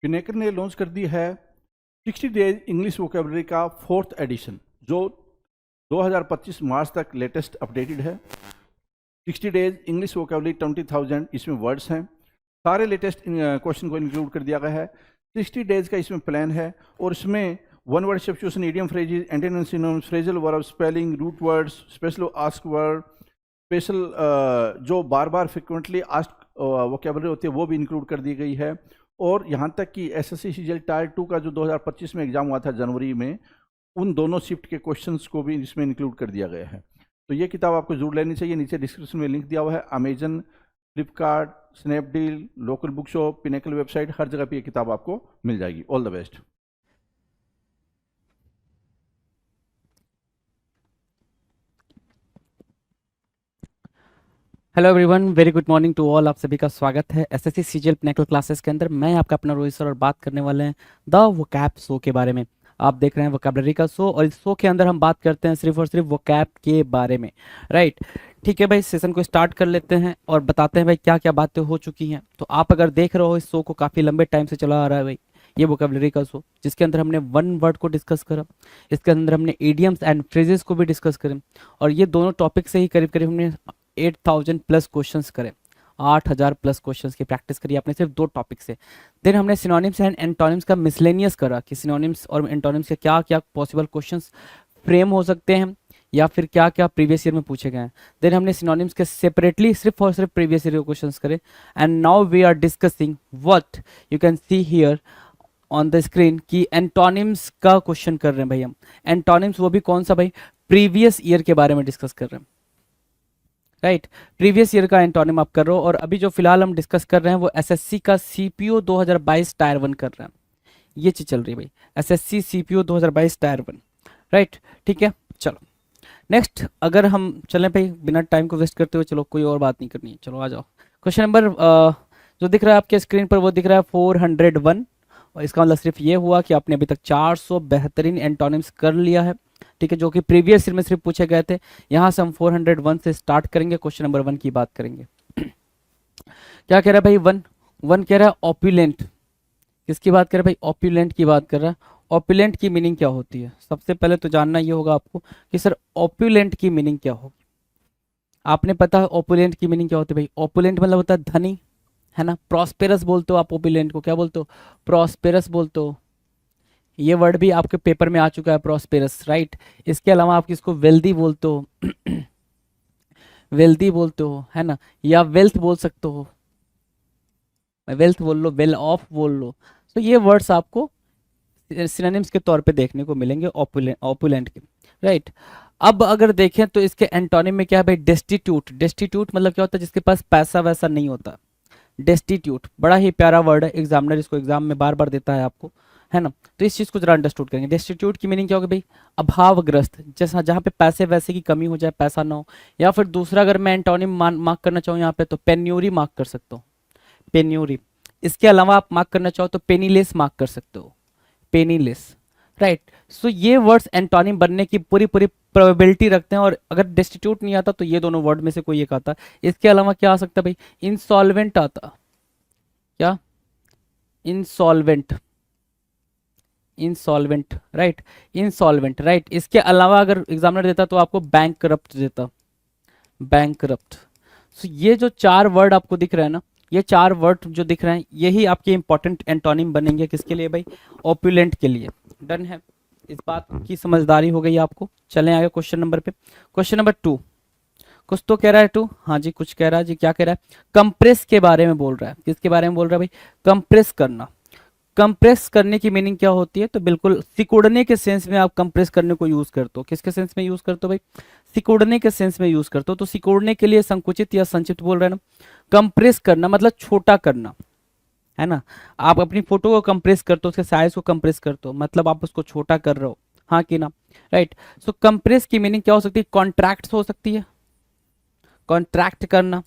पिनेकर ने लॉन्च कर दी है 60 डेज इंग्लिश वोकेबलरी का 4th एडिशन, जो 2025 मार्च तक लेटेस्ट अपडेटेड है। 60 डेज इंग्लिश वोकेबलरी 20,000 इसमें वर्ड्स हैं। सारे लेटेस्ट क्वेश्चन को इंक्लूड कर दिया गया है। 60 डेज का इसमें प्लान है और इसमें one word substitution, idiom phrases, antonyms, synonyms, phrasal verb, spelling, root words, special ask word, special जो बार बार फ्रिक्वेंटली आस्क वोकेबलरी होती है वो भी इंक्लूड कर दी गई है। और यहाँ तक कि एसएससी सीजीएल टायर 2 का जो 2025 में एग्जाम हुआ था जनवरी में, उन दोनों शिफ्ट के क्वेश्चंस को भी इसमें इंक्लूड कर दिया गया है। तो ये किताब आपको जरूर लेनी चाहिए। नीचे डिस्क्रिप्शन में लिंक दिया हुआ है। Amazon, Flipkart, Snapdeal, local book shop, pinnacle website, हर जगह पे ये किताब आपको मिल जाएगी। All the best. Hello everyone, very good morning to all. आप सभी का स्वागत है एसएससी सीजीएल पिनेकल क्लासेस के अंदर। मैं आपका अपना रोहित सर और बात करने वाले हैं द वोकैब शो के बारे में। आप देख रहे हैं वोकैबलरी का शो और इस शो के अंदर हम बात करते हैं सिर्फ और सिर्फ वोकैब के बारे में, राइट। ठीक है भाई, सेशन को स्टार्ट कर लेते हैं और बताते हैं भाई क्या क्या बातें हो चुकी हैं। तो आप अगर देख रहे हो इस शो को काफ़ी लंबे टाइम से चला आ रहा है भाई, ये वोकैबलरी का शो, जिसके अंदर हमने वन वर्ड को डिस्कस करा, इसके अंदर हमने इडियम्स एंड फ्रेजेस को भी डिस्कस करें और ये दोनों टॉपिक से ही करीब करीब हमने 8,000 प्लस क्वेश्चंस करे, 8,000 प्लस क्वेश्चंस की प्रैक्टिस करी आपने सिर्फ 2 टॉपिक से। देन हमने सिनोनिम्स एंड एंटोनिम्स का मिसलेनियस करा कि सिनोनिम्स और एंटोनिम्स के क्या क्या पॉसिबल क्वेश्चंस फ्रेम हो सकते हैं या फिर क्या क्या प्रीवियस ईयर में पूछे गए हैं। देन हमने सिनोनिम्स के सेपरेटली सिर्फ और सिर्फ प्रीवियस ईयर क्वेश्चंस करे। And now we are discussing what you can see here on the screen कि एंटोनिम्स का क्वेश्चन कर रहे हैं भाई हम। एंटोनिम्स वो भी कौन सा भाई, प्रीवियस ईयर के बारे में डिस्कस कर रहे हैं, राइट। प्रीवियस ईयर का एंटोनिम आप कर रहे हो और अभी जो फिलहाल हम डिस्कस कर रहे हैं वो एसएससी का सीपीओ 2022 टायर 1 कर रहे हैं। ये चीज चल रही है भाई, एसएससी सीपीओ 2022 टायर 1, राइट। ठीक है, चलो नेक्स्ट अगर हम चलें भाई, बिना टाइम को वेस्ट करते हुए, चलो कोई और बात नहीं करनी है, चलो आ जाओ। क्वेश्चन नंबर जो दिख रहा है आपके स्क्रीन पर वो दिख रहा है 401 और इसका मतलब सिर्फ ये हुआ कि आपने अभी तक 400 बेहतरीन एंटोनिम्स कर लिया है, ठीक है, जो कि प्रीवियस ईयर में सिर्फ पूछे गए थे। यहाँ से हम 401 से स्टार्ट करेंगे, क्वेश्चन नंबर 1 की बात करेंगे। क्या कह रहा है भाई, वन कह रहा है ऑप्यूलेंट। किसकी बात कर रहा है भाई, ऑप्यूलेंट की बात कर रहा है। ऑप्यूलेंट की मीनिंग क्या होती है? सबसे पहले तो जानना ये होगा आपको कि सर ऑप्यूलेंट की मीनिंग क्या होगी। आपने पता है ऑप्यूलेंट की मीनिंग क्या होती है भाई? ऑप्यूलेंट मतलब होता है धनी, है ना। प्रॉस्पेरस बोलते हो आप ऑप्यूलेंट को, क्या बोलते हो? प्रॉस्पेरस बोलते हो। ये वर्ड भी आपके पेपर में आ चुका है, प्रॉस्पेरस, राइट। इसके अलावा आप किसको वेल्दी बोलते हो वेल्दी बोलते हो, है ना, या वेल्थ बोल सकते हो, वेल्थ बोल लो, वेल ऑफ बोल लो। तो ये वर्ड्स आपको सिनोनिम्स के तौर पे देखने को मिलेंगे ऑपुलेंट के, राइट। अब अगर देखें तो इसके एंटोनिम में क्या है भाई, डेस्टिट्यूट। डेस्टिट्यूट मतलब क्या होता है? जिसके पास पैसा वैसा नहीं होता। डेस्टिट्यूट बड़ा ही प्यारा वर्ड है, एग्जामिनर इसको एग्जाम में बार बार देता है आपको, है ना। तो इस चीज को जरा अंडरस्टूड करेंगे। डेस्टिट्यूट की मीनिंग क्या होगी भाई? अभावग्रस्त, जैसा जहाँ पे पैसे वैसे की कमी हो जाए, पैसा ना हो। या फिर दूसरा अगर मैं एंटोनिम मार्क करना चाहूँ यहाँ पे तो पेन्यूरी मार्क कर सकता हूँ, पेन्यूरी। इसके अलावा आप मार्क करना चाहो तो पेनीलेस मार्क कर सकते हो, पेनीलेस, राइट। सो ये वर्ड्स एंटोनिम बनने की पूरी पूरी प्रोबेबिलिटी रखते हैं और अगर डेस्टिट्यूट नहीं आता तो ये दोनों वर्ड में से कोई एक आता। इसके अलावा क्या आ सकता है भाई? इंसॉल्वेंट आता। क्या? Insolvent, insolvent, right, insolvent, right. इसके अलावा अगर एग्जामिनर देता तो आपको बैंक करप्ट देता, बैंक करप्ट। सो ये जो 4 वर्ड आपको दिख रहे हैं ना, ये 4 वर्ड जो दिख रहे हैं यही आपके इंपॉर्टेंट एंटोनिम बनेंगे। किसके लिए भाई? ऑप्यूलेंट के लिए। डन है, इस बात की समझदारी हो गई आपको। चलें आगे क्वेश्चन नंबर पे। क्वेश्चन नंबर 2, कुछ तो कह रहा है 2, हाँ जी कुछ कह रहा है जी। क्या कह रहा है? कंप्रेस के बारे में बोल रहा है। किसके बारे में बोल रहा है भाई? कंप्रेस करना। कंप्रेस करने की मीनिंग क्या होती है? तो बिल्कुल सिकुड़ने के सेंस में आप कंप्रेस करने को यूज करते हो। किसके सेंस में यूज करते हो भाई? सिकुड़ने के सेंस में यूज करते हो। तो सिकुड़ने के लिए संकुचित या संक्षिप्त बोल रहे हैं ना। कंप्रेस करना मतलब छोटा करना, है ना। आप अपनी फोटो को कंप्रेस करते हो, उसके साइज को कंप्रेस करते हो, मतलब आप उसको छोटा कर रहे हो, हाँ कि ना, राइट। सो कंप्रेस की मीनिंग क्या हो सकती है? कॉन्ट्रैक्ट हो सकती है, कॉन्ट्रैक्ट करना,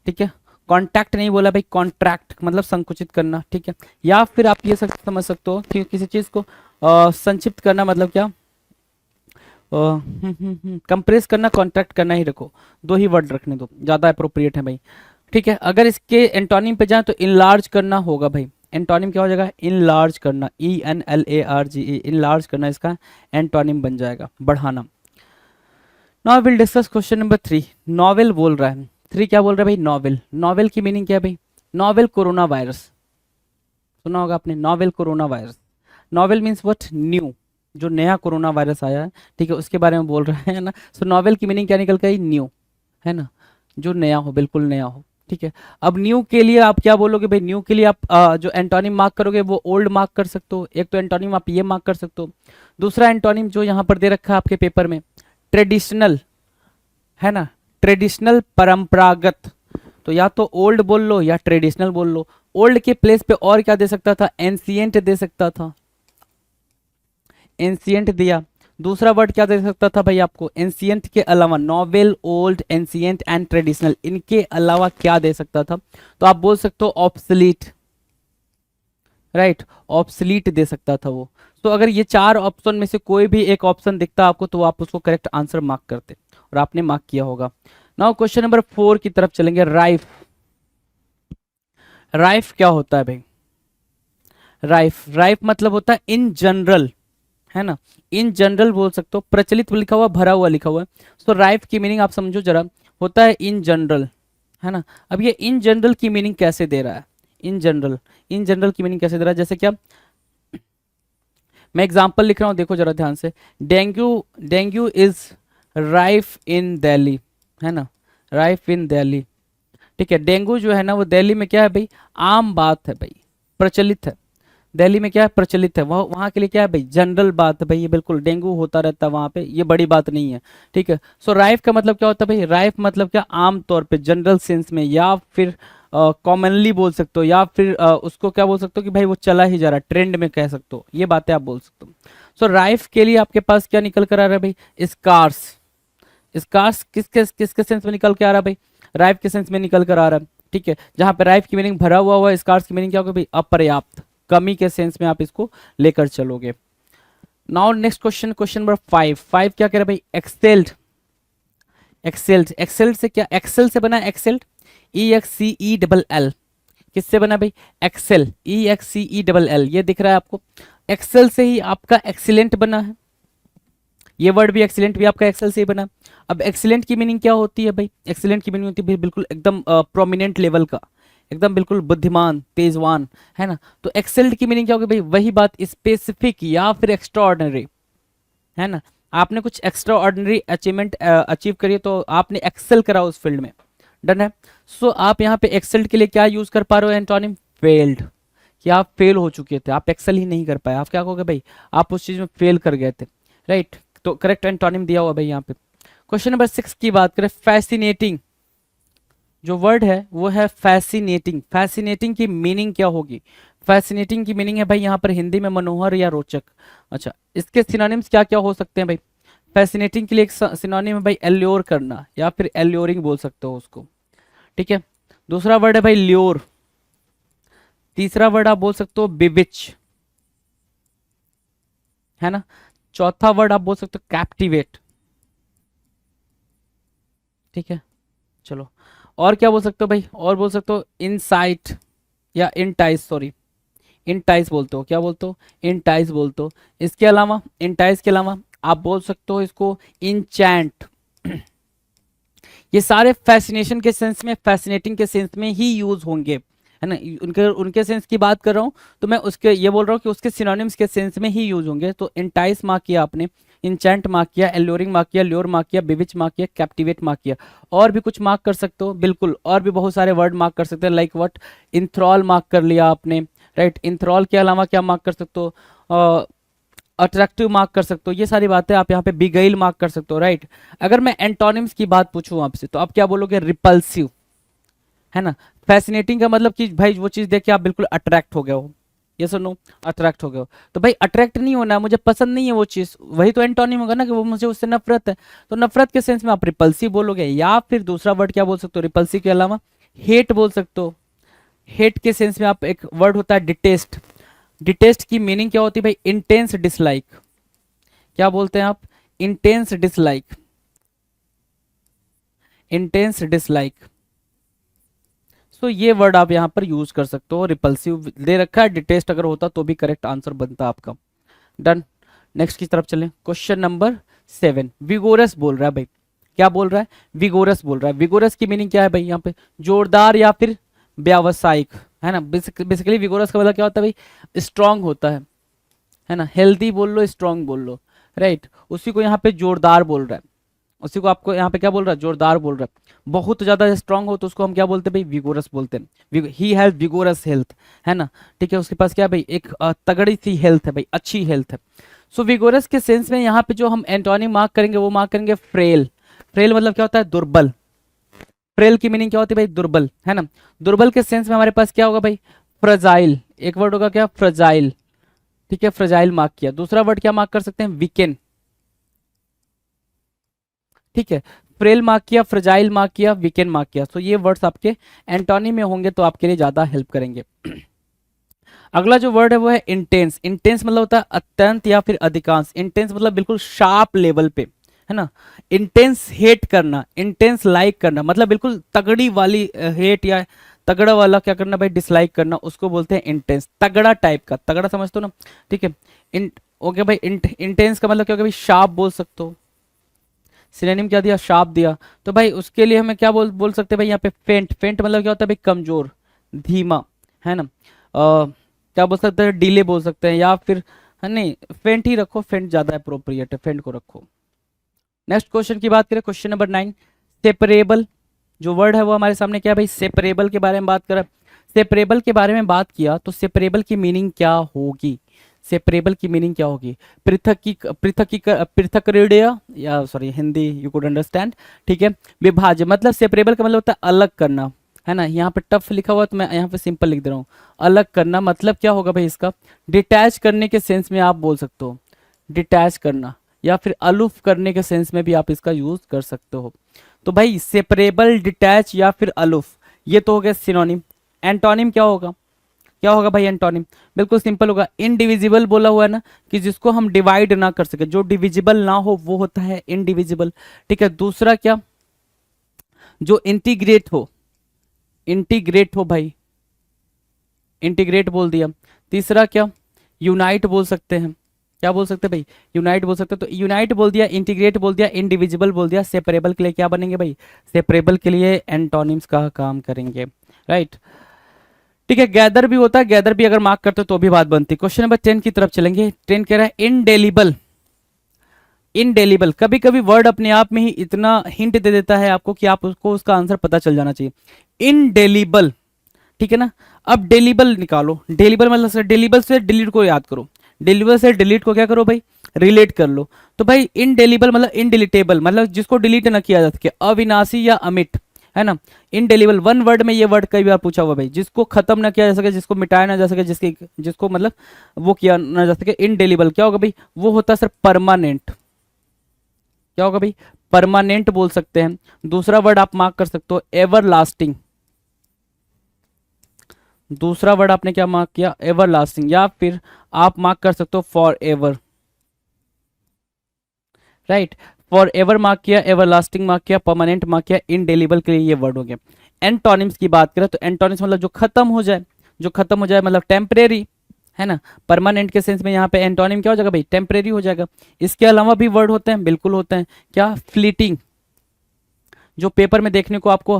ठीक है। कॉन्टैक्ट नहीं बोला भाई, कॉन्ट्रैक्ट मतलब संकुचित करना, ठीक है। या फिर आप ये समझ सकते हो कि किसी चीज को संक्षिप्त करना मतलब क्या? कंप्रेस करना, कॉन्ट्रैक्ट करना ही रखो, 2 ही वर्ड रखने दो, ज्यादा अप्रोप्रिएट है भाई, ठीक है। अगर इसके एंटोनिम पे जाए तो इनलार्ज करना होगा भाई, एंटोनिम क्या हो जाएगा, इनलार्ज करना, ENLARGE, इनलार्ज करना इसका एंटोनिम बन जाएगा, बढ़ाना। Now will discuss question number 3। Novel बोल रहा है, 3 क्या बोल रहा है भाई, नॉवेल। नॉवेल की मीनिंग क्या है भाई, नॉवेल कोरोना वायरस, सुना होगा आपने, novel corona virus. Novel means what, new, जो नया कोरोना वायरस आया है, ठीक है, उसके बारे में बोल रहे हैं ना। सो नॉवेल की मीनिंग क्या निकल गई, न्यू, है ना, जो नया हो, बिल्कुल नया हो, ठीक है। अब न्यू के लिए आप क्या बोलोगे भाई, न्यू के लिए आप जो एंटोनिम मार्क करोगे वो ओल्ड मार्क कर सकते हो। एक तो एंटोनिम आप ये मार्क कर सकते हो, दूसरा एंटोनिम जो यहाँ पर दे रखा है आपके पेपर में, ट्रेडिशनल, है ना, ट्रेडिशनल, परंपरागत। तो या तो ओल्ड बोल लो या ट्रेडिशनल बोल लो। ओल्ड के प्लेस पे और क्या दे सकता था, एंशियंट दे सकता था, एंशियंट दिया। दूसरा वर्ड क्या दे सकता था भाई आपको, एंशियंट के अलावा, novel, old, ancient and traditional, इनके अलावा क्या दे सकता था, तो आप बोल सकते हो ऑब्सलीट, राइट, ऑब्सलीट दे सकता था वो। तो अगर ये 4 ऑप्शन में से कोई भी एक ऑप्शन दिखता आपको तो आप उसको करेक्ट आंसर मार्क करते, और आपने मार्क किया होगा। नाउ क्वेश्चन नंबर 4 की तरफ चलेंगे। राइफ, राइफ क्या होता है भाई, राइफ, राइफ मतलब होता है इन जनरल, है ना, इन जनरल बोल सकते हो, प्रचलित लिखा हुआ, भरा हुआ लिखा हुआ है। सो राइफ की मीनिंग आप समझो जरा, होता है इन जनरल, है ना। अब ये इन जनरल की मीनिंग कैसे दे रहा है, इन जनरल, इन जनरल की मीनिंग कैसे दे रहा है, जैसे क्या, मैं एग्जांपल लिख रहा हूँ, देखो जरा ध्यान से। डेंगू, डेंगू इज राइफ इन दिल्ली, है ना, राइफ इन दिल्ली, ठीक है। डेंगू जो है ना वो दिल्ली में क्या है भाई, आम बात है भाई, प्रचलित है। दिल्ली में क्या है, प्रचलित है, वह वहाँ के लिए क्या है भाई, जनरल बात है भाई, ये बिल्कुल डेंगू होता रहता है वहाँ पे, ये बड़ी बात नहीं है, ठीक है। सो राइफ का मतलब क्या होता है भाई, राइफ मतलब क्या, आम तौर पे, जनरल सेंस में, या फिर कॉमनली बोल सकते हो, या फिर उसको क्या बोल सकते हो कि भाई वो चला ही जा रहा है, ट्रेंड में कह सकते हो, ये बातें आप बोल सकते हो। सो राइफ के लिए आपके पास क्या निकल कर आ रहा है भाई, स्कार्स, स्कार्स किसके किसके सेंस में निकल के आ रहा है भाई, राइफ के सेंस में निकल कर आ रहा है, ठीक है। जहां पे राइफ की मीनिंग भरा हुआ हुआ, स्कार्स की मीनिंग क्या होगी भाई, अपर्याप्त, कमी के सेंस में आप इसको लेकर चलोगे। Now next question, question number 5। 5 क्या कह रहा है भाई, एक्सेल्ड, एक्सेल्ड, एक्सेल्ड से क्या, एक्सेल से बना एक्सेल्ड, EXCELL, किससे बना भाई, एक्सेल, EXCELL, ये दिख रहा है आपको, एक्सेल से ही आपका एक्सीलेंट बना है, ये वर्ड भी एक्सीलेंट भी आपका एक्सेल से ही बना। अब एक्सीलेंट की मीनिंग क्या होती है भाई, एक्सीलेंट की मीनिंग होती है बिल्कुल एकदम प्रोमिनेंट लेवल का, एकदम बिल्कुल बुद्धिमान, तेजवान, है ना। तो एक्सेल्ड की मीनिंग क्या होगी भाई, वही बात, स्पेसिफिक या फिर एक्स्ट्रा ऑर्डिनरी, है ना। आपने कुछ एक्स्ट्रा ऑर्डिनरी अचीवमेंट अचीव करी तो आपने एक्सेल करा उस फील्ड में, डन है। सो आप यहाँ पे एक्सेल्ड के लिए क्या यूज कर पा रहे हो एंटोनिम, फेल्ड, कि आप फेल हो चुके थे, आप एक्सेल ही नहीं कर पाए, आप क्या कहोगे भाई, आप उस चीज में फेल कर गए थे, राइट। तो करेक्ट एंटोनिम दिया हुआ भाई यहाँ पे। क्वेश्चन नंबर 6 की बात करें, फैसिनेटिंग, जो वर्ड है वो है फैसिनेटिंग। फैसिनेटिंग की मीनिंग क्या होगी, फैसिनेटिंग की मीनिंग है भाई यहाँ पर हिंदी में मनोहर या रोचक। अच्छा, इसके सिनोनिम्स क्या क्या हो सकते हैं भाई, फैसिनेटिंग के लिए एक सिनोनिम है भाई एल्योर करना, या फिर एल्योरिंग बोल सकते हो उसको, ठीक है। दूसरा वर्ड है भाई ल्योर, तीसरा वर्ड आप बोल सकते हो बिविच, है ना। चौथा वर्ड आप बोल सकते हो कैप्टिवेट, ठीक है। चलो, और क्या बोल सकते हो भाई, और बोल सकते हो इनसाइट या इनटाइस, सॉरी, इनटाइस बोलते हो, क्या बोलते हो, इनटाइस बोलते हो। इसके अलावा, इनटाइस के अलावा आप बोल सकते हो इसको इनचैंट। ये सारे फैसिनेशन के सेंस में, फैसिनेटिंग के सेंस में ही यूज होंगे, है ना। उनके उनके सेंस की बात कर रहा हूँ तो मैं उसके ये बोल रहा हूँ कि उसके सिनोनिम्स के सेंस में ही यूज होंगे। तो इंटाइस मार्क किया आपने, इंचैंट मार्क किया, एल्योरिंग मार्क किया, ल्योर मार्क किया, बिविच मार्क किया, कैप्टिवेट मार्क किया। और भी कुछ मार्क कर सकते हो, बिल्कुल, और भी बहुत सारे वर्ड मार्क कर सकते हैं, लाइक व्हाट, इंथ्रॉल मार्क कर लिया आपने, राइट। इंथ्रॉल के अलावा क्या मार्क कर सकते हो, अट्रैक्टिव मार्क कर सकते हो, ये सारी बातें आप यहाँ पे बिगेल मार्क कर सकते हो, राइट। अगर मैं एंटोनिम्स की बात पूछूं आपसे तो आप क्या बोलोगे, रिपल्सिव, है ना। फैसिनेटिंग का मतलब कि भाई वो चीज देख के आप बिल्कुल अट्रैक्ट हो गए हो, ये सुनो, अट्रैक्ट हो गए हो। तो भाई अट्रैक्ट नहीं होना, मुझे पसंद नहीं है वो चीज, वही तो एंटोनिम होगा ना, कि वो मुझे उससे नफरत है। तो नफरत के सेंस में आप रिपल्सिव बोलोगे, या फिर दूसरा वर्ड क्या बोल सकते हो रिपल्सिव के अलावा, हेट बोल सकते हो। हेट के सेंस में आप, एक वर्ड होता है डिटेस्ट, डिटेस्ट की मीनिंग क्या होती है भाई, इंटेंस डिसलाइक, क्या बोलते हैं आप, इंटेंस डिसलाइक, इंटेंस डिसलाइक। सो ये वर्ड आप यहाँ पर यूज कर सकते हो। रिपल्सिव दे रखा है, डिटेस्ट अगर होता तो भी करेक्ट आंसर बनता आपका। डन। नेक्स्ट की तरफ चलें। क्वेश्चन नंबर 7, विगोरस बोल रहा है भाई। क्या बोल रहा है? विगोरस बोल रहा है। विगोरस की मीनिंग क्या है भाई? यहाँ पे जोरदार या फिर व्यावसायिक, है ना। बेसिकली विगोरस का मतलब क्या होता है भाई? स्ट्रांग होता है ना। हेल्दी बोल लो, स्ट्रांग बोल लो, राइट। उसी को यहाँ पे जोरदार बोल रहा है। उसी को आपको यहाँ पे क्या बोल रहा है? जोरदार बोल रहा है। बहुत ज्यादा स्ट्रांग हो तो उसको हम क्या बोलते हैं भाई? विगोरस बोलते हैं। ही हैज विगोरस हेल्थ, है ना। ठीक है, उसके पास क्या है भाई? एक तगड़ी सी हेल्थ है भाई, अच्छी हेल्थ है। सो विगोरस के सेंस में यहाँ पे जो हम एंटोनिम मार्क करेंगे वो मार्क करेंगे फ्रेल। फ्रेल मतलब क्या होता है? दुर्बल। फ्रेल की मीनिंग क्या होती है भाई? दुर्बल, है ना। दुर्बल के सेंस में हमारे पास क्या होगा भाई? फ्रजाइल। एक वर्ड होगा क्या? फ्रजाइल। ठीक है, फ्रजाइल मार्क किया। दूसरा वर्ड क्या मार्क कर सकते हैं? वीकेन। ठीक है, फ्रेल मार्क किया, फ्रजाइल मार्क किया, वीकेन मार्क किया। तो ये वर्ड्स आपके एंटोनिम में होंगे तो आपके लिए ज्यादा हेल्प करेंगे। अगला जो वर्ड है वो है इंटेंस। इंटेंस मतलब होता है अत्यंत या फिर अधिकांश। इंटेंस मतलब बिल्कुल शार्प लेवल पे, है ना। इंटेंस हेट करना, इंटेंस लाइक करना, मतलब बिल्कुल तगड़ी वाली हेट या तगड़ा वाला क्या करना भाई? डिसलाइक करना, उसको बोलते हैं इंटेंस। तगड़ा टाइप का, तगड़ा समझते हो ना। ठीक है, ओके भाई। इंटेंस का मतलब क्या होगा भाई? शार्प बोल सकते हो। सिनोनिम क्या दिया? शार्प दिया। तो भाई उसके लिए हमें क्या बोल सकते हैं भाई? यहाँ पे फेंट। फेंट मतलब क्या होता है भाई? कमजोर, धीमा, है ना। क्या बोल सकते हैं? डीले बोल सकते हैं, या फिर है नहीं, फेंट ही रखो, फेंट ज्यादा अप्रोप्रिएट है, फेंट को रखो। नेक्स्ट क्वेश्चन की बात करें, क्वेश्चन नंबर 9, सेपरेबल। जो वर्ड है वो हमारे सामने क्या है भाई? सेपरेबल के बारे में बात करें। सेपरेबल के बारे में बात किया तो सेपरेबल की मीनिंग क्या होगी? सेपरेबल की मीनिंग क्या होगी? पृथक्करणीय, या sorry Hindi you could understand. ठीक है, विभाज्य। मतलब सेपरेबल का मतलब होता है अलग करना, है ना। यहाँ पे टफ लिखा हुआ तो मैं यहाँ पे सिंपल लिख दे रहा हूँ। अलग करना मतलब क्या होगा भाई? इसका डिटैच करने के सेंस में आप बोल सकते हो, डिटैच करना, या फिर अलूफ करने के सेंस में भी आप इसका यूज कर सकते हो। तो भाई सेपरेबल, डिटैच या फिर अलूफ, ये तो हो गया सिनोनिम। एंटोनिम क्या होगा? क्या होगा भाई एंटोनिम? बिल्कुल सिंपल होगा, इनडिविजिबल बोला हुआ है ना, कि जिसको हम डिवाइड ना कर सके, जो डिविजिबल ना हो वो होता है इनडिविजिबल। ठीक है, दूसरा क्या? जो इंटीग्रेट हो, इंटीग्रेट हो भाई, इंटीग्रेट बोल दिया। तीसरा क्या? यूनाइट बोल सकते हैं। क्या बोल सकते हैं भाई? यूनाइट बोल सकते हैं। तो यूनाइट बोल दिया, इंटीग्रेट बोल दिया, इंडिविजिबल बोल दिया। सेपरेबल के लिए क्या बनेंगे भाई? सेपरेबल के लिए एंटोनिम्स का काम करेंगे, राइट। ठीक है, गैदर भी होता है, गैदर भी अगर मार्क करते हो तो भी बात बनती है। क्वेश्चन नंबर 10 की तरफ चलेंगे। 10 कह रहा है इनडेलिबल। इनडेलिबल, कभी कभी वर्ड अपने आप में ही इतना हिंट दे देता है आपको कि आप उसको उसका आंसर पता चल जाना चाहिए। इनडेलिबल, ठीक है ना। अब डेलिबल निकालो। डेलिबल मतलब डेलिबल से डिलीट को याद करो, डिलीबल से डिलीट को क्या करो भाई? रिलेट कर लो। तो भाई इनडेलिबल मतलब इनडिलीटेबल, मतलब जिसको डिलीट ना किया जा सके, अविनाशी या अमिट, है ना। इनडेलिबल, वन वर्ड में ये वर्ड कई बार पूछा हुआ भाई, जिसको खत्म ना किया जा सके, जिसको मिटाया ना जा सके, जिसको मतलब वो किया ना जा सके। इनडेलिबल क्या होगा भाई? वो होता है सर परमानेंट। क्या होगा भाई? परमानेंट बोल सकते हैं। दूसरा वर्ड आप मार्क कर सकते हो एवर लास्टिंग। दूसरा वर्ड आपने क्या मार्क किया? एवर लास्टिंग, या फिर आप मार्क कर सकते हो for ever, right. For ever mark किया, एवर लास्टिंग मार्क किया, परमानेंट मार्क किया, इनडेलिबल के लिए ये वर्ड हो गया। एंटोनिम्स की बात करें तो एंटोनिम्स मतलब जो खत्म हो जाए, जो खत्म हो जाए मतलब टेम्परेरी, है ना। परमानेंट के सेंस में यहाँ पे एंटोनिम क्या हो जाएगा भाई? टेम्परेरी हो जाएगा। इसके अलावा भी वर्ड होते हैं, बिल्कुल होते हैं। क्या? फ्लीटिंग, जो पेपर में देखने को आपको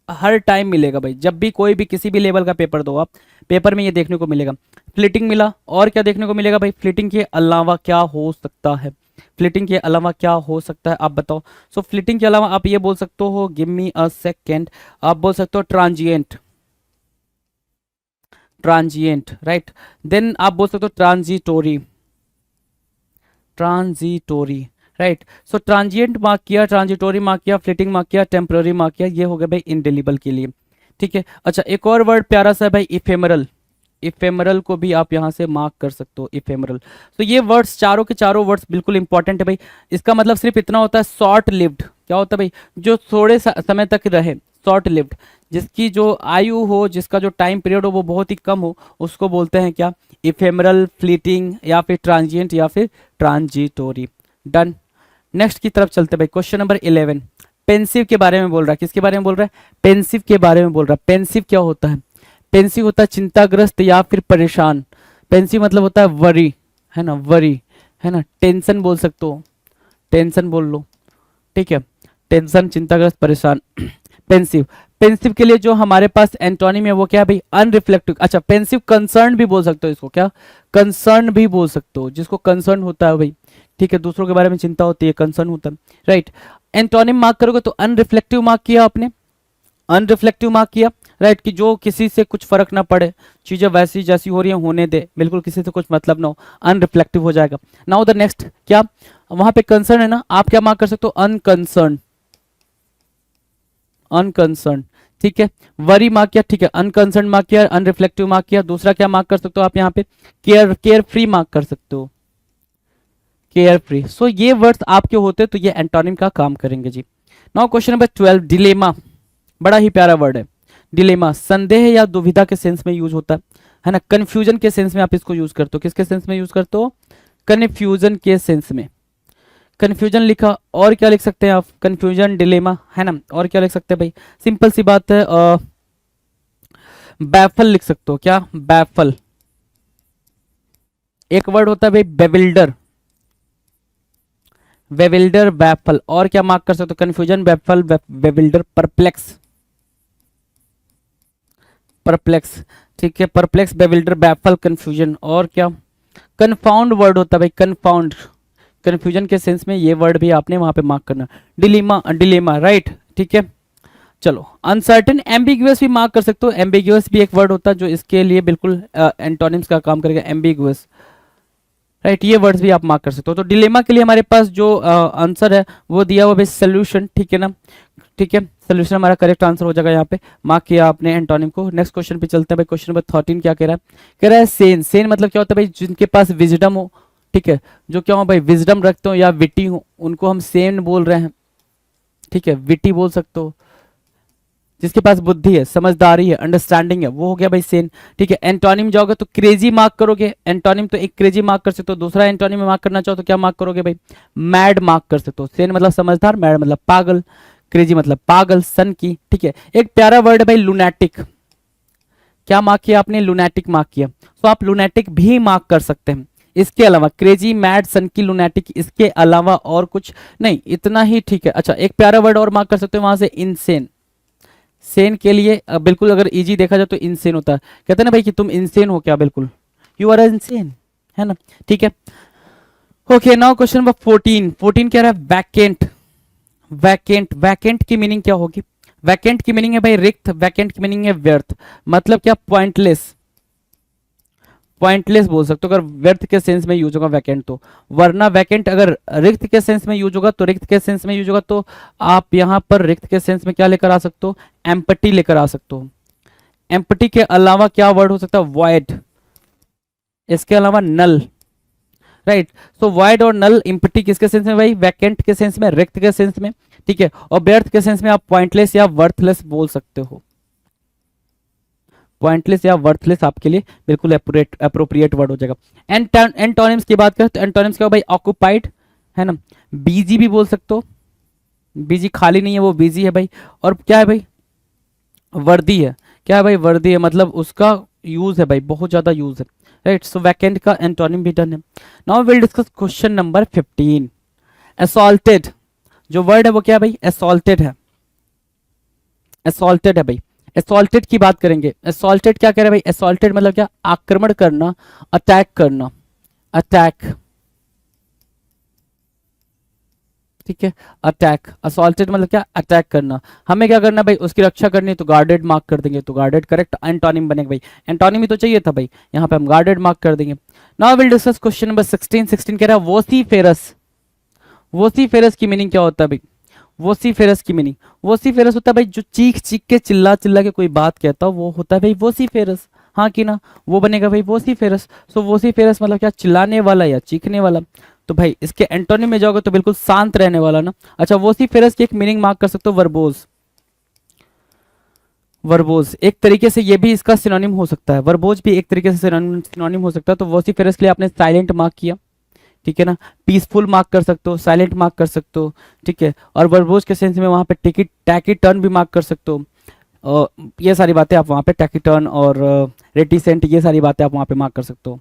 हर टाइम मिलेगा भाई। जब भी कोई भी किसी भी लेवल का पेपर दो आप, पेपर में ये देखने को मिलेगा। फ्लीटिंग मिला, और क्या देखने को मिलेगा भाई? फ्लीटिंग के अलावा क्या हो सकता है? फ्लीटिंग के अलावा क्या हो सकता है आप बताओ। सो फ्लीटिंग के अलावा आप ये बोल सकते हो, गिव मी अ सेकेंड, आप बोल सकते हो ट्रांजिएंट। Transient, right. देन आप बोल सकते हो ट्रांजिटोरी, ट्रांजिटोरी, राइट। सो ट्रांजिएंट मार्क किया, ट्रांजिटोरी मार्क किया, फ्लीटिंग मार्क किया, टेम्पररी मार्क किया, ये हो गया भाई इंडेलिबल के लिए। ठीक है, अच्छा एक और वर्ड प्यारा सा है भाई, इफेमरल। इफेमरल को भी आप यहाँ से मार्क कर सकते हो, इफेमरल। तो ये वर्ड्स चारों के चारों वर्ड्स बिल्कुल इंपॉर्टेंट है भाई। इसका मतलब सिर्फ इतना होता है, शॉर्ट लिव्ड। क्या होता है भाई? जो थोड़े समय तक रहे, शॉर्ट लिव्ड। जिसकी जो आयु हो, जिसका जो टाइम पीरियड हो वो बहुत ही कम हो, उसको बोलते हैं क्या? इफेमरल, फ्लीटिंग, या फिर ट्रांजिएंट, या फिर ट्रांजिटोरी। डन। नेक्स्ट की तरफ चलते भाई, क्वेश्चन नंबर 11, पेंसिव के बारे में बोल रहा है। किसके बारे में बोल रहा है? पेंसिव के बारे में बोल रहा है। पेंसिव क्या होता है? पेंसिव होता है चिंताग्रस्त या फिर परेशान। पेंसिव मतलब होता है वरी, है ना, वरी, है ना, टेंशन बोल सकते हो, टेंशन बोल लो, ठीक है, टेंशन, चिंताग्रस्त, परेशान। पेंसिव, पेंसिव के लिए जो हमारे पास एंटोनिम है वो क्या है भाई? अनरिफ्लेक्टिव। अच्छा, पेंसिव कंसर्न भी बोल सकते हो इसको, क्या? कंसर्न भी बोल सकते हो, जिसको कंसर्न होता है भाई, ठीक है, दूसरों के बारे में चिंता होती है, कंसर्न होता है, राइट। एंटोनिम मार्क करोगे तो अनरिफ्लेक्टिव मार्क किया आपने, अनरिफ्लेक्टिव मार्क किया, राइट, कि जो किसी से कुछ फर्क ना पड़े, चीजें वैसी जैसी हो रही है होने दे, बिल्कुल किसी से कुछ मतलब ना हो, अनरिफ्लेक्टिव हो जाएगा। नाउ द नेक्स्ट, क्या वहां पे कंसर्न है ना, आप क्या मार्क कर सकते हो? अनकंसर्न, अनकंसर्न, ठीक है। वरी मार्क किया, ठीक है, अनकंसर्न मार्क किया, अनरिफ्लेक्टिव मार्क किया। दूसरा क्या मार्क कर सकते हो आप यहाँ पे? केयर फ्री मार्क कर सकते हो, केयर फ्री। सो ये वर्ड्स आपके होते तो ये एंटोनिम का काम करेंगे जी। नाउ क्वेश्चन नंबर 12, डिलेमा, बड़ा ही प्यारा वर्ड है डिलेमा। संदेह या दुविधा के सेंस में यूज होता है ना, कंफ्यूजन के सेंस में आप इसको यूज करते हो। किसके सेंस में यूज करते हो? कंफ्यूजन के सेंस में। कंफ्यूजन लिखा, और क्या लिख सकते हैं आप? कंफ्यूजन, डिलेमा, है ना, और क्या लिख सकते हैं भाई? सिंपल सी बात है, बैफल लिख सकते हो, क्या? बैफल। एक वर्ड होता है भाई बेविल्डर, बेविल्डर, बैफल। और क्या मार्क कर सकते हो? कंफ्यूजन, बैफल, बेविल्डर, परप्लेक्स, परप्लेक्स, ठीक है, परप्लेक्स, बेविल्डर, बैफल, कंफ्यूजन। और क्या? कन्फाउंड वर्ड होता है भाई, कन्फाउंड, कंफ्यूजन के सेंस में ये वर्ड भी आपने वहां पे मार्क करना। डिलीमा, डिलेमा, राइट, ठीक है। चलो, अनसर्टेन, एम्बिगुअस भी मार्क कर सकते हो। एम्बिगुअस भी एक वर्ड होता है जो इसके लिए बिल्कुल एंटोनिम्स का काम करेगा, एम्बिगुअस, राइट। ये वर्ड्स भी आप मार्क कर सकते हो। तो डिलेमा के लिए हमारे पास जो आंसर है वो दिया हुआ भाई सोल्यूशन, ठीक है ना, ठीक है, सोल्यूशन हमारा करेक्ट आंसर हो जाएगा। यहाँ पे मार्क किया आपने एंटोनिम को। नेक्स्ट क्वेश्चन पे चलते हैं भाई। क्वेश्चन नंबर 13 क्या कह रहा है? कह रहा है सेन। सेन मतलब क्या होता है भाई? जिनके पास विजडम हो, ठीक है, जो क्या हो भाई, विजडम रखते हो या विटी हो, उनको हम सेन बोल रहे हैं, ठीक है, विटी बोल सकते हो। जिसके पास बुद्धि है, समझदारी है, अंडरस्टैंडिंग है, वो हो गया भाई सेन, ठीक है। एंटोनिम जाओगे तो क्रेजी मार्क करोगे। एंटोनिम तो एक क्रेजी मार्क कर सकते हो, दूसरा एंटोनिम में मार्क करना चाहो तो क्या मार्क करोगे भाई? मैड मार्क कर सकते हो। सेन मतलब समझदार, मैड मतलब पागल, क्रेजी मतलब पागल, सन की, ठीक है। एक प्यारा वर्ड है भाई लुनैटिक। क्या मार्क किया आपने? लुनैटिक मार्क किया। तो आप लुनैटिक भी मार्क कर सकते हैं। इसके अलावा क्रेजी, मैड, सन की, लुनैटिक, इसके अलावा और कुछ नहीं, इतना ही ठीक है। अच्छा, एक प्यारा वर्ड और मार्क कर सकते हो वहां से, इनसेन। सेन के लिए बिल्कुल अगर इजी देखा जाए तो इनसेन होता है। कहते हैं ना भाई कि तुम इनसेन हो क्या? बिल्कुल, यू आर इनसेन, है ना, ठीक है। Okay, now question number 14। 14 कह रहा है वैकेंट। वैकेंट, वैकेंट की मीनिंग क्या होगी? वैकेंट की मीनिंग है भाई रिक्त, वैकेंट की मीनिंग है व्यर्थ, मतलब क्या? पॉइंटलेस, पॉइंटलेस बोल सकते हो अगर व्यर्थ के सेंस में यूज होगा वैकेंट तो। वरना वैकेंट अगर रिक्त के सेंस में यूज होगा तो, रिक्त के सेंस में यूज होगा तो आप यहां पर रिक्त के सेंस में क्या लेकर आ सकते हो? एम्पटी लेकर आ सकते हो। एम्पटी के अलावा क्या वर्ड हो सकता है? वॉइड, इसके अलावा नल, राइट। सो वॉइड और नल, एम्पटी किसके सेंस में भाई? वैकेंट के सेंस में, रिक्त के सेंस में, ठीक है। और व्यर्थ के सेंस में आप पॉइंटलेस या वर्थलेस बोल सकते हो। पॉइंटलेस या वर्थलेस आपके लिए बिल्कुल अप्रोप्रिएट वर्ड हो जाएगा। एंटोनिम्स की बात करें तो एंटोनिम्स क्या हो भाई? ऑक्युपाइड, है ना, बिजी भी बोल सकते हो, बिजी खाली नहीं है, वो बिजी है भाई। और क्या है भाई? वर्दी है। क्या है भाई? वर्दी है, मतलब उसका यूज है भाई, बहुत ज्यादा यूज है, राइट। सो वैकेंट का एंटोनिम भी डन है। Now will discuss question number 15। Assaulted, जो वर्ड है वो क्या है भाई? असॉल्टेड है, असॉल्टेड है भाई। असॉल्टेड की बात करेंगे। असॉल्टेड क्या कह रहे हैं भाई? असॉल्टेड मतलब क्या? आक्रमण करना, अटैक करना, अटैक, ठीक है, अटैक। असॉल्टेड मतलब क्या? अटैक करना। हमें क्या करना भाई? उसकी रक्षा करनी है तो गार्डेड मार्क कर देंगे, तो गार्डेड करेक्ट एंटोनिम बनेगा भाई। एंटोनिम ही तो चाहिए था भाई, यहाँ पे हम गार्डेड मार्क कर देंगे। Now will discuss question number 16। 16 कह रहा है वोसीफेरस। वोसीफेरस की मीनिंग क्या होता है भाई? वोसीफेरस की मीनिंग, वोसीफेरस होता है भाई जो चीख चीख के, चिल्ला चिल्ला के कोई बात कहता हो, वो होता है भाई वोसीफेरस। हाँ कि ना, वो बनेगा भाई वोसीफेरस। सो वोसीफेरस मतलब क्या? चिल्लाने वाला या चीखने वाला। तो भाई इसके एंटोनिम में जाओगे तो बिल्कुल शांत रहने वाला ना। अच्छा, वोसीफेरस की एक मीनिंग मार्क कर सकते हो, वर्बोज। वर्बोज एक तरीके से ये भी इसका सिनोनिम हो सकता है, वर्बोज भी एक तरीके से सिनोनिम हो सकता है। तो वोसीफेरस के लिए आपने साइलेंट मार्क किया, ठीक है ना, पीसफुल मार्क कर सकते हो, साइलेंट मार्क कर सकते हो, ठीक है, और वर्बोज के सेंस में वहाँ पे टिकी टैकी टर्न भी मार्क कर सकते हो। ये सारी बातें आप वहाँ पे टैकी टर्न और रेटिसेंट, ये सारी बातें आप वहाँ पे मार्क कर सकते हो।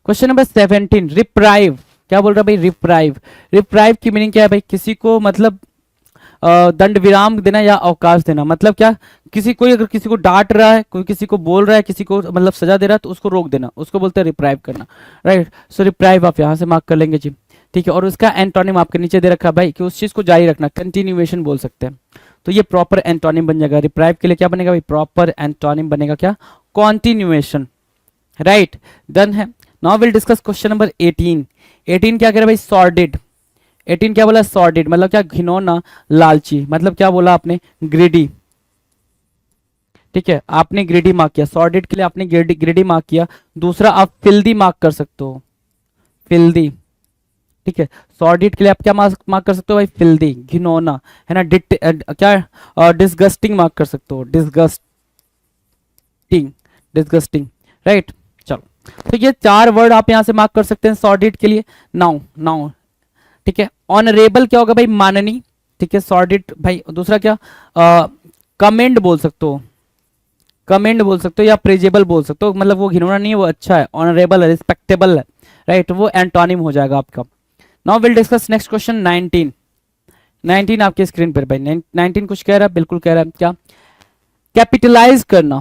Question number 17, reprieve. क्या बोल रहा है भाई? रिप्राइव। रिप्राइव की मीनिंग क्या है भाई? किसी को मतलब दंड विराम देना या अवकाश देना। मतलब क्या? किसी कोई अगर किसी को डांट रहा है, कोई किसी को बोल रहा है, किसी को मतलब सजा दे रहा है, तो उसको रोक देना, उसको बोलते हैं रिप्राइव करना, राइट। सो रिप्राइव आप यहाँ से मार्क कर लेंगे जी, ठीक है। और उसका एंटोनिम आपके नीचे दे रखा है भाई कि उस चीज को जारी रखना, कंटिन्यूएशन बोल सकते हैं। तो ये प्रॉपर एंटोनिम बन जाएगा। रिप्राइव के लिए क्या बनेगा भाई? प्रॉपर एंटोनिम बनेगा क्या? Continuation, right. डन है। Now will discuss question number 18। 18 क्या कह रहा है भाई? सॉर्डेड। 18 क्या बोला? सॉर्डेड। मतलब क्या? घिनौना, लालची। मतलब क्या बोला आपने? ग्रीडी, ठीक है, आपने ग्रीडी मार्क किया। सॉर्डेड के लिए आपने ग्रीडी मार्क किया। दूसरा आप फिल्दी मार्क कर सकते हो, फिल्दी, ठीक है। सॉर्डेड के लिए आप क्या मार्क कर सकते हो भाई? फिल्दी, घिनौना, है ना। क्या डिस्गस्टिंग मार्क कर सकते हो, डिस्गस्टिंग, डिस्गस्टिंग, राइट। चलो, तो ये 4 वर्ड आप यहां से मार्क कर सकते हैं सॉर्डेड के लिए। नाउ नाउ, ठीक है। ऑनरेबल क्या होगा भाई? माननी, ठीक है। सॉर्डेड भाई। दूसरा क्या? कमेंड बोल सकते हो, कमेंड बोल सकते हो, या प्रेजेबल बोल सकते हो। मतलब वो घिनौना नहीं है, वो अच्छा है, ऑनरेबल है, रिस्पेक्टेबल है, राइट। वो एंटोनिम हो जाएगा आपका। Now will discuss next question 19। 19 आपके स्क्रीन पर भाई। 19 कुछ कह रहा है, बिल्कुल कह रहा है। क्या? कैपिटलाइज करना,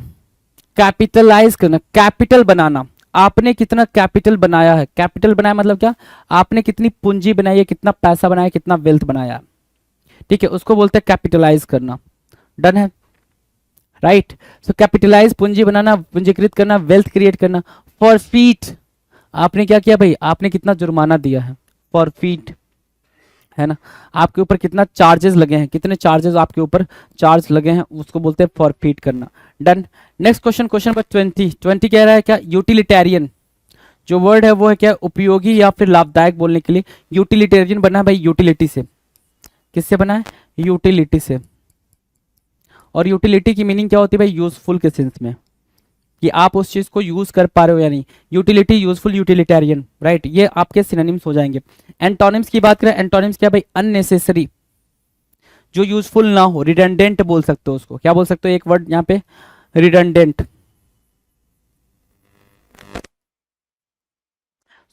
कैपिटलाइज करना, कैपिटल बनाना। आपने कितना कैपिटल बनाया है? कैपिटल बनाया मतलब क्या? आपने कितनी पूंजी बनाई है, कितना पैसा बनाया, कितना वेल्थ बनाया है, ठीक है, उसको बोलते हैं कैपिटलाइज करना। डन है, राइट। सो कैपिटलाइज, पूंजी बनाना, पूंजीकृत करना, वेल्थ क्रिएट करना। फॉरफीट, आपने क्या किया भाई? आपने कितना जुर्माना दिया है? फॉरफीट, है ना। आपके ऊपर कितना चार्जेस लगे हैं, कितने चार्जेस आपके ऊपर चार्ज लगे हैं, उसको बोलते हैं फॉरफीट करना। Done. Next question, question number 20। 20 कह रहा है क्या? यूटिलिटेरियन। जो वर्ड है वो है क्या? उपयोगी या फिर लाभदायक बोलने के लिए। यूटिलिटेरियन बना है भाई यूटिलिटी से। किससे बना है? यूटिलिटी से। और यूटिलिटी की मीनिंग क्या होती है भाई? यूजफुल के सेंस में, कि आप उस चीज को यूज कर पा रहे हो या नहीं। Utility, useful, utilitarian, right. ये आपके सिनोनिम्स हो जाएंगे। एंटोनिम्स की बात करें, एंटोनिम्स क्या भाई? अननेसेसरी, जो यूजफुल ना हो, रिडंडेंट बोल सकते हो उसको। क्या बोल सकते हो? एक वर्ड यहाँ पे, रिडंडेंट।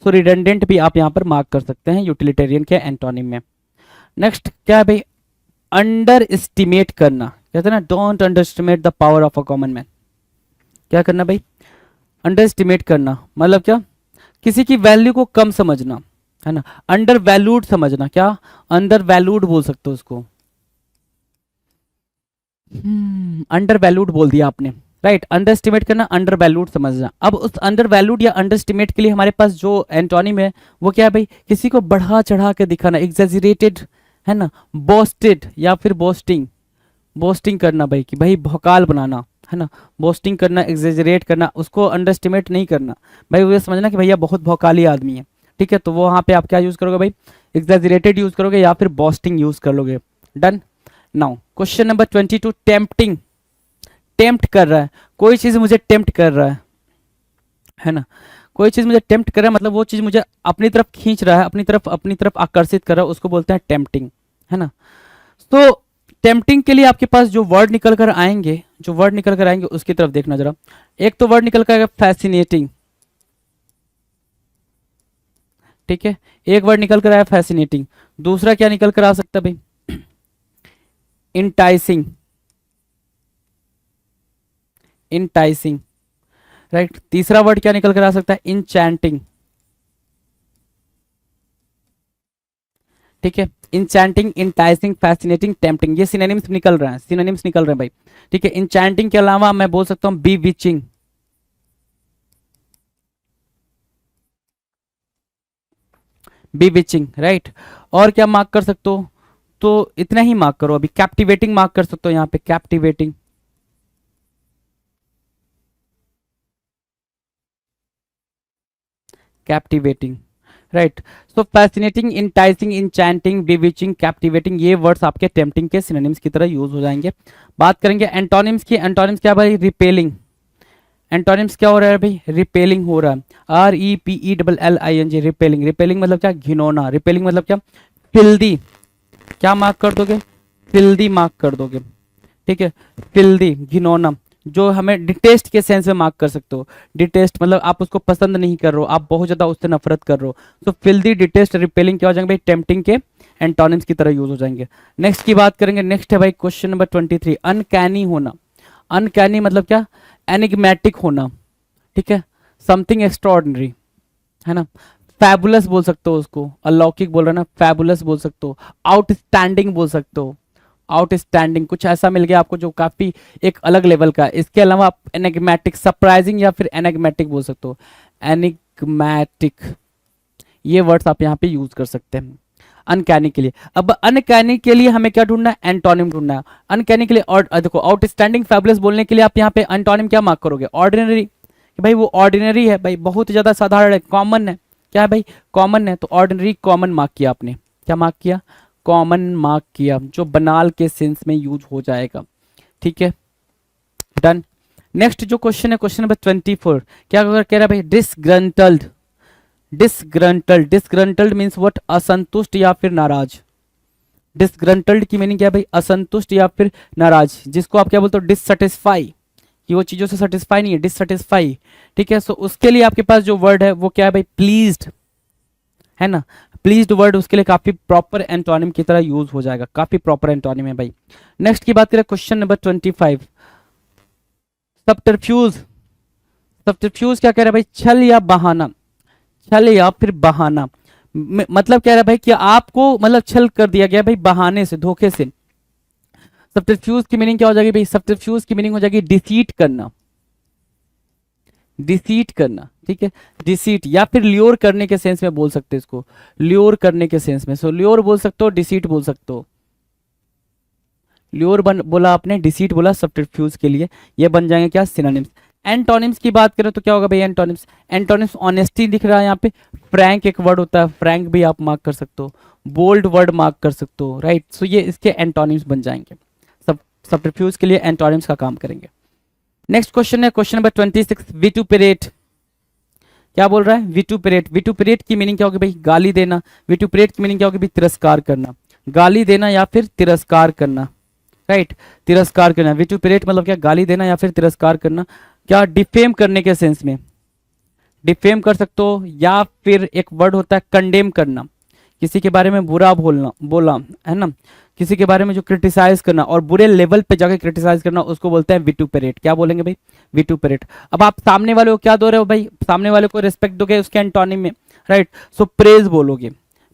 सो रिडंडेंट भी आप यहाँ पर मार्क कर सकते हैं यूटिलिटेरियन के एंटोनिम में। नेक्स्ट क्या है भाई? अंडर एस्टिमेट करना। कहते हैं ना, don't under estimate the power of a common man. क्या करना भाई? अंडर एस्टिमेट करना। मतलब क्या? किसी की वैल्यू को कम समझना, है ना। अंडर वैल्यूड समझना। क्या? अंडर वैल्यूड बोल सकते हो उसको। अंडर वैल्यूड बोल दिया आपने, राइट। अंडर एस्टिमेट करना, अंडर वैल्यूड समझना। अब उस अंडर वैल्यूड या अंडर एस्टिमेट के लिए हमारे पास जो एंटोनिम है वो क्या है भाई? किसी को बढ़ा चढ़ा के दिखाना, एग्जेजरेटेड, है ना। बोस्टेड या फिर बोस्टिंग, बोस्टिंग करना भाई, कि भाई भौकाल बनाना, है ना। बोस्टिंग करना, एग्जेजरेट करना, उसको अंडर एस्टिमेट नहीं करना भाई। वो ये समझना कि भैया बहुत भौकाली आदमी है, ठीक है। तो वो वहाँ पे आप क्या यूज करोगे भाई? एग्जेजरेटेड यूज करोगे या फिर बोस्टिंग यूज कर लोगे। Done. Now question number 22, tempting. Tempt कर रहा है, कोई चीज मुझे टेम्प्ट कर रहा है ना। कोई चीज मुझे टेम्प्ट कर रहा है मतलब वो चीज मुझे अपनी तरफ खींच रहा है, अपनी तरफ आकर्षित कर रहा है, उसको बोलते हैं टेम्पटिंग, है ना। तो टेम्पटिंग के लिए आपके पास जो वर्ड निकल कर आएंगे, उसकी तरफ देखना जरा। एक तो वर्ड निकल कर आएगा फैसिनेटिंग, ठीक है। एक वर्ड निकल कर आया फैसिनेटिंग। दूसरा क्या निकल कर आ सकता है भाई? Enticing, enticing, right. तीसरा वर्ड क्या निकल कर आ सकता है? इंचैंटिंग, ठीक है। इंचैंटिंग, इंटाइसिंग, फैसिनेटिंग, टेम्पटिंग, ये सिनोनिम्स निकल रहे हैं, सिनोनिम्स निकल रहे हैं भाई, ठीक है। इंचैंटिंग के अलावा मैं बोल सकता हूं बीविचिंग, बीविचिंग, राइट। और क्या मार्क कर सकते हो? तो इतना ही मार्क करो अभी। कैप्टिवेटिंग मार्क कर सकते हो यहाँ पे, captivating, captivating, right. So fascinating, enticing, enchanting, bewitching, captivating, ये वर्ड्स आपके टेम्पटिंग के सिनोनिम्स की तरह यूज हो जाएंगे। बात करेंगे एंटोनिम्स की। एंटोनिम्स क्या भाई? रिपेलिंग, एंटोनिम्स क्या हो रहा है भाई, रिपेलिंग हो रहा है, REPELLING, रिपेलिंग। रिपेलिंग मतलब क्या, घिनौना। रिपेलिंग मतलब क्या, फिल्दी। क्या मार्क कर दोगे, फिल्दी मार्क कर दोगे, ठीक है, फिल्दी, घिनौना, जो हमें डिटेस्ट के सेंस में मार्क कर सकते हो। डिटेस्ट मतलब आप उसको पसंद नहीं कर रहे हो, आप बहुत ज्यादा उससे नफरत कर रहे हो। तो फिल्दी, डिटेस्ट, रिपेलिंग क्या हो जाएंगे भाई, टेम्पटिंग के एंटोनिम्स की तरह यूज हो जाएंगे। नेक्स्ट की बात करेंगे, नेक्स्ट है भाई क्वेश्चन नंबर 23, अनकैनी होना। अनकैनी मतलब क्या, एनिग्मेटिक होना, ठीक है, समथिंग एक्स्ट्रॉर्डनरी, है ना। फैबुलस बोल सकते हो उसको, अलौकिक बोल रहा है ना, फैबुलस बोल सकते हो, आउटस्टैंडिंग बोल सकते हो। आउटस्टैंडिंग कुछ ऐसा मिल गया आपको जो काफी एक अलग लेवल का है। इसके अलावा आप एनिग्मेटिक, सरप्राइजिंग या फिर एनिग्मेटिक बोल सकते हो। एनिग्मेटिक, ये वर्ड्स आप यहाँ पे यूज कर सकते हैं अनकैनी के लिए। अब अनकैनी के लिए हमें क्या ढूंढना है, एंटोनिम ढूंढना है अनकैनी के लिए। और देखो, आउटस्टैंडिंग, फैबुलस बोलने के लिए आप यहाँ पे एंटोनिम क्या मार्क करोगे, ऑर्डिनरी, कि भाई वो ऑर्डिनरी है भाई, बहुत ज्यादा साधारण है, कॉमन है। क्या है भाई, कॉमन है, तो ऑर्डिनरी कॉमन मार्क किया आपने। क्या मार्क किया, कॉमन मार्क किया, जो बनाल के सेंस में यूज हो जाएगा, ठीक है, डन। नेक्स्ट जो क्वेश्चन है, क्वेश्चन नंबर 24, क्या कह रहा है भाई, disgruntled. Disgruntled, disgruntled means what, असंतुष्ट या फिर नाराज। डिसग्रंटल्ड की मीनिंग क्या है भाई, असंतुष्ट या फिर नाराज, जिसको आप क्या बोलते हो, डिससेटिस्फाई, कि वो चीजों से सेटिस्फाई नहीं है, डिससेटिस्फाई, ठीक है। सो उसके लिए आपके पास जो वर्ड है वो क्या है भाई, प्लीज्ड, है ना। प्लीज्ड वर्ड उसके लिए काफी प्रॉपर एंटोनिम की तरह यूज हो जाएगा, काफी प्रॉपर एंटोनिम है भाई। नेक्स्ट की बात करें, क्वेश्चन नंबर 25, सबटरफ्यूज। सबटरफ्यूज क्या कह रहा है भाई, छल या बहाना। छल या फिर बहाना, मतलब कह रहा है भाई कि आपको मतलब छल कर दिया गया भाई, बहाने से, धोखे से। सबटरफ्यूज की मीनिंग क्या हो जाएगी भाई, सबटरफ्यूज की मीनिंग हो जाएगी डिसीट करना, डिसीट करना, ठीक है, डिसीट या फिर ल्योर करने के सेंस में बोल सकते हैं इसको, ल्योर करने के सेंस में। सो ल्योर बोल सकते हो, डिसीट बोल सकते हो। ल्योर बोला आपने, डिसीट बोला सबटरफ्यूज के लिए, ये बन जाएंगे क्या, सिनोनिम्स। एंटोनिम्स की बात करें तो क्या होगा भाई, एंटोनिम्स। एंटोनिम्स, ऑनेस्टी दिख रहा है यहाँ पे, फ्रैंक एक वर्ड होता है, फ्रैंक भी आप मार्क कर सकते हो, बोल्ड वर्ड मार्क कर सकते हो, राइट। सो ये इसके एंटोनिम्स बन जाएंगे, सब सबटरफ्यूज के लिए एंटोनिम्स का काम करेंगे। नेक्स्ट क्वेश्चन है, क्वेश्चन नंबर 26, विटुपेरेट। क्या बोल रहा है, विटुपेरेट। विटुपेरेट की मीनिंग क्या होगी भाई, गाली देना। विटुपेरेट की मीनिंग क्या होगी भाई, तिरस्कार करना, गाली देना या फिर तिरस्कार करना, राइट, तिरस्कार करना। विटुपेरेट मतलब क्या, गाली देना या फिर तिरस्कार करना। क्या, डिफेम करने के सेंस में, डिफेम कर सकते हो, या फिर एक वर्ड होता है कंडेम करना, किसी के बारे में बुरा बोलना, बोला, है ना, किसी के बारे में जो क्रिटिसाइज करना और बुरे लेवल पे जाके क्रिटिसाइज करना, उसको बोलते हैं विटुपेरेट। क्या बोलेंगे भाई, विटुपेरेट। अब आप सामने वाले को क्या दो रहे हो भाई, सामने वाले को रिस्पेक्ट दोगे उसके एंटोनिम में, राइट। सो प्रेज बोलोगे,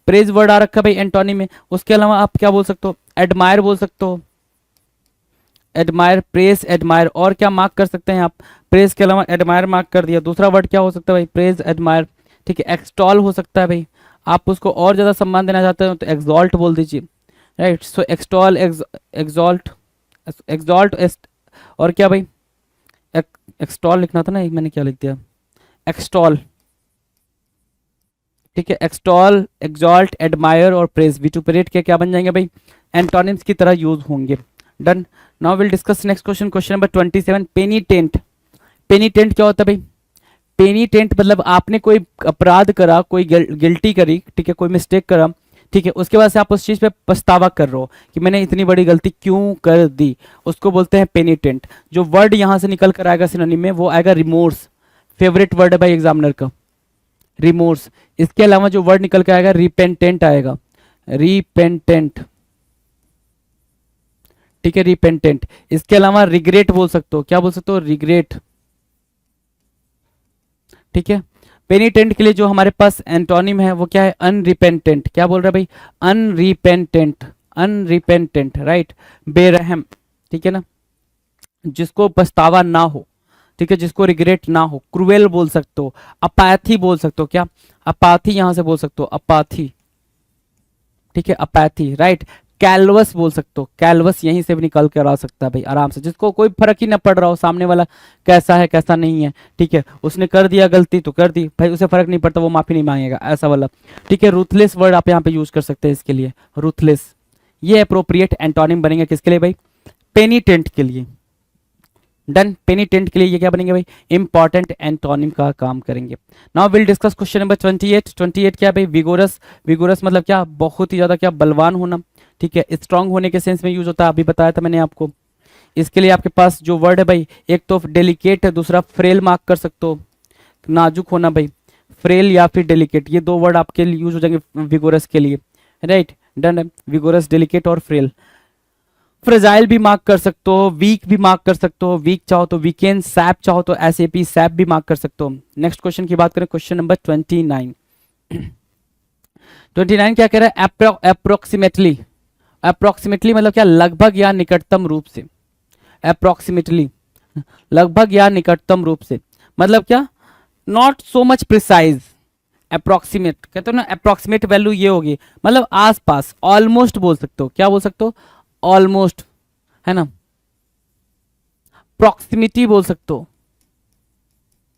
प्रेज वर्ड आ रखा है भाई एंटोनिम में। उसके अलावा आप क्या बोल सकते हो, एडमायर बोल सकते हो, एडमायर, प्रेस, एडमायर। और क्या मार्क कर सकते हैं आप, प्रेस के अलावा एडमायर मार्क कर दिया। दूसरा वर्ड क्या हो सकता है भाई, प्रेज, एडमायर, ठीक है। एक्सटॉल हो सकता है भाई, आप उसको और ज्यादा सम्मान देना चाहते हो तो एक्सॉल्ट बोल दीजिए, राइट। सो एक्सटॉल, एक्सॉल्ट, एक्सॉल्ट, और क्या भाई, एक्सटॉल लिखना था ना, मैंने क्या लिख दिया, एक्सटॉल, ठीक है। एक्सटॉल, एक्सॉल्ट, एडमायर और प्रेज, विटुपेरेट के क्या बन जाएंगे भाई, एंटोनिम्स की तरह यूज होंगे, done. Now will discuss next question, question number 27, पेनिटेंट। पेनिटेंट क्या होता है भाई, पेनिटेंट मतलब आपने कोई अपराध करा, कोई गिल्टी करी, ठीक है, कोई मिस्टेक करा, ठीक है, उसके बाद से आप उस चीज पे पछतावा कर रहे हो कि मैंने इतनी बड़ी गलती क्यों कर दी, उसको बोलते हैं पेनिटेंट। जो वर्ड यहां से निकल कर आएगा सिनोनिम में, वो आएगा रिमोर्स। फेवरेट वर्ड है भाई एग्जामिनर का, रिमोर्स। इसके अलावा जो वर्ड निकल के आएगा, रिपेंटेंट आएगा, रिपेंटेंट, ठीक है, रिपेंटेंट। इसके अलावा रिग्रेट बोल सकते हो, क्या बोल सकते हो, रिग्रेट, ठीक है। पेनिटेंट के लिए जो हमारे पास एंटोनिम है वो क्या है, अनरिपेंटेंट। क्या बोल रहा है भाई, अनरिपेंटेंट, अनरिपेंटेंट, राइट, बेरहम, ठीक है ना, जिसको पछतावा ना हो, ठीक है, जिसको रिग्रेट ना हो। क्रूएल बोल सकते हो, अपाथी बोल सकते हो, क्या, अपाथी यहां से बोल सकते हो, अपाथी, ठीक है, अपैथी, राइट। कैलवस बोल सकते हो, कैलवस यहीं से भी निकल कर आ सकता है भाई आराम से, जिसको कोई फर्क ही ना पड़ रहा हो सामने वाला कैसा है कैसा नहीं है, ठीक है, उसने कर दिया गलती तो कर दी भाई, उसे फर्क नहीं पड़ता, वो माफी नहीं मांगेगा, ऐसा वाला, ठीक है। रूथलेस वर्ड आप यहाँ पे यूज कर सकते हैं इसके लिए, रूथलेस। ये अप्रोप्रिएट एंटोनिम बनेंगे किसके लिए भाई, पेनिटेंट के लिए, डन। पेनिटेंट के लिए ये क्या बनेंगे भाई, इंपॉर्टेंट एंटोनिम का काम करेंगे। Now will discuss question number 28। 28 क्या है भाई, विगोरस। विगोरस मतलब क्या, बहुत ही ज्यादा क्या, बलवान होना, ठीक है, स्ट्रांग होने के सेंस में यूज होता है, अभी बताया था मैंने आपको। इसके लिए आपके पास जो वर्ड है भाई, एक तो डेलिकेट है, दूसरा फ्रेल मार्क कर सकते हो, नाजुक होना भाई, फ्रेल या फिर डेलिकेट, ये दो वर्ड आपके लिए यूज हो जाएंगे विगोरस के लिए, राइट। डन है, विगोरस, डेलिकेट और फ्रेल। फ्रेजाइल भी मार्क कर सकते हो, वीक भी मार्क कर सकते हो, वीक चाहो तो वीकेंड, सैप चाहो तो एसएपी सैप भी मार्क कर सकते हो। नेक्स्ट क्वेश्चन की बात करें, क्वेश्चन नंबर 29। 29 क्या कह रहा है, अप्रोक्सीमेटली। अप्रोक्सीमेटली मतलब क्या, लगभग या निकटतम रूप से। अप्रोक्सीमेटली लगभग या निकटतम रूप से, मतलब क्या, not so much precise. Approximate कहते हो ना, अप्रोक्सीमेट वैल्यू ये होगी, मतलब आसपास, ऑलमोस्ट बोल सकते हो, क्या बोल सकते हो, ऑलमोस्ट, है ना। प्रॉक्सिमिटी बोल सकते हो,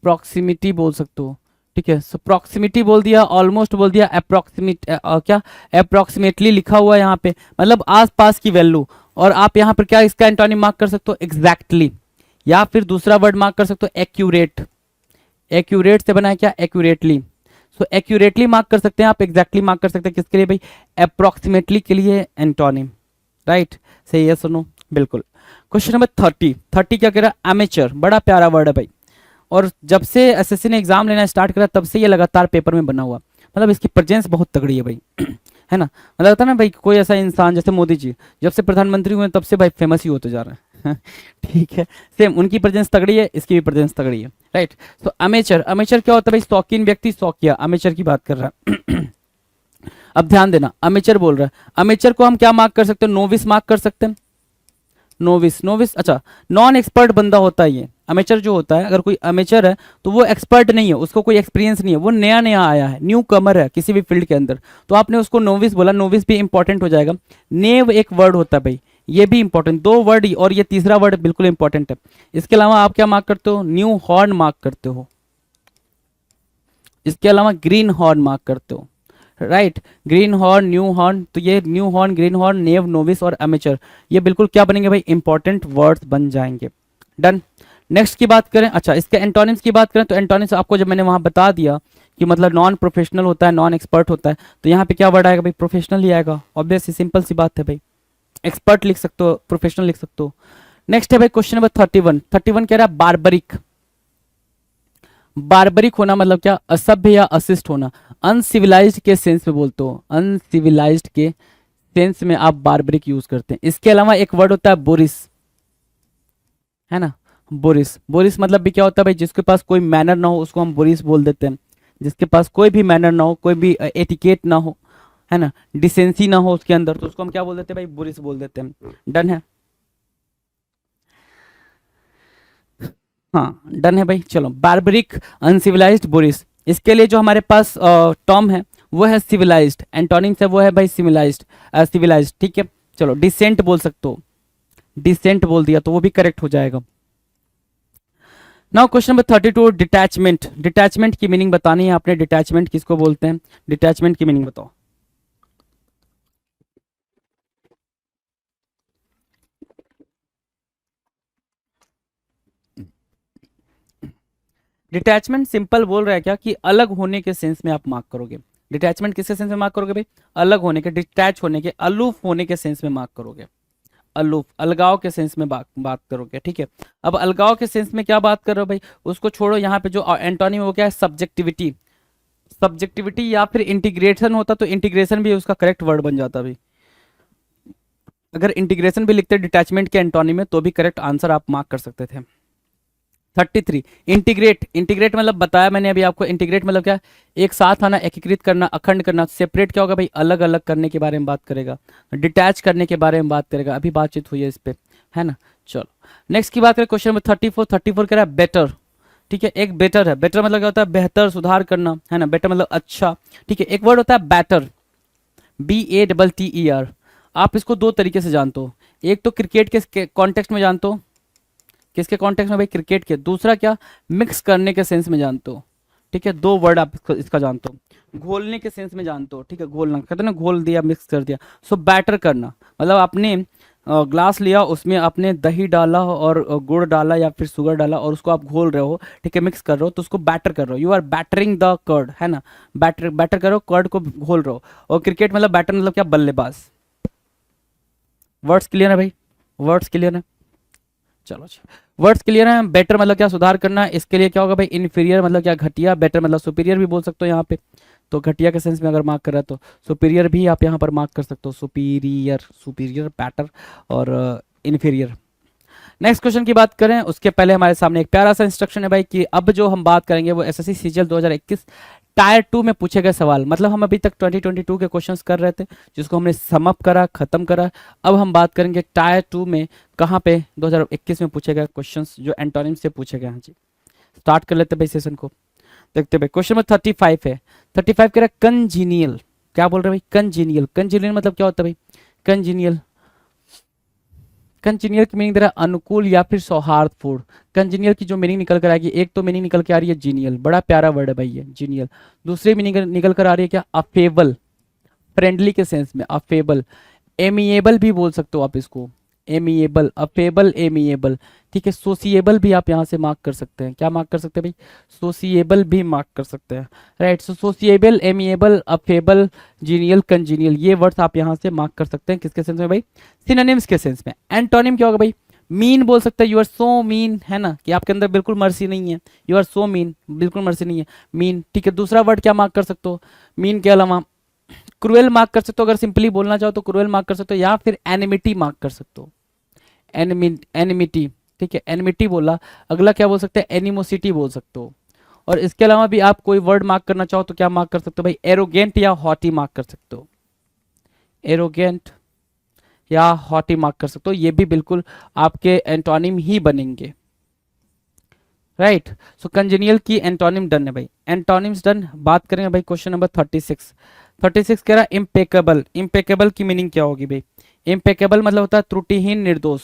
प्रॉक्सिमिटी बोल सकते हो, ठीक है। सो प्रॉक्सिमिटी बोल दिया, ऑलमोस्ट बोल दिया, अप्रोक्सीमेट क्या, अप्रोक्सीमेटली लिखा हुआ है यहाँ पे, मतलब आसपास की वैल्यू। और आप यहाँ पर क्या इसका एंटोनिम मार्क कर सकते हो, एग्जैक्टली, या फिर दूसरा वर्ड मार्क कर सकते हो, एक्यूरेट। एक्यूरेट से बना है क्या, एक्यूरेटली। सो एक्यूरेटली मार्क कर सकते हैं आप, एग्जैक्टली मार्क कर सकते हैं, किसके लिए भाई, अप्रोक्सीमेटली के लिए एंटोनिम, राइट। सही है, सुनो बिल्कुल। Question number 30। 30 क्या कह रहा है, एमेचर, बड़ा प्यारा वर्ड है भाई, और जब से एसएससी ने एग्जाम लेना स्टार्ट करा तब से ये लगातार पेपर में बना हुआ, मतलब इसकी प्रेजेंस बहुत तगड़ी है भाई है ना। मतलब लगता है ना भाई, कोई ऐसा इंसान जैसे मोदी जी, जब से प्रधानमंत्री हुए तब से भाई फेमस ही होते जा रहे हैं ठीक है, सेम उनकी प्रेजेंस तगड़ी है, इसकी भी प्रेजेंस तगड़ी है, राइट। तो अमेचर, अमेचर क्या होता है भाई, शौकीन व्यक्ति, शौकिया, अमेचर की बात कर रहा है अब ध्यान देना, अमेचर बोल रहा है, अमेचर को हम क्या मार्क कर सकते हैं, नोविस मार्क कर सकते हैं, नोविस। नोविस अच्छा, नॉन एक्सपर्ट बंदा होता है ये अमेचर जो होता है। अगर कोई अमेचर है तो वो एक्सपर्ट नहीं है, उसको कोई एक्सपीरियंस नहीं है, वो नया नया आया है, न्यू कमर है किसी भी फील्ड के अंदर, तो आपने उसको नोविस बोला, नोविस भी इंपॉर्टेंट हो जाएगा। नेव एक वर्ड होता है भाई, ये भी इंपॉर्टेंट, दो वर्ड, और ये तीसरा वर्ड बिल्कुल इंपॉर्टेंट है। इसके अलावा आप क्या मार्क करते हो, न्यू हॉर्न मार्क करते हो, इसके अलावा ग्रीन हॉर्न मार्क करते हो, right. Green horn, new horn, तो ये न्यू हॉर्न, ग्रीन हॉर्न, नेव, नोविस और अमेचर, ये बिल्कुल क्या बनेंगे भाई, इंपॉर्टेंट वर्ड्स बन जाएंगे। डन। नेक्स्ट की बात करें, अच्छा इसके एंटोनिम्स की बात करें, तो एंटोनिम्स आपको जब मैंने वहां बता दिया कि मतलब नॉन प्रोफेशनल होता है, नॉन एक्सपर्ट होता है, तो यहाँ पे क्या वर्ड आएगा भाई, प्रोफेशनल ही आएगा, ऑब्वियसली सिंपल सी बात है भाई। एक्सपर्ट लिख सकते हो, प्रोफेशनल लिख सकते हो। नेक्स्ट है भाई क्वेश्चन नंबर 31। 31 कह रहा है बारबरिक। बारबरिक होना मतलब क्या, असभ्य या अशिष्ट होना, अनसिविलाइज्ड के सेंस में बोलते हो, अनसिविलाइज्ड के सेंस में आप बारबरिक यूज करते हैं। इसके अलावा एक वर्ड होता है बोरिस, है ना, बोरिस। बोरिस मतलब भी क्या होता है भाई, जिसके पास कोई मैनर ना हो उसको हम बोरिस बोल देते हैं, जिसके पास कोई भी मैनर ना हो, कोई भी एटिकेट ना हो, है ना, डिसेंसी ना हो उसके अंदर, तो उसको हम क्या बोल देते हैं भाई, बोरिस बोल देते हैं। डन है, हाँ डन है भाई। चलो, बारबरिक, अनसिविलाइज्ड, बोरिस। इसके लिए जो हमारे पास टर्म है वो है सिविलाइज्ड, एंटोनिम्स है वो है भाई सिविलाइज्ड, सिविलाइज्ड, ठीक है। चलो, डिसेंट बोल सकते हो, डिसेंट बोल दिया तो वो भी करेक्ट हो जाएगा। Now question number 32, detachment. Detachment की मीनिंग बतानी है आपने, डिटैचमेंट किसको बोलते हैं, डिटैचमेंट की मीनिंग बताओ। डिटैचमेंट सिंपल बोल रहा है क्या, कि अलग होने के सेंस में आप मार्क करोगे। डिटैचमेंट किसके सेंस में मार्क करोगे भाई, अलग होने के, डिटैच होने के, अलूफ होने के सेंस में मार्क करोगे, अलूफ, अलगाव के सेंस में बात करोगे, ठीक है। अब अलगाव के सेंस में क्या बात कर रहे हो भाई, उसको छोड़ो, यहाँ पे जो एंटोनिम वो क्या है, सब्जेक्टिविटी। सब्जेक्टिविटी या फिर इंटीग्रेशन होता तो इंटीग्रेशन भी उसका करेक्ट वर्ड बन जाता भाई, अगर इंटीग्रेशन भी लिखते डिटैचमेंट के एंटोनिम में तो भी करेक्ट आंसर आप मार्क कर सकते थे। 33, इंटीग्रेट। इंटीग्रेट मतलब बताया मैंने अभी आपको, इंटीग्रेट मतलब क्या, एक साथ आना, एकीकृत करना, अखंड करना। सेपरेट क्या होगा भाई, अलग अलग करने के बारे में बात करेगा, डिटैच करने के बारे में बात करेगा, अभी बातचीत हुई है इस पे, है ना। चलो नेक्स्ट की बात करें, क्वेश्चन नंबर 34। 34 कह रहा है बेटर, ठीक है। एक बेटर है, बेटर मतलब क्या होता है, बेहतर, सुधार करना, है ना, बेटर मतलब अच्छा, ठीक है। एक वर्ड होता है बैटर, BATTER। आप इसको दो तरीके से जानते हो, एक तो क्रिकेट के कॉन्टेक्स्ट में जानते हो, किसके कॉन्टेक्स्ट में भाई, क्रिकेट के। दूसरा क्या, मिक्स करने के सेंस में जानते हो, ठीक है। दो वर्ड आप इसका जानते हो, घोलने के सेंस में जानते हो, ठीक है, घोलना कहते हैं ना, घोल दिया, मिक्स कर दिया। सो बैटर करना मतलब आपने ग्लास लिया, उसमें आपने दही डाला और गुड़ डाला या फिर शुगर डाला और उसको आप घोल रहे हो, ठीक है, मिक्स कर रहे हो, तो उसको बैटर कर रहे हो, you are battering the curd, है ना, बैटर बैटर कर रहे हो, कर्ड को घोल रहे हो। और क्रिकेट मतलब बैटर मतलब क्या, बल्लेबाज। वर्ड्स क्लियर है भाई, वर्ड्स क्लियर है, चलो जी, वर्ड्स क्लियर है। बेटर मतलब क्या, सुधार करना, इसके लिए क्या होगा भाई, इन्फीरियर मतलब क्या, घटिया, बेटर मतलब सुपीरियर भी बोल सकते हो यहाँ पे, तो घटिया के सेंस में अगर मार्क कर रहा है तो सुपीरियर भी आप यहाँ पर मार्क कर सकते हो, सुपीरियर, सुपीरियर, बेटर और इन्फीरियर। नेक्स्ट क्वेश्चन की बात करें उसके पहले हमारे सामने एक प्यारा सा इंस्ट्रक्शन है भाई कि अब जो हम बात करेंगे वो एसएससी सीजीएल 2021 टायर 2 में पूछे गए सवाल, मतलब हम अभी तक 2022 के क्वेश्चंस कर रहे थे जिसको हमने सम अप करा, खत्म करा। अब हम बात करेंगे टायर 2 में कहाँ पे 2021 में पूछे गए क्वेश्चंस जो एंटोनिम से पूछे गए हैं जी। स्टार्ट कर लेते भाई सेशन को, देखते भाई। क्वेश्चन नंबर 35 है, 35 कह रहा है कंजीनियल, क्या बोल रहे हैं भाई, कंजीनियल, कंजीनियल मतलब क्या होता है भाई, कंजीनियल, कंजीनियर की मीनिंग दे रहा है अनुकूल या फिर सौहार्दपूर्ण। कंजीनियर की जो मीनिंग निकल कर आएगी, एक तो मीनिंग निकल के आ रही है जीनियल, बड़ा प्यारा वर्ड है भाई ये जीनियल। दूसरी मीनिंग निकल कर आ रही है क्या, अफेबल, फ्रेंडली के सेंस में अफेबल। एमिएबल भी बोल सकते हो आप इसको, एमिएबल, अफेबल, एमिएबल, ठीक है। सोसिएबल भी आप यहाँ से मार्क कर सकते हैं, क्या मार्क कर सकते हैं भाई, सोसिएबल भी मार्क कर सकते हैं, right. So sociable, amiable, affable, genial, congenial, ये वर्ड्स आप यहाँ से मार्क कर सकते हैं, किसके सेंस में भाई, सिनोनिम्स के सेंस में। एंटोनिम क्या होगा भाई, मीन बोल सकते हैं, यू आर सो मीन, है ना, कि आपके अंदर बिल्कुल मर्सी नहीं है, यू आर सो मीन, बिल्कुल मर्सी नहीं है, मीन, ठीक है। दूसरा वर्ड क्या मार्क कर सकते हो, मीन के अलावा क्रूएल मार्क कर सकते हो, अगर सिंपली बोलना चाहो तो क्रूएल मार्क कर सकते हो, या फिर एनिमिटी मार्क कर सकते हो, एनिमिटी, ठीक है, एनिमिटी बोला। अगला क्या बोल सकते हैं, एनिमोसिटी बोल सकते हो। और इसके अलावा भी आप कोई वर्ड मार्क करना चाहो तो क्या मार्क कर सकते हो भाई, एरोगेंट या हॉटी मार्क कर सकते हो, एरोगेंट या हॉटी मार्क कर सकते हो, ये भी बिल्कुल आपके एंटोनिम ही बनेंगे, राइट। सो कंजेनियल की एंटोनिम डन है भाई, एंटोनिम्स डन। बात करेंगे भाई क्वेश्चन नंबर 36, 36 कह रहा है इम्पेकेबल, इम्पेकेबल की मीनिंग क्या होगी भाई, इम्पेकेबल मतलब होता है त्रुटिहीन, निर्दोष,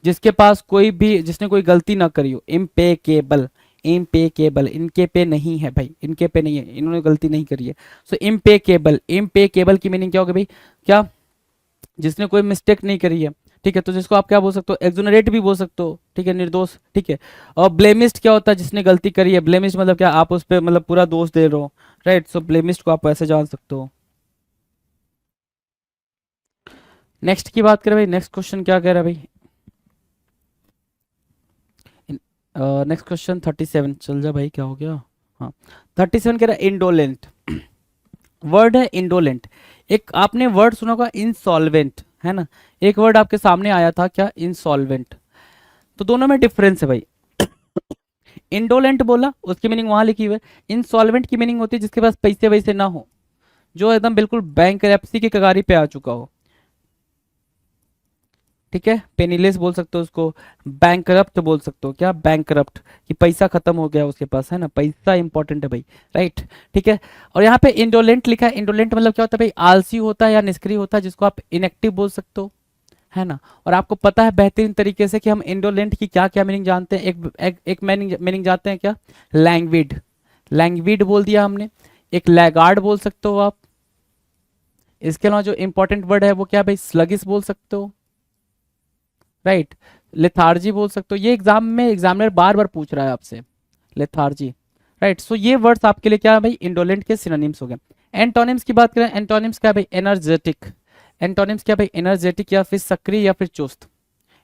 जिसके पास कोई भी, जिसने कोई गलती ना करी हो, इम्पेकेबल, इम्पेकेबल, इनके पे नहीं है भाई, इनके पे नहीं है, इन्होंने गलती नहीं करी है। सो इम्पेकेबल, इम्पेकेबल की मीनिंग क्या होगी भाई, क्या, जिसने कोई मिस्टेक नहीं करी है, ठीक है। तो जिसको आप क्या बोल सकते हो, एक्सोनरेट भी बोल सकते हो, ठीक है, निर्दोष, ठीक है। और ब्लेमिस्ट क्या होता है, जिसने गलती करी है, ब्लेमिस्ट मतलब क्या, आप उस पर मतलब पूरा दोष दे रहे हो, राइट। सो ब्लेमिस्ट को आप ऐसे जान सकते हो। नेक्स्ट की बात करें भाई, नेक्स्ट क्वेश्चन क्या कह रहा है भाई, नेक्स्ट क्वेश्चन 37, चल जा भाई, क्या हो गया, हाँ 37 कह रहा है इंडोलेंट, वर्ड है इंडोलेंट। एक आपने वर्ड सुना होगा इंसॉल्वेंट, है ना, एक वर्ड आपके सामने आया था क्या, इंसॉल्वेंट। तो दोनों में डिफरेंस है भाई, इंडोलेंट बोला उसकी मीनिंग वहां लिखी हुई है, इंसॉल्वेंट की मीनिंग होती है जिसके पास पैसे वैसे ना हो, जो एकदम बिल्कुल बैंकरप्सी की कगारी पे आ चुका हो, ठीक है। पेनीलेस बोल सकते हो उसको, बैंकरप्ट बोल सकते हो, क्या, बैंकरप्ट, कि पैसा खत्म हो गया उसके पास, है ना, पैसा इंपॉर्टेंट है भाई, राइट, ठीक है। और यहाँ पे इंडोलेंट लिखा है, इंडोलेंट मतलब क्या होता है भाई, आलसी होता है या निष्क्रिय होता है, जिसको आप इनएक्टिव बोल सकते हो, है ना। और आपको पता है बेहतरीन तरीके से कि हम इंडोलेंट की क्या क्या मीनिंग जानते हैं, एक मीनिंग जानते हैं क्या, लैंग्विड, लैंग्विड बोल दिया हमने। एक लैगार्ड बोल सकते हो आप। इसके अलावा जो इंपॉर्टेंट वर्ड है वो क्या भाई, स्लगिस बोल सकते हो, राइट। लेथार्जी बोल सकते हो, ये एग्जाम में एग्जामिनर बार बार पूछ रहा है आपसे, लेथार्जी, राइट। सो ये वर्ड्स आपके लिए क्या है भाई, इंडोलेंट के सिनोनिम्स हो गए। एंटोनिम्स की बात करें, एंटोनिम्स क्या है भाई, एनर्जेटिक, एंटोनिम्स क्या भाई, एनर्जेटिक या फिर सक्रिय या फिर चुस्त,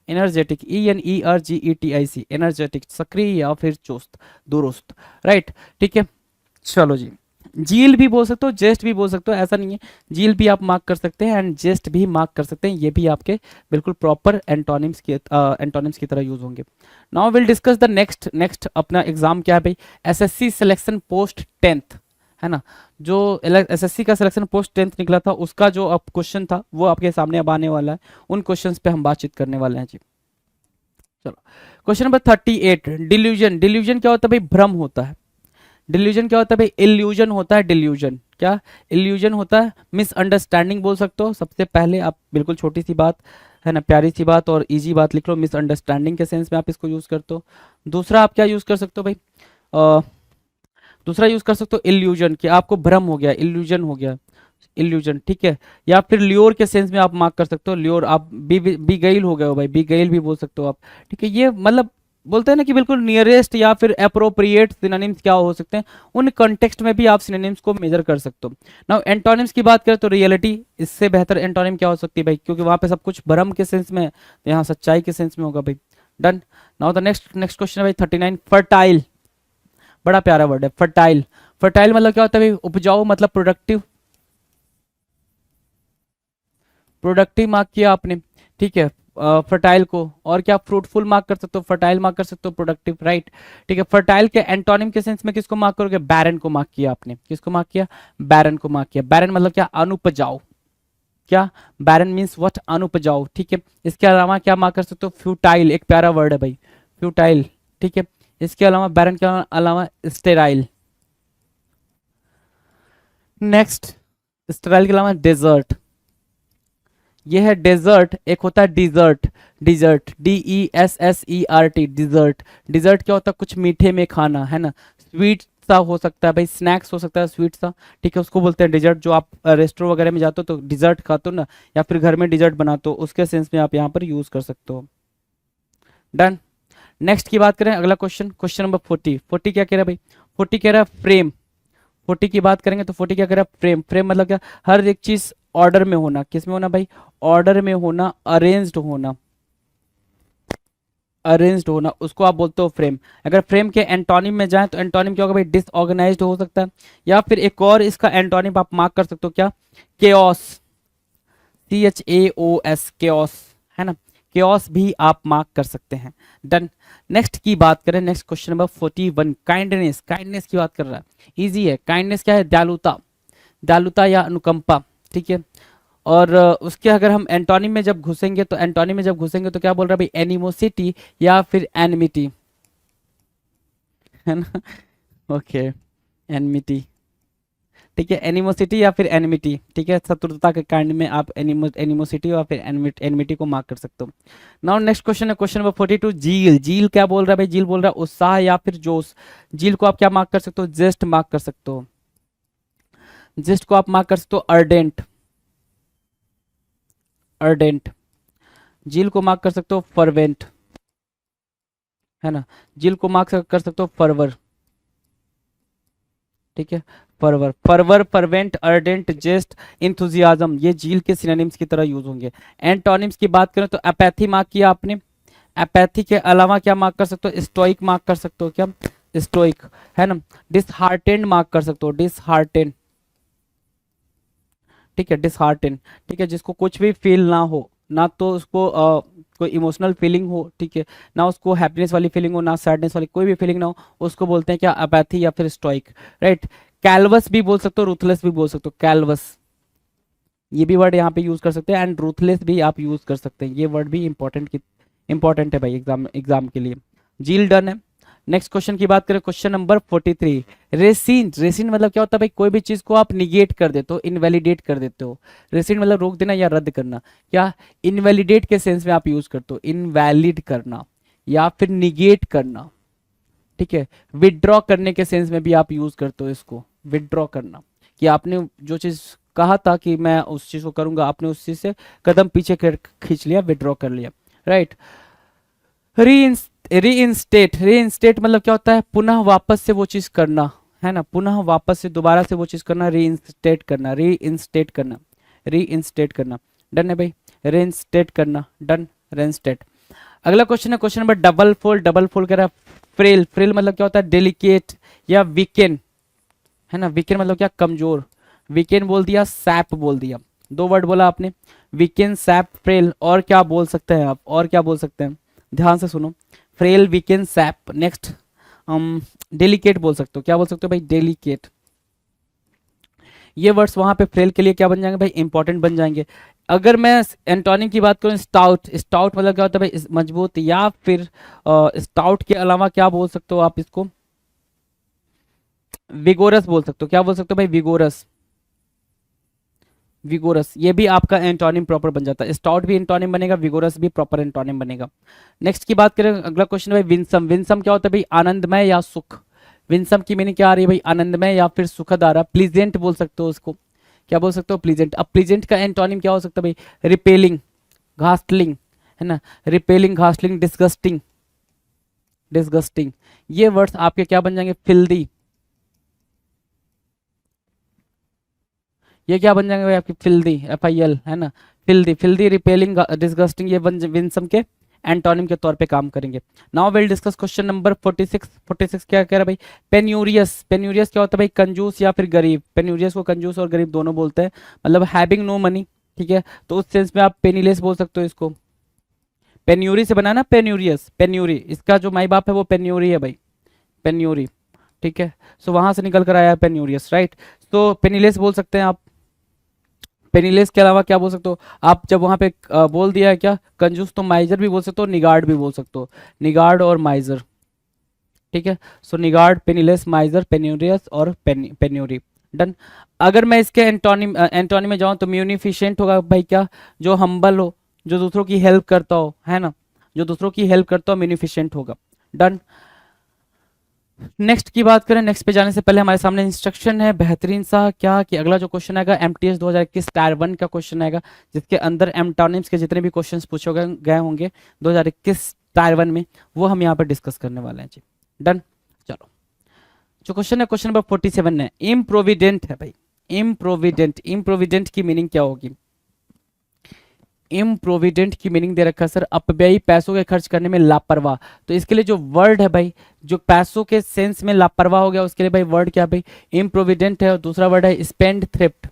एनर्जेटिक, ENERGETIC, एनर्जेटिक, सक्रिय या फिर चुस्त, दुरुस्त, राइट, ठीक है। चलो जी, जील भी बोल सकते हो, जेस्ट भी बोल सकते हो, ऐसा नहीं है, जील भी आप मार्क कर सकते हैं एंड जेस्ट भी मार्क कर सकते हैं, ये भी आपके बिल्कुल प्रॉपर एंटोनिम्स की तरह यूज होंगे। Now will discuss the next अपना एग्जाम क्या है भाई, एसएससी सिलेक्शन पोस्ट 10th, है ना, जो एसएससी का सिलेक्शन पोस्ट 10th निकला था उसका जो अब क्वेश्चन था वो आपके सामने अब आने वाला है, उन क्वेश्चंस पे हम बातचीत करने वाले हैं जी। चलो क्वेश्चन नंबर 38, डिल्यूजन, डिल्यूजन क्या होता है भाई, भ्रम होता है। डिल्यूजन क्या होता है भाई, इल्यूजन होता है, डिल्यूजन क्या, इल्यूजन होता है। मिसअंडरस्टैंडिंग बोल सकते हो, सबसे पहले आप बिल्कुल छोटी सी बात है ना, प्यारी सी बात और इजी बात लिख लो, मिसअंडरस्टैंडिंग के सेंस में आप इसको यूज करते हो। दूसरा आप क्या यूज कर सकते हो भाई, दूसरा यूज कर सकते हो इल्यूजन, कि आपको भ्रम हो गया, इल्यूजन हो गया। इल्यूजन, ठीक है। या फिर ल्योर के सेंस में आप मार्क कर सकते हो, ल्योर आप बी गईल हो गए हो भाई, बी गईल भी बोल सकते हो आप, ठीक है। ये मतलब बोलते हैं ना कि बिल्कुल नियरेस्ट या फिर अप्रोप्रिएट सिनोनिम्स क्या हो सकते हैं, उन कॉन्टेक्स्ट में भी आप सिनोनिम्स को मेजर कर सकते हो। नाउ एंटोनिम्स की बात करें तो रियलिटी, इससे बेहतर एंटोनिम क्या हो सकती है भाई, क्योंकि वहां पे सब कुछ भ्रम के सेंस में है, तो यहाँ सच्चाई के सेंस में होगा भाई। Done. Now the next next question है भाई 39, फर्टाइल। बड़ा प्यारा वर्ड है फर्टाइल। फर्टाइल मतलब क्या होता है भाई, उपजाऊ मतलब प्रोडक्टिव, प्रोडक्टिव मार्क किया आपने, ठीक है, फर्टाइल को। और क्या फ्रूटफुल मार्क कर सकते हो, फर्टाइल मार्क कर सकते हो, प्रोडक्टिव, राइट, ठीक है। फर्टाइल के एंटोनिम के सेंस में किसको मार्क करोगे, बैरन को मार्क किया आपने, किसको मार्क किया, बैरन को मार्क किया। बैरन मतलब क्या, अनुपजाऊ, क्या, बैरन मीन्स व्हाट, अनुपजाऊ, ठीक है। इसके अलावा क्या मार्क कर सकते हो, फ्यूटाइल, एक प्यारा वर्ड है भाई, फ्यूटाइल, ठीक है। इसके अलावा बैरन के अलावा स्टेराइल। नेक्स्ट, स्टेराइल के अलावा डेजर्ट, ये है डेजर्ट, एक होता है dessert, dessert DESSERT, dessert. Dessert क्या होता है, कुछ मीठे में खाना, है ना, स्वीट सा हो सकता है भाई, स्नैक्स हो सकता है स्वीट सा, ठीक है, उसको बोलते हैं डिजर्ट। जो आप रेस्टोरेंट वगैरह में जाते हो तो डिजर्ट खाते हो ना, या फिर घर में डिजर्ट बनाते हो, उसके सेंस में आप यहाँ पर यूज कर सकते हो। डन। नेक्स्ट की बात करें, अगला क्वेश्चन, क्वेश्चन नंबर 40। 40 क्या कह रहा है भाई, 40 कह रहा है फ्रेम। 40 की बात करेंगे तो 40 क्या कह रहा है, फ्रेम। फ्रेम मतलब क्या, हर एक चीज ऑर्डर में होना, किस में होना भाई, ऑर्डर में होना, अरेंज्ड होना, अरेंज्ड होना, उसको आप बोलते हो फ्रेम। अगर फ्रेम के एंटोनिम में जाए तो एंटोनिम क्या होगा भाई, डिसऑर्गेनाइज्ड हो सकता है, या फिर एक और इसका एंटोनिम आप मार्क कर सकते हो, क्या, केओस, CHAOS, केओस, है ना, केओस भी आप मार्क कर सकते हैं। डन। नेक्स्ट की बात करें, next question number 41, kindness. Kindness की बात कर रहा है, इजी है। काइंडनेस क्या है, दयालुता, दयालुता या अनुकंपा, ठीक है। और उसके अगर हम एंटोनिम में जब घुसेंगे तो एंटोनिम में जब घुसेंगे तो क्या बोल रहा है भाई, एनिमोसिटी या फिर एनमिटी, है ना, ओके, एनमिटी, ठीक है, एनिमोसिटी या फिर एनमिटी, ठीक है, शत्रुता के कारण में आप एनिमोसिटी या फिर एनमिटी को मार्क कर सकते हो। नाउ नेक्स्ट क्वेश्चन है क्वेश्चन नंबर 42, जील। जील क्या बोल रहा है भाई, जील बोल रहा है उत्साह या फिर जोश। जील को आप क्या मार्क कर सकते हो, जेस्ट मार्क कर सकते हो, जेस्ट को आप मार्क कर सकते हो अर्डेंट, अर्डेंट। जील को मार्क कर सकते हो फर्वेंट, है ना, जील को मार्क कर सकते हो फरवर, ठीक है, fervour, fervour, fervent, ardent, zest, enthusiasm, ये जील के सिनोनिम्स की तरह यूज होंगे। एंटोनिम्स की बात करें तो अपैथी मार्क किया आपने, अपैथी के अलावा क्या मार्क कर सकते हो, स्टोइक मार्क कर सकते हो, क्या, स्टोइक, है ना। डिसहार्टेंड मार्क कर सकते हो, डिसहार्टेंड, ठीक है, डिसहार्टेन, ठीक है, जिसको कुछ भी फील ना हो, ना तो उसको कोई इमोशनल फीलिंग हो, ठीक है, ना उसको हैप्पीनेस वाली फीलिंग हो, ना सैडनेस वाली कोई भी फीलिंग ना हो, उसको बोलते हैं क्या, अपैथी या फिर स्टोइक, राइट। कैलवस भी बोल सकते हो, रूथलेस भी बोल सकते हो, कैलवस, ये भी वर्ड यहाँ पे यूज कर सकते हैं, एंड रूथलेस भी आप यूज कर सकते हैं, ये वर्ड भी इंपॉर्टेंट है भाई एग्जाम एग्जाम के लिए। जील डन है। नेक्स्ट क्वेश्चन की बात करें, क्वेश्चन नंबर 43, रेसिन। रेसिन मतलब क्या होता है भाई, कोई भी चीज को आप निगेट कर देते हो, इनवैलिडेट कर देते हो। रेसिन मतलब रोक देना या रद्द करना, क्या, इनवैलिडेट के सेंस में आप यूज करते हो, इनवैलिड करना या फिर निगेट करना, ठीक है। विदड्रॉ करने के सेंस में भी आप यूज करते हो इसको, विदड्रॉ करना, कि आपने जो चीज कहा था कि मैं उस चीज को करूंगा, आपने उस चीज से कदम पीछे खींच लिया, विदड्रॉ कर लिया, राइट। रीइंस्टेट, रीइंस्टेट मतलब क्या होता है, पुनः वापस से वो चीज करना, है ना, पुनः वापस से दोबारा से वो चीज करना, रीइंस्टेट करना, रीइंस्टेट करना, रीइंस्टेट करना। डन है भाई, रीइंस्टेट करना, डन, रीइंस्टेट। अगला क्वेश्चन है question number double fold. Double fold कह रहा है फ्रेल। फ्रेल मतलब क्या होता है, डेलिकेट या वीकेन, है ना, वीकेन मतलब क्या, कमजोर। वीकेन बोल दिया, सैप बोल दिया, दो वर्ड बोला आपने, वीकेन, सैप, फ्रेल। और क्या बोल सकते हैं आप, और क्या बोल सकते हैं, ध्यान से सुनो, frail, weaken, sap. Next delicate बोल सकते हो, क्या बोल सकते हो भाई, डेलिकेट। ये वर्ड्स वहां पे फ्रेल के लिए क्या बन जाएंगे भाई, इंपॉर्टेंट बन जाएंगे। अगर मैं एंटोनिम की बात करूं, स्टाउट। स्टाउट मतलब क्या होता है भाई, मजबूत, या फिर स्टाउट के अलावा क्या बोल सकते हो आप इसको, विगोरस बोल सकते हो, क्या बोल सकते हो भाई, विगोरस, विगोरस, ये भी आपका एंटोनिम प्रॉपर बन जाता है। स्टाउट भी एंटोनिम बनेगा, विगोरस भी प्रॉपर एंटोनिम बनेगा। नेक्स्ट की बात करें, अगला क्वेश्चन है भाई विंसम। विंसम क्या होता है भाई, आनंदमय या सुख। विंसम की मीनिंग क्या आ रही है भाई, आनंदमय या फिर सुखद आ रहा, प्लीजेंट बोल सकते हो उसको, क्या बोल सकते हो, प्लीजेंट। अब प्लीजेंट का एंटोनिम क्या हो सकता है भाई, रिपेलिंग, घास्टलिंग, है ना, रिपेलिंग, घास्टलिंग, डिस्गस्टिंग, डिस्गस्टिंग। ये वर्ड्स आपके क्या बन जाएंगे, फिल्दी, ये क्या बन जाएंगे भाई आपकी, फिल्दी, FIL, है ना, फिल्दी, फिल्दी, रिपेलिंग, डिस्गस्टिंग, ये विंसम के एंटोनिम के तौर पे काम करेंगे। Now will discuss question number 46। 46 क्या कह रहा है भाई, पेन्यूरियस। पेन्यूरियस क्या होता है भाई, कंजूस या फिर गरीब। पेन्यूरियस को कंजूस और गरीब दोनों बोलते हैं, मतलब हैविंग नो मनी, ठीक है। तो उस सेंस में आप पेनीलेस बोल सकते हो इसको। पेन्यूरी से बना ना, पेन्यूरियस, पेन्यूरी, इसका जो माई बाप है वो पेन्यूरी है भाई, पेन्यूरी, ठीक है। सो वहां से निकल कर आया है पेन्यूरियस, राइट। तो पेनीलेस बोल सकते हैं आप। पेनीलेस के अलावा क्या बोल सकते हो आप, जब वहां पे बोल दिया है क्या कंजूस, तो माइजर भी बोल सकते हो, निगार्ड भी बोल सकते हो, निगार्ड और माइजर, ठीक है। सो निगार्ड, पेनीलेस, माइजर, पेन्यूरियस और पेन्यूरी, डन। अगर मैं इसके एंटोनी में जाऊं तो म्यूनिफिशेंट होगा भाई क्या, जो हम्बल हो, जो दूसरों की हेल्प करता हो, है ना, जो दूसरों की हेल्प करता हो, म्यूनिफिशेंट होगा, डन। नेक्स्ट की बात करें, नेक्स्ट पे जाने से पहले हमारे सामने इंस्ट्रक्शन है बेहतरीन सा, क्या कि अगला जो क्वेश्चन आएगा MTS 2021 टायर 1 का क्वेश्चन आएगा, जिसके अंदर एंटोनिम्स के जितने भी क्वेश्चंस पूछे गए होंगे 2021 टायर 1 में, वो हम यहाँ पर डिस्कस करने वाले हैं जी, डन। चलो, जो क्वेश्चन है क्वेश्चन नंबर 47 है, इम्प्रोविडेंट है भाई, इम्प्रोविडेंट। इम्प्रोविडेंट की मीनिंग क्या होगी, इम्प्रोविडेंट की मीनिंग दे रखा है सर, अपव्ययी, पैसों के खर्च करने में लापरवाह। तो इसके लिए जो वर्ड है भाई, जो पैसों के सेंस में लापरवाह हो गया, उसके लिए भाई वर्ड क्या है भाई, इम्प्रोविडेंट है। और दूसरा वर्ड है स्पेंड थ्रिफ्ट,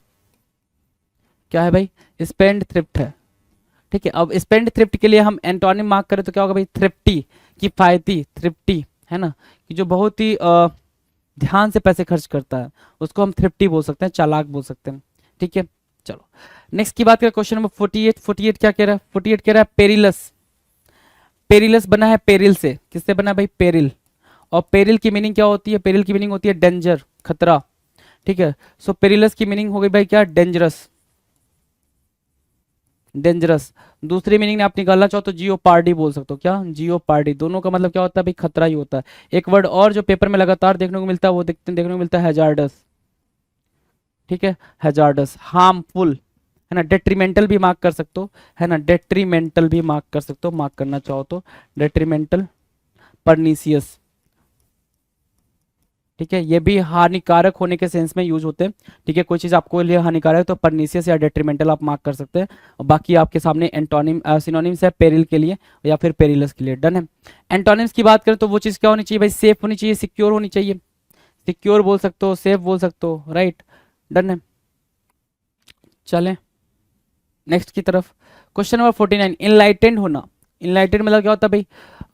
क्या है भाई, स्पेंड थ्रिफ्ट है, ठीक है। अब स्पेंड थ्रिफ्ट के लिए हम एंटोनिम मार्क करें तो क्या होगा भाई, थ्रिफ्टी, किफायती, थ्रिफ्टी, है ना, कि जो बहुत ही ध्यान से पैसे खर्च करता है, उसको हम थ्रिफ्टी बोल सकते हैं, चालाक बोल सकते हैं, ठीक है। चलो, नेक्स्ट की बात करें, क्वेश्चन नंबर 48। 48 क्या कह रहा है, 48 कह रहा है पेरिलस। पेरिलस बना है पेरिल से, किससे बना है भाई, पेरिल। और पेरिल की मीनिंग क्या होती है, पेरिल की मीनिंग होती है डेंजर, खतरा, ठीक है। सो पेरिलस की मीनिंग हो गई भाई क्या, डेंजरस, डेंजरस। दूसरी मीनिंग आप निकालना चाहो तो जियो पार्डी बोल सकते हो, क्या, जियो पार्डी। दोनों का मतलब क्या होता है भाई, खतरा ही होता है। एक वर्ड और जो पेपर में लगातार देखने को मिलता है, वो देखने को मिलता है हैजार्डस, ठीक है, हैजार्डस, हार्मफुल, है ना, डेट्रीमेंटल भी मार्क कर सकते हो, है ना, डेट्रीमेंटल भी मार्क कर सकते हो, मार्क करना चाहो तो डेट्रीमेंटल, परनीसियस, ठीक है। ये भी हानिकारक होने के सेंस में यूज होते हैं, ठीक है। कोई चीज आपको लिए हानिकारक है तो परनीसियस या डेट्रीमेंटल आप मार्क कर सकते हैं। और बाकी आपके सामने एंटोनिम सिनोनिम्स है पेरिल के लिए या फिर पेरिलस के लिए, डन है। एंटोनिम्स की बात करें तो वो चीज क्या होनी चाहिए भाई, सेफ होनी चाहिए, सिक्योर होनी चाहिए, सिक्योर बोल सकते हो, सेफ बोल सकते हो, राइट, डन है। चलें नेक्स्ट की तरफ, क्वेश्चन नंबर 49, इनलाइटेंड होना। इनलाइटेंड मतलब क्या होता है भाई,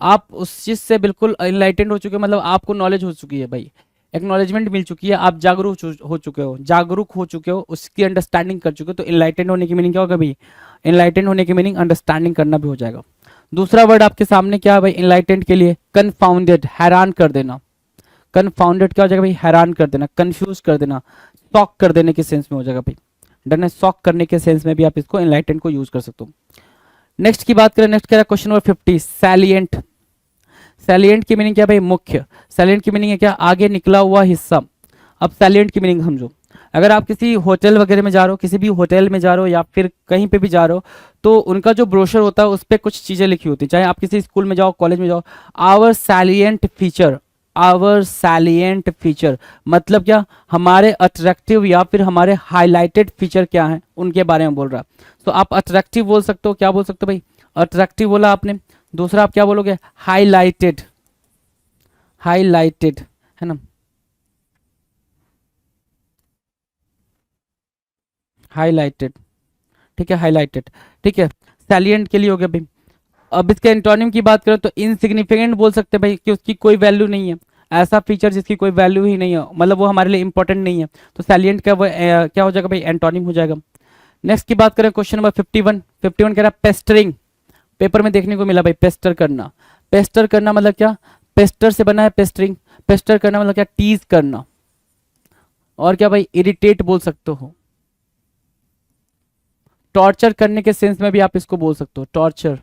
आप उस चीज से बिल्कुल इनलाइटेंड हो चुके हो, मतलब आपको नॉलेज हो चुकी है भाई, एक्नॉलेजमेंट मिल चुकी है, आप जागरूक हो चुके हो, जागरूक हो चुके हो, उसकी अंडरस्टैंडिंग कर चुके हो। तो इनलाइटेंड होने की मीनिंग क्या होगा भाई, इनलाइटेंड होने की मीनिंग अंडरस्टैंडिंग करना भी हो जाएगा। दूसरा वर्ड आपके सामने क्या है भाई, इनलाइटेंड के लिए कन्फाउंडेड, हैरान कर देना। कन्फाउंडेड क्या हो जाएगा भाई, हैरान कर देना, कंफ्यूज कर देना, शॉक कर देने के सेंस में हो जाएगा भाई, डन है। शॉक करने के सेंस में भी आप इसको इनलाइटेंड को यूज कर सकते हो। नेक्स्ट की बात करें, नेक्स्ट क्या है क्वेश्चन नंबर 50, सैलिएंट। सैलिएंट की मीनिंग क्या है भाई, मुख्य। सैलिएंट की मीनिंग है क्या, आगे निकला हुआ हिस्सा। अब सैलिएंट की मीनिंग समझो, अगर आप किसी होटल वगैरह में जा रहे हो, किसी भी होटल में जा रहे हो या फिर कहीं पे भी जा रहे हो, तो उनका जो ब्रोशर होता है उस पर कुछ चीजें लिखी होती है, चाहे आप किसी स्कूल में जाओ, कॉलेज में जाओ, our salient feature, our salient feature मतलब क्या, हमारे अट्रैक्टिव या फिर हमारे हाईलाइटेड फीचर क्या हैं, उनके बारे में बोल रहा है। तो आप अट्रैक्टिव बोल सकते हो, क्या बोल सकते हो भाई, अट्रैक्टिव बोला आपने। दूसरा आप क्या बोलोगे, हाईलाइटेड, हाईलाइटेड, है ना, हाईलाइटेड, ठीक है, हाईलाइटेड, ठीक है। सैलिएंट के लिए हो गया भाई। अब इसके एंटोनिम की बात करें तो इनसिग्निफिकेंट बोल सकते हैं भाई, कि उसकी कोई वैल्यू नहीं है, ऐसा फीचर जिसकी कोई वैल्यू ही नहीं है, मतलब वो हमारे लिए इंपॉर्टेंट नहीं है। तो सैलिएंट का वो क्या हो जाएगा भाई, एंटोनिम हो जाएगा। नेक्स्ट की बात करें, क्वेश्चन नंबर 51। 51 कह रहा है पेस्टरिंग। पेपर में देखने को मिला भाई, पेस्टर करना। पेस्टर करना मतलब क्या, पेस्टर से बना है पेस्टरिंग। पेस्टर करना मतलब क्या, टीज करना। और क्या भाई, इरिटेट बोल सकते हो। टॉर्चर करने के सेंस में भी आप इसको बोल सकते हो, टॉर्चर।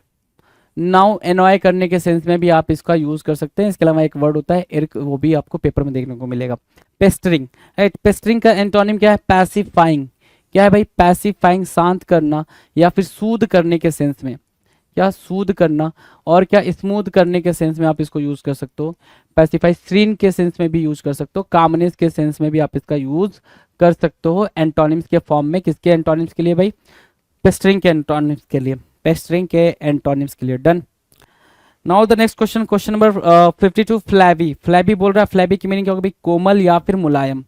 नाउ एनॉय करने के सेंस में भी आप इसका यूज कर सकते हैं। इसके अलावा एक वर्ड होता है इर्क, वो भी आपको पेपर में देखने को मिलेगा, पेस्टरिंग, राइट। पेस्टरिंग का एंटोनिम क्या है, पैसिफाइंग, क्या है भाई, पैसिफाइंग शांत करना, या फिर सूद करने के सेंस में, क्या सूद करना, और क्या स्मूथ करने के सेंस में आप इसको यूज कर सकते हो। पैसिफाई श्रीन के सेंस में भी यूज कर सकते हो, कामनेस के सेंस में भी आप इसका यूज कर सकते हो एंटोनिम्स के फॉर्म में। किसके एंटोनिम्स के लिए भाई, पेस्टरिंग के एंटोनिम्स के लिए, पेस्टरिंग के एंटोनिम्स के लिए। Done. Now the next question, question number 52, फ्लैवी। फ्लैवी बोल रहा है, फ्लैवी की मीनिंग क्या होगा भाई, कोमल या फिर मुलायम।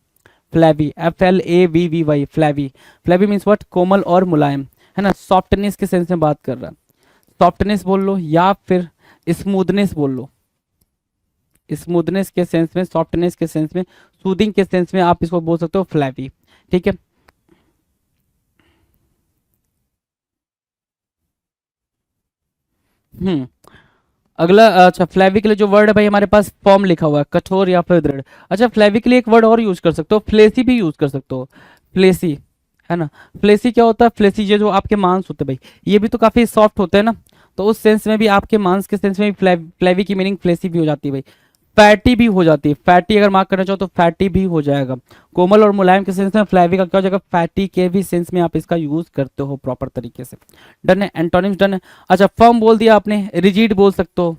फ्लैवी, FLAVVY, फ्लैवी। फ्लैवी मीन्स व्हाट, कोमल और मुलायम, है ना। सॉफ्टनेस के सेंस में बात कर रहा है, सॉफ्टनेस बोल लो या फिर स्मूथनेस बोल लो। स्मूथनेस के सेंस में, सॉफ्टनेस के सेंस में, सूदिंग के सेंस में आप इसको बोल सकते हो फ्लैवी। ठीक है। अगला, अच्छा फ्लैवी के लिए जो वर्ड है भाई हमारे पास फॉर्म लिखा हुआ है, कठोर या फिर दृढ़। अच्छा फ्लैवी के लिए एक वर्ड और यूज कर सकते हो, फ्लेसी भी यूज कर सकते हो, फ्लेसी, है ना। फ्लेसी क्या होता है, फ्लेसी ये जो आपके मांस होते हैं भाई, ये भी तो काफी सॉफ्ट होते हैं ना, तो उस सेंस में भी आपके मांस के सेंस में भी फ्लैवी की मीनिंग फ्लेसी भी हो जाती है भाई। फैटी भी हो जाती है, फैटी अगर मार्क करना चाहो तो फैटी भी हो जाएगा। कोमल और मुलायम के सेंस में फ्लैवी का क्या हो जाएगा, फैटी के भी सेंस में आप इसका यूज करते हो प्रॉपर तरीके से। डन है, एंटोनिम्स डन है। अच्छा फर्म बोल दिया आपने, रिजिड बोल सकते हो,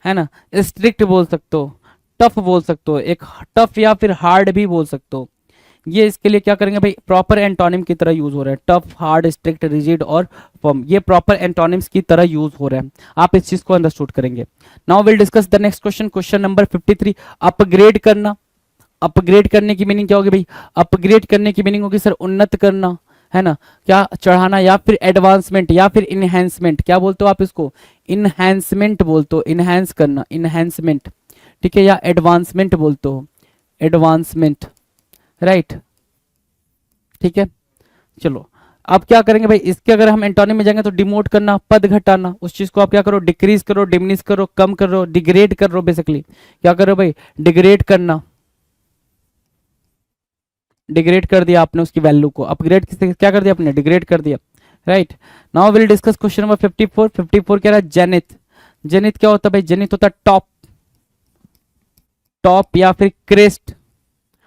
है ना, स्ट्रिक्ट बोल सकते हो, टफ बोल सकते हो, एक टफ या फिर हार्ड भी बोल सकते हो। ये इसके लिए क्या करेंगे भाई, प्रॉपर एंटोनिम की तरह यूज हो रहा है, टफ, हार्ड, स्ट्रिक्ट, रिजिड और फर्म, ये प्रॉपर एंटोनिम्स की तरह यूज हो रहा है। आप इस चीज को अंडरस्टूड करेंगे। Now will discuss the next question, question number 53, upgrade करना। अपग्रेड करने की मीनिंग क्या होगी भाई, अपग्रेड करने की मीनिंग होगी सर उन्नत करना, है ना, क्या चढ़ाना, या फिर एडवांसमेंट, या फिर इनहेंसमेंट। क्या बोलते हो आप इसको, इनहेंसमेंट बोलते हो, इनहेंस करना, इनहेंसमेंट। ठीक है, या एडवांसमेंट बोलते हो, एडवांसमेंट, राइट। ठीक है, चलो अब क्या करेंगे भाई, इसके अगर हम एंटोनिम में जाएंगे तो डिमोट करना, पद घटाना, उस चीज को आप क्या करो, डिक्रीज करो, डिमिनिश करो, कम करो, डिग्रेड कर रो, बेसिकली क्या करो भाई, डिग्रेड करना, डिग्रेड कर दिया आपने उसकी वैल्यू को, अपग्रेड किससे क्या कर दिया आपने, डिग्रेड कर दिया, right. Now will discuss question number 54। 54 क्या रहा, जेनिथ। जेनिथ क्या होता है भाई, जेनिथ होता है टॉप, टॉप या फिर क्रेस्ट,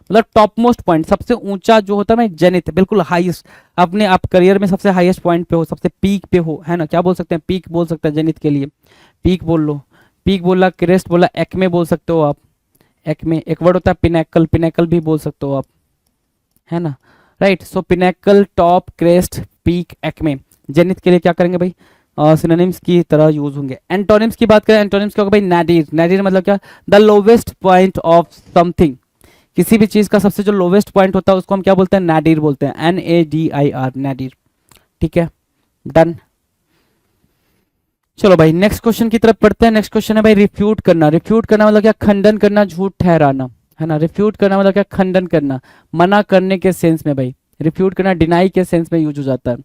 मतलब टॉप मोस्ट पॉइंट, सबसे ऊंचा जो होता है ना जेनिथ, बिल्कुल हाईएस्ट, अपने आप करियर में सबसे हाईएस्ट पॉइंट पे हो, सबसे पीक पे हो, है ना। क्या बोल सकते हैं, पीक बोल सकते हैं जेनिथ के लिए, पीक बोल लो, पीक बोला, क्रेस्ट बोला, एक्मे बोल सकते हो आप, एक्मे। एक वर्ड होता है पिनेकल, पिनेकल भी बोल सकते हो आप, है ना, right. So pinnacle, top, crest, peak, acme, zenith के लिए क्या करेंगे भाई, सिनोनिम्स की तरह यूज होंगे। एंटोनिम्स की बात करें, एंटोनिम्स क्या होगा भाई, नाडिर। नाडिर मतलब क्या, the lowest point of something, किसी भी चीज का सबसे जो लोवेस्ट पॉइंट होता है उसको हम क्या बोलते हैं, नाडिर बोलते हैं, NADIR, नाडिर। ठीक है, डन। चलो भाई नेक्स्ट क्वेश्चन की तरफ पढ़ते हैं। नेक्स्ट क्वेश्चन है भाई, रिफ्यूट करना। रिफ्यूट करना मतलब क्या, खंडन करना, झूठ ठहराना, है ना। रिफ्यूट करना मतलब क्या, खंडन करना, मना करने के सेंस में भाई। रिफ्यूट करना डिनाई के सेंस में यूज हो जाता है,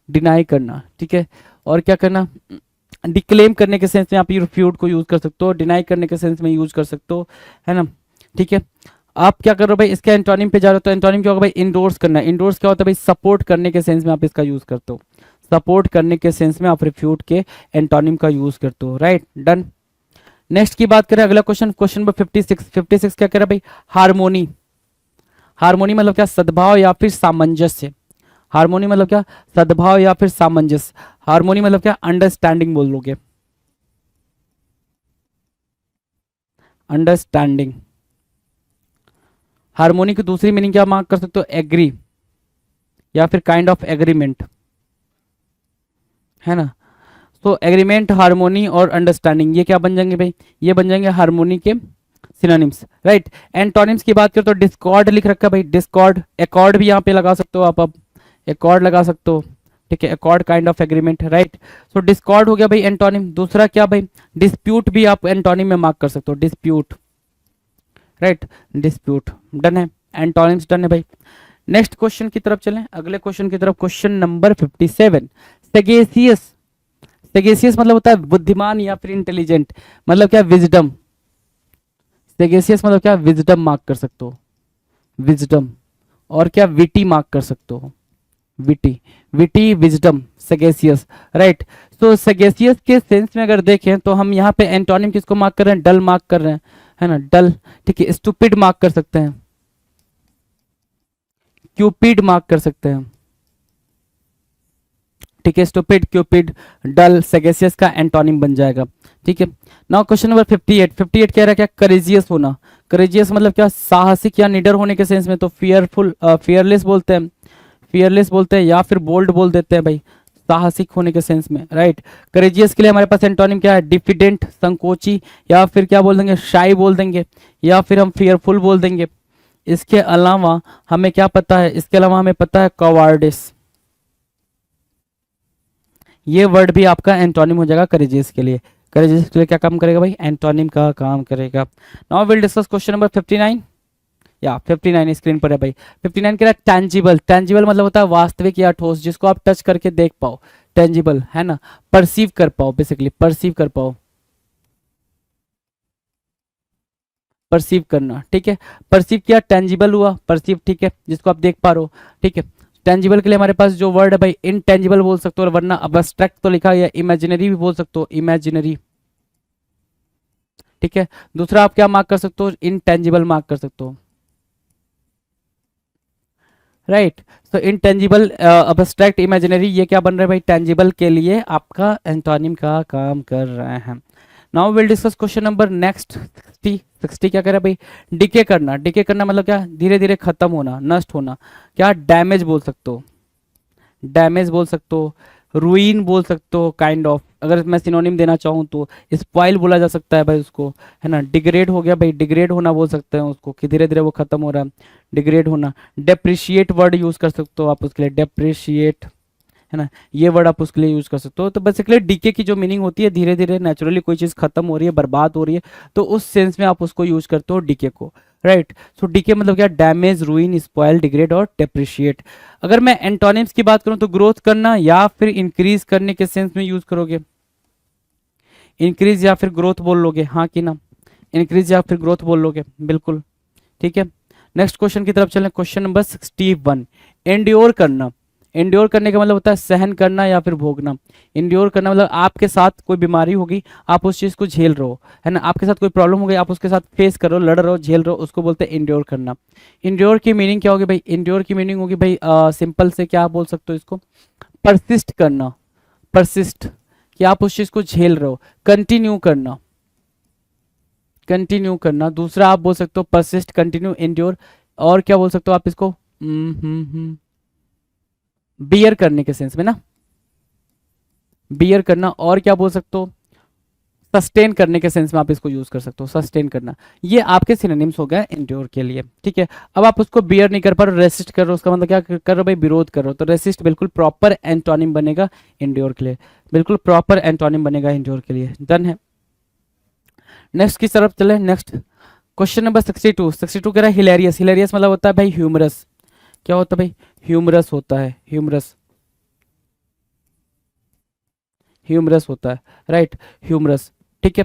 डिनाई करना। ठीक है, और क्या करना, डिक्लेम करने के सेंस में आप रिफ्यूट को यूज कर सकते हो, डिनाई करने के सेंस में यूज कर सकते हो, है ना। ठीक है, आप क्या कर रहे हो भाई, इसके एंटोनिम पे जा रहे हो, तो एंटोनिम क्या होगा भाई, इंडोर्स करना। इंडोर्स क्या होता है भाई, सपोर्ट करने के सेंस में आप इसका यूज करते हो, सपोर्ट करने के सेंस में आप रिफ्यूट के एंटोनिम का यूज करते हो, राइट, डन। नेक्स्ट की बात करें, अगला क्वेश्चन, क्वेश्चन नंबर 56। 56 क्या कह रहा है भाई, हारमोनी। हारमोनी मतलब क्या, सद्भाव या फिर सामंजस्य। हारमोनी मतलब क्या, सद्भाव या फिर सामंजस्य। हारमोनी मतलब क्या, अंडरस्टैंडिंग बोल लोगे, अंडरस्टैंडिंग। हारमोनी की दूसरी मीनिंग क्या मार्क कर सकते हो, एग्री या फिर काइंड ऑफ एग्रीमेंट, है ना। तो एग्रीमेंट, हारमोनी और अंडरस्टैंडिंग, ये क्या बन जाएंगे भाई, ये बन जाएंगे हारमोनी के सिनोनिम्स, राइट। एंटोनिम्स की बात करें तो डिस्कॉर्ड लिख रखा है भाई, डिस्कॉर्ड, एकॉर्ड भी यहाँ पे लगा सकते हो आप, अब एकॉर्ड लगा सकते हो। ठीक है, accord kind of agreement, right. So Discord हो गया भाई एंटोनिम। दूसरा क्या भाई, डिस्प्यूट भी आप एंटोनिम में मार्क कर सकते हो, डिस्प्यूट, राइट, डिस्प्यूट, डन है, एंटोनिम्स डन है भाई। नेक्स्ट क्वेश्चन की तरफ चलें, अगले क्वेश्चन की तरफ, क्वेश्चन नंबर 57। सेगेसियस। सेगेसियस मतलब होता है बुद्धिमान या फिर इंटेलिजेंट, मतलब क्या, विजडम। सेगेसियस मतलब क्या, विजडम मार्क कर सकते हो, विजडम। और क्या, विटी मार्क कर सकते हो, विटी, विटी, विजडम, सेगेसियस, राइट। तो सेगेसियस के सेंस में अगर देखें तो हम यहाँ पे एंटोनिम किसको मार्क कर रहे हैं, डल मार्क कर रहे हैं, है ना, डल। ठीक है, स्टूपिड मार्क कर सकते हैं, क्यूपिड मार्क कर सकते हैं, ठीक है। स्टूपिड, क्यूपिड, डल, सेगेसियस का एंटोनिम बन जाएगा, ठीक है। Now question number 58। 58 कह रहा है क्या, करेजियस होना। करेजियस मतलब क्या, साहसिक या निडर होने के सेंस में, तो फियरफुल, फियरलेस बोलते हैं, फियरलेस बोलते हैं, या फिर बोल्ड बोल देते हैं भाई, साहसिक होने के सेंस में, राइट। करेजियस के लिए हमारे पास एंटोनिम क्या है, डिफिडेंट, संकोची, या फिर क्या बोल देंगे, शाई बोल देंगे, या फिर हम फियरफुल बोल देंगे। इसके अलावा हमें क्या पता है, इसके अलावा हमें पता है कवार्डिस, ये वर्ड भी आपका एंटोनिम हो जाएगा करेजियस के लिए। करेजियस के लिए क्या काम करेगा भाई, एंटोनिम का काम करेगा। Now will discuss question number 59, या 59 स्क्रीन पर है भाई। 59 कह रहा है टेंजिबल। टेंजिबल मतलब होता है वास्तविक या ठोस, जिसको आप टच करके देख पाओ, टेंजिबल है ना, परसीव कर पाओ, बेसिकली परसीव कर पाओ, परसीव करना, ठीक है। परसीव किया, टेंजिबल हुआ, परसीव, ठीक है, जिसको आप देख पा रहे हो, ठीक है। टेंजिबल के लिए हमारे पास जो वर्ड है भाई, इनटेंजिबल बोल सकते हो, वरना अब्स्ट्रैक्ट तो लिखा है, इमेजिनरी भी बोल सकते हो, इमेजिनरी, ठीक है। दूसरा आप क्या मार्क कर सकते हो, इनटेंजिबल मार्क कर सकते हो, राइट। सो इनटेंजिबल, अब्स्ट्रैक्ट, इमेजिनरी, ये क्या बन रहा है भाई, टेंजिबल के लिए आपका एंटोनिम का काम कर रहे हैं। Now will discuss question number next 60। 60 क्या कर रहा है भाई, डिके करना। डिके करना मतलब क्या, धीरे धीरे खत्म होना, नष्ट होना, क्या डैमेज बोल सकते हो, डैमेज बोल सकते हो, रुइन बोल सकते हो, काइंड ऑफ, अगर मैं सिनोनिम देना चाहूँ तो स्पॉइल बोला जा सकता है भाई उसको, है ना। डिग्रेड हो गया भाई, डिग्रेड होना बोल सकते हैं उसको, कि धीरे धीरे वो खत्म हो रहा है, डिग्रेड होना। डेप्रिशिएट वर्ड यूज कर सकते हो आप उसके लिए, डेप्रिशिएट, है ना, ये वर्ड आप उसके लिए यूज कर सकते हो। तो बेसिकली डीके की जो मीनिंग होती है, धीरे धीरे नेचुरली कोई चीज खत्म हो रही है, बर्बाद हो रही है, तो उस सेंस में आप उसको यूज करते हो डीके को, राइट। सो डीके मतलब क्या, डैमेज, रूइन, स्पॉइल, डिग्रेड और डेप्रिशिएट। अगर मैं एंटोनिम्स की बात करूं तो ग्रोथ करना या फिर इंक्रीज करने के सेंस में यूज करोगे, इंक्रीज या फिर ग्रोथ बोल लोगे, हाँ कि ना, इंक्रीज या फिर ग्रोथ बोल लोगे, बिल्कुल, ठीक है। नेक्स्ट क्वेश्चन की तरफ चलें, क्वेश्चन नंबर 61। एंड्योर करना। एंड्योर करने का मतलब होता है सहन करना या फिर भोगना। एंड्योर करना मतलब आपके साथ कोई बीमारी होगी, आप उस चीज को झेल रहे हो, है ना, आपके साथ कोई प्रॉब्लम हो गई, आप उसके साथ फेस कर रहे हो, लड़ रहे हो, झेल रहे हो, उसको बोलते हैं एंड्योर करना। एंड्योर की मीनिंग क्या होगी भाई, एंड्योर की मीनिंग होगी भाई, सिंपल से क्या बोल सकते हो इसको, परसिस्ट करना, परसिस्ट, कि आप उस चीज को झेल रहे हो, कंटिन्यू करना, कंटिन्यू करना। दूसरा आप बोल सकते हो परसिस्ट, कंटिन्यू, एंड्योर। और क्या बोल सकते हो आप इसको, बियर करने के सेंस में ना, बियर करना। और क्या बोल सकते हो, सस्टेन करने के सेंस में आप इसको यूज कर सकते हो, सस्टेन करना। ये आपके सिनोनिम्स हो गए एंड्योर के लिए, ठीक है। अब आप उसको बियर नहीं कर पा रहे, रेसिस्ट कर रहे हो, उसका मतलब क्या कर रहे हो भाई, विरोध कर रहे हो, तो रेसिस्ट बिल्कुल प्रॉपर एंटोनिम बनेगा एंड्योर के लिए, बिल्कुल प्रॉपर एंटोनिम बनेगा एंड्योर के लिए, डन है। नेक्स्ट की तरफ चले, नेक्स्ट क्वेश्चन नंबर 62। 62 कह रहा है हिलेरियस। हिलेरियस मतलब होता है भाई ह्यूमरस। क्या होता है भाई, ह्यूमरस होता है, ह्यूमरस, ह्यूमरस होता है, राइट, ह्यूमरस, ठीक है।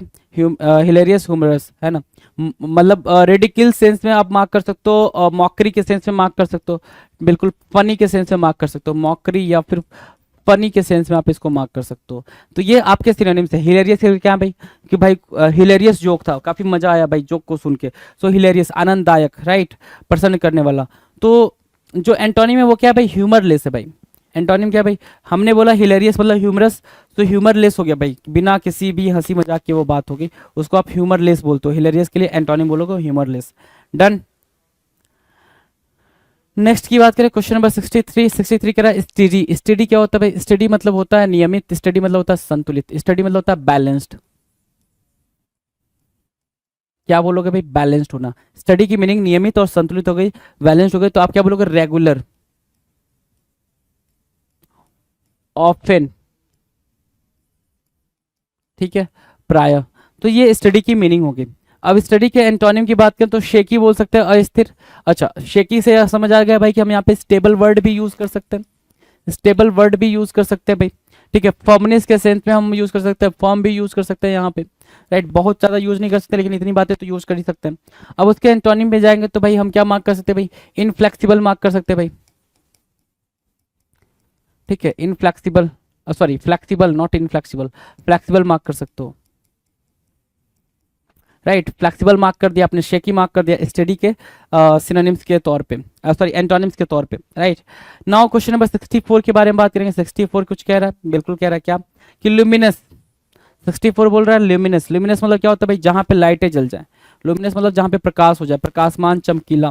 हिलेरियस, ह्यूमरस, है ना। मतलब रेडिकल सेंस में आप मार्क कर सकते हो, मॉकरी के सेंस में मार्क कर सकते हो, बिल्कुल फनी के सेंस में मार्क कर सकते हो, मॉकरी या फिर फनी के सेंस में आप इसको मार्क कर सकते हो। तो ये आपके सिनोनिम्स है। हिलेरियस क्या है भाई, कि भाई हिलेरियस जोक था, काफी मजा आया भाई जोक को सुन के, सो हिलेरियस, आनंददायक, राइट, प्रसन्न करने वाला। तो जो एंटोनिम है वो क्या है भाई, ह्यूमरलेस है भाई। एंटोनिम क्या है भाई, हमने बोला हिलेरियस मतलब ह्यूमरस, तो ह्यूमरलेस हो गया भाई, बिना किसी भी हंसी मजाक की वो बात होगी, उसको आप ह्यूमरलेस बोलते हो। हिलेरियस के लिए एंटोनिम बोलोगे ह्यूमरलेस, डन। नेक्स्ट की बात करें, क्वेश्चन नंबर 63। 63 कह रहा है स्टडी। स्टडी क्या होता है भाई, स्टडी मतलब होता है नियमित, स्टडी मतलब होता है संतुलित, स्टडी मतलब होता है बैलेंस्ड। क्या बोलोगे भाई, बैलेंस्ड होना। स्टडी की मीनिंग नियमित और संतुलित हो गई, बैलेंस्ड हो गई, तो आप क्या बोलोगे, रेगुलर, ऑफन, ठीक है, प्राय। तो ये स्टडी की मीनिंग होगी। अब स्टडी के एंटोनिम की बात करें तो शेकी बोल सकते हैं, अस्थिर। अच्छा, शेकी से समझ आ गया भाई कि हम यहाँ पे स्टेबल वर्ड भी यूज कर सकते हैं, स्टेबल वर्ड भी यूज कर सकते हैं भाई, ठीक है। फर्मनेस के सेंस में हम यूज कर सकते हैं, फर्म भी यूज कर सकते हैं यहाँ पे, राइट। बहुत ज्यादा यूज नहीं कर सकते, लेकिन इतनी बातें तो यूज कर ही सकते हैं। अब उसके एंटोनिम पे जाएंगे तो भाई हम क्या मार्क कर सकते हैं भाई, इनफ्लेक्सिबल मार्क कर सकते हैं भाई, ठीक है, inflexible, sorry flexible, not inflexible, flexible mark कर सकते हो, राइट, फ्लेक्सिबल मार्क कर दिया आपने, शेकी मार्क कर दिया स्टडी के सिनोनिम्स के तौर पे, सॉरी एंटोनिम्स के तौर पे, राइट। नाउ क्वेश्चन नंबर 64 के बारे में बात करेंगे। 64 कुछ कह रहा है, बिल्कुल कह रहा है क्या कि ल्यूमिनस, 64 बोल रहा है ल्यूमिनस। ल्यूमिनस मतलब क्या होता है भाई, जहां पे लाइटें जल जाए। लुमिनस मतलब जहां पे प्रकाश हो जाए, प्रकाशमान, चमकीला।